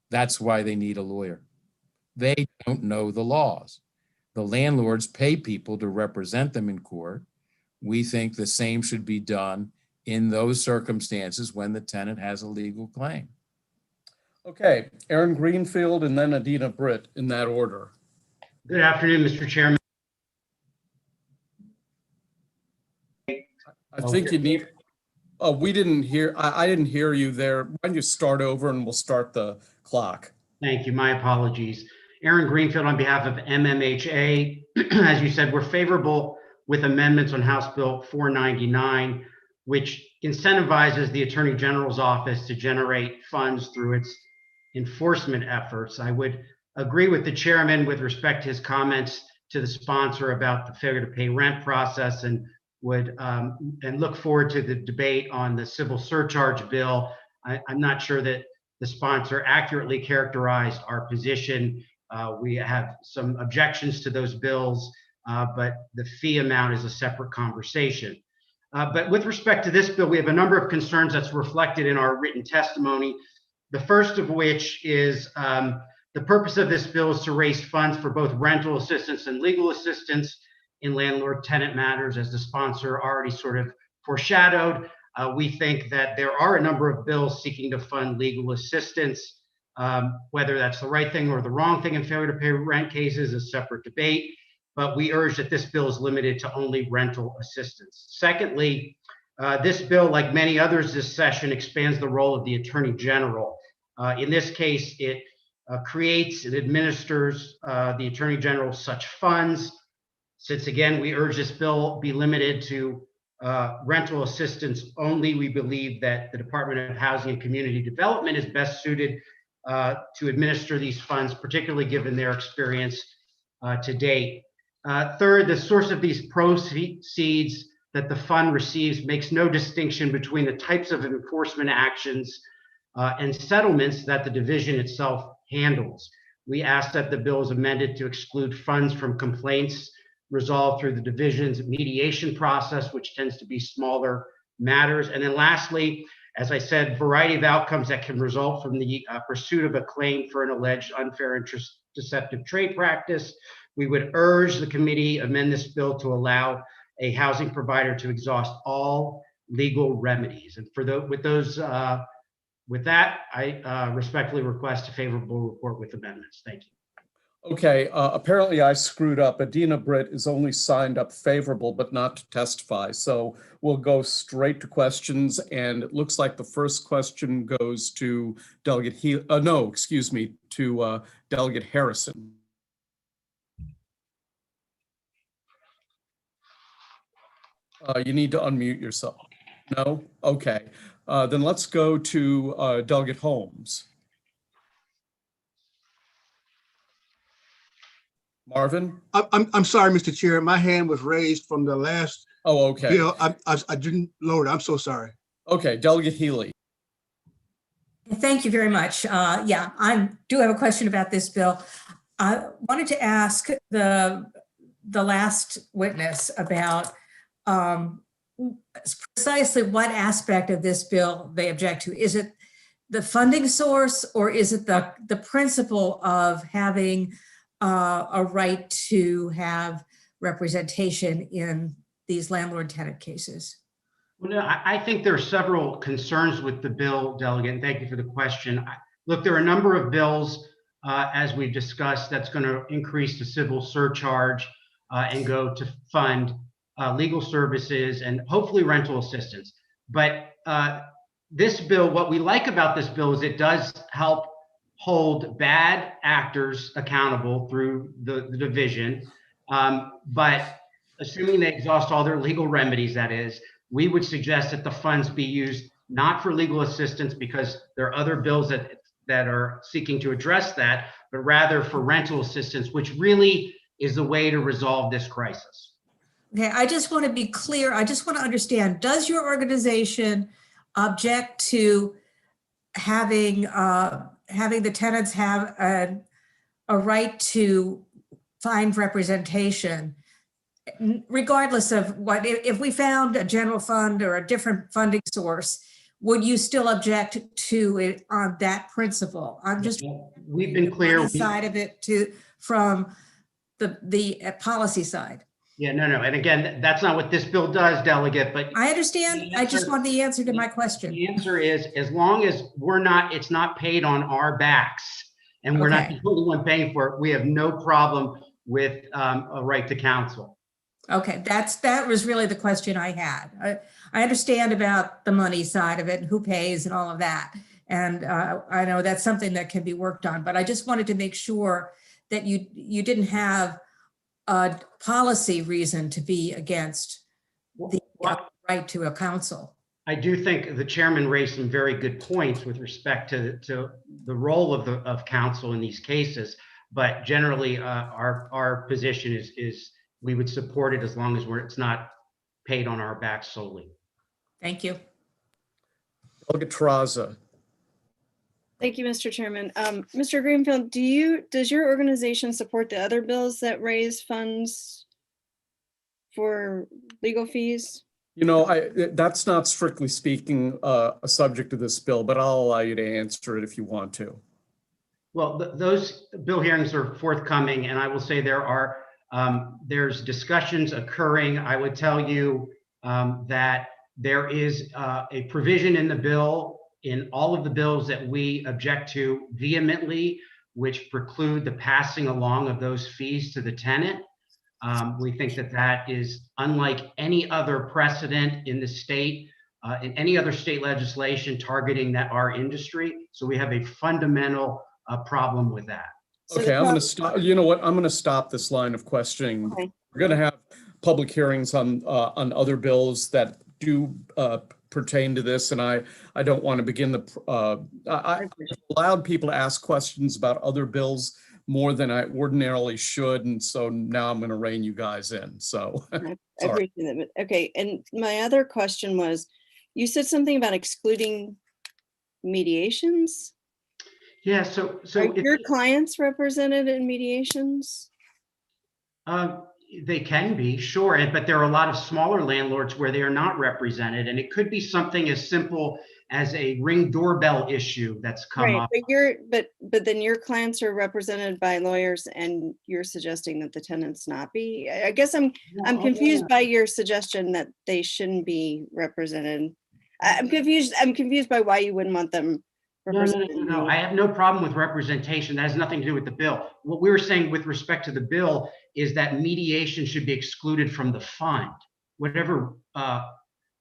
Speaker 12: That's why they need a lawyer. They don't know the laws. The landlords pay people to represent them in court. We think the same should be done in those circumstances when the tenant has a legal claim.
Speaker 1: Okay, Aaron Greenfield and then Adina Britt in that order.
Speaker 17: Good afternoon, Mr. Chairman.
Speaker 1: I think you need, we didn't hear, I didn't hear you there. Why don't you start over and we'll start the clock.
Speaker 17: Thank you, my apologies. Aaron Greenfield on behalf of MMHA. As you said, we're favorable with amendments on House Bill 499, which incentivizes the Attorney General's office to generate funds through its enforcement efforts. I would agree with the chairman with respect to his comments to the sponsor about the failure to pay rent process, and would and look forward to the debate on the civil surcharge bill. I'm not sure that the sponsor accurately characterized our position. We have some objections to those bills, but the fee amount is a separate conversation. But with respect to this bill, we have a number of concerns that's reflected in our written testimony. The first of which is the purpose of this bill is to raise funds for both rental assistance and legal assistance in landlord-tenant matters, as the sponsor already sort of foreshadowed. We think that there are a number of bills seeking to fund legal assistance. Whether that's the right thing or the wrong thing in failure to pay rent cases is a separate debate, but we urge that this bill is limited to only rental assistance. Secondly, this bill, like many others this session, expands the role of the Attorney General. In this case, it creates and administers the Attorney General such funds. Since again, we urge this bill be limited to rental assistance only, we believe that the Department of Housing and Community Development is best suited to administer these funds, particularly given their experience to date. Third, the source of these proceeds that the fund receives makes no distinction between the types of enforcement actions and settlements that the division itself handles. We ask that the bill is amended to exclude funds from complaints resolved through the division's mediation process, which tends to be smaller matters. And then lastly, as I said, variety of outcomes that can result from the pursuit of a claim for an alleged unfair interest deceptive trade practice. We would urge the committee amend this bill to allow a housing provider to exhaust all legal remedies. And for with those With that, I respectfully request a favorable report with amendments. Thank you.
Speaker 1: Okay, apparently I screwed up. Adina Britt is only signed up favorable, but not to testify. So we'll go straight to questions. And it looks like the first question goes to Delegate to Delegate Harrison. You need to unmute yourself. No? Okay. Then let's go to Delegate Holmes. Marvin?
Speaker 5: I'm sorry, Mr. Chair. My hand was raised from the last
Speaker 1: okay.
Speaker 5: bill. I didn't load it. I'm so sorry.
Speaker 1: Okay, Delegate Healy.
Speaker 18: Thank you very much. Yeah, I do have a question about this bill. I wanted to ask the last witness about precisely what aspect of this bill they object to. Is it the funding source, or is it the principle of having a right to have representation in these landlord-tenant cases?
Speaker 17: Well, no, I think there are several concerns with the bill, Delegate, and thank you for the question. Look, there are a number of bills, as we've discussed, that's going to increase the civil surcharge and go to fund legal services and hopefully rental assistance. But this bill, what we like about this bill is it does help hold bad actors accountable through the division. But assuming they exhaust all their legal remedies, that is, we would suggest that the funds be used not for legal assistance, because there are other bills that are seeking to address that, but rather for rental assistance, which really is the way to resolve this crisis.
Speaker 18: Okay, I just want to be clear. I just want to understand, does your organization object to having the tenants have a right to find representation, regardless of what, if we found a general fund or a different funding source, would you still object to it on that principle? I'm just,
Speaker 17: we've been clear
Speaker 18: side of it from the policy side.
Speaker 17: Yeah, no. And again, that's not what this bill does, Delegate, but
Speaker 18: I understand. I just want the answer to my question.
Speaker 17: The answer is, as long as it's not paid on our backs and we're not the only one paying for it, we have no problem with a right to counsel.
Speaker 18: Okay, that was really the question I had. I understand about the money side of it and who pays and all of that. And I know that's something that can be worked on, but I just wanted to make sure that you didn't have a policy reason to be against the right to a counsel.
Speaker 17: I do think the chairman raised some very good points with respect to the role of counsel in these cases, but generally our position is we would support it as long as it's not paid on our backs solely.
Speaker 18: Thank you.
Speaker 1: Delegate Terraza.
Speaker 20: Thank you, Mr. Chairman. Mr. Greenfield, does your organization support the other bills that raise funds for legal fees?
Speaker 1: You know, that's not strictly speaking a subject of this bill, but I'll allow you to answer it if you want to.
Speaker 17: Well, those bill hearings are forthcoming, and I will say there's discussions occurring. I would tell you that there is a provision in the bill, in all of the bills that we object to vehemently, which preclude the passing along of those fees to the tenant. We think that is unlike any other precedent in the state, in any other state legislation targeting our industry. So we have a fundamental problem with that.
Speaker 1: Okay, I'm going to stop. You know what? I'm going to stop this line of questioning. Okay. We're going to have public hearings on other bills that do pertain to this, and I don't want to begin I allowed people to ask questions about other bills more than I ordinarily should, and so now I'm going to rein you guys in. So
Speaker 20: I appreciate that. Okay, and my other question was, you said something about excluding mediations.
Speaker 17: Yeah, so
Speaker 20: are your clients represented in mediations?
Speaker 17: They can be, sure, but there are a lot of smaller landlords where they are not represented, and it could be something as simple as a Ring doorbell issue that's come up.
Speaker 20: But then your clients are represented by lawyers, and you're suggesting that the tenants not be. I guess I'm confused by your suggestion that they shouldn't be represented. I'm confused by why you wouldn't want them
Speaker 17: No, I have no problem with representation. That has nothing to do with the bill. What we were saying with respect to the bill is that mediation should be excluded from the fund. Whatever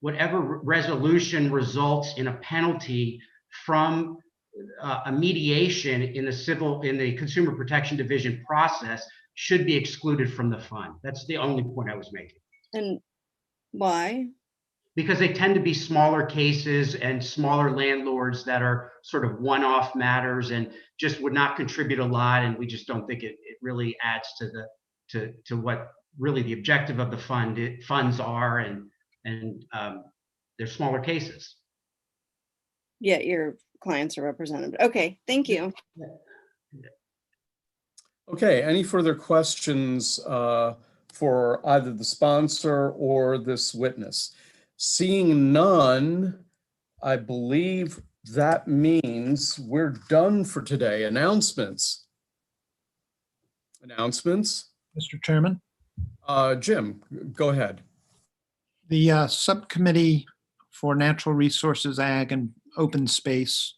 Speaker 17: resolution results in a penalty from a mediation in the Consumer Protection Division process should be excluded from the fund. That's the only point I was making.
Speaker 20: And why?
Speaker 17: Because they tend to be smaller cases and smaller landlords that are sort of one-off matters and just would not contribute a lot. And we just don't think it really adds to what really the objective of the funds are, and they're smaller cases.
Speaker 20: Yet your clients are represented. Okay, thank you.
Speaker 1: Okay, any further questions for either the sponsor or this witness? Seeing none, I believe that means we're done for today. Announcements. Announcements?
Speaker 2: Mr. Chairman,
Speaker 1: Jim, go ahead.
Speaker 2: the Subcommittee for Natural Resources, Ag, and Open Space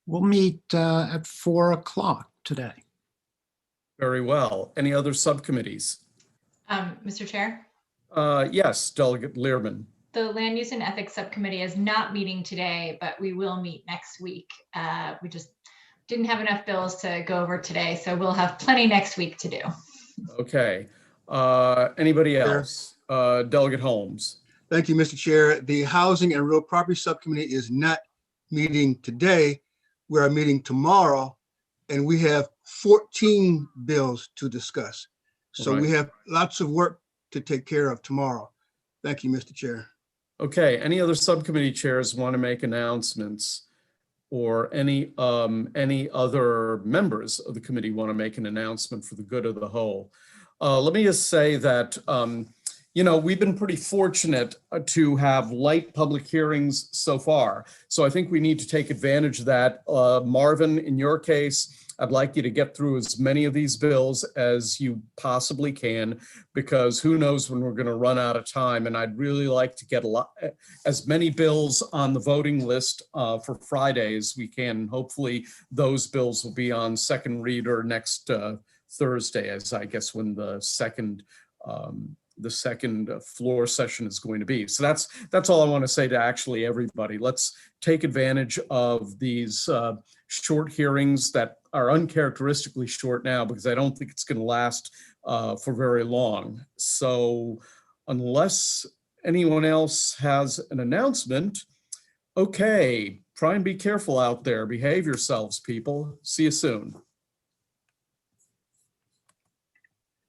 Speaker 2: will meet at 4 o'clock today.
Speaker 1: Very well. Any other subcommittees?
Speaker 9: Mr. Chair,
Speaker 1: Yes, Delegate Learman.
Speaker 9: the Land Use and Ethics Subcommittee is not meeting today, but we will meet next week. We just didn't have enough bills to go over today, so we'll have plenty next week to do.
Speaker 1: Okay. Anybody else? Delegate Holmes.
Speaker 5: Thank you, Mr. Chair. The Housing and Real Property Subcommittee is not meeting today. We are meeting tomorrow, and we have 14 bills to discuss. So we have lots of work to take care of tomorrow. Thank you, Mr. Chair.
Speaker 1: Okay, any other subcommittee chairs want to make announcements, or any other members of the committee want to make an announcement for the good of the whole? Let me just say that, you know, we've been pretty fortunate to have light public hearings so far. So I think we need to take advantage of that. Marvin, in your case, I'd like you to get through as many of these bills as you possibly can, because who knows when we're going to run out of time. And I'd really like to get as many bills on the voting list for Friday as we can. Hopefully those bills will be on second reader next Thursday, as I guess when the second floor session is going to be. So that's all I want to say to actually everybody. Let's take advantage of these short hearings that are uncharacteristically short now, because I don't think it's going to last for very long. So unless anyone else has an announcement, okay, try and be careful out there. Behave yourselves, people. See you soon.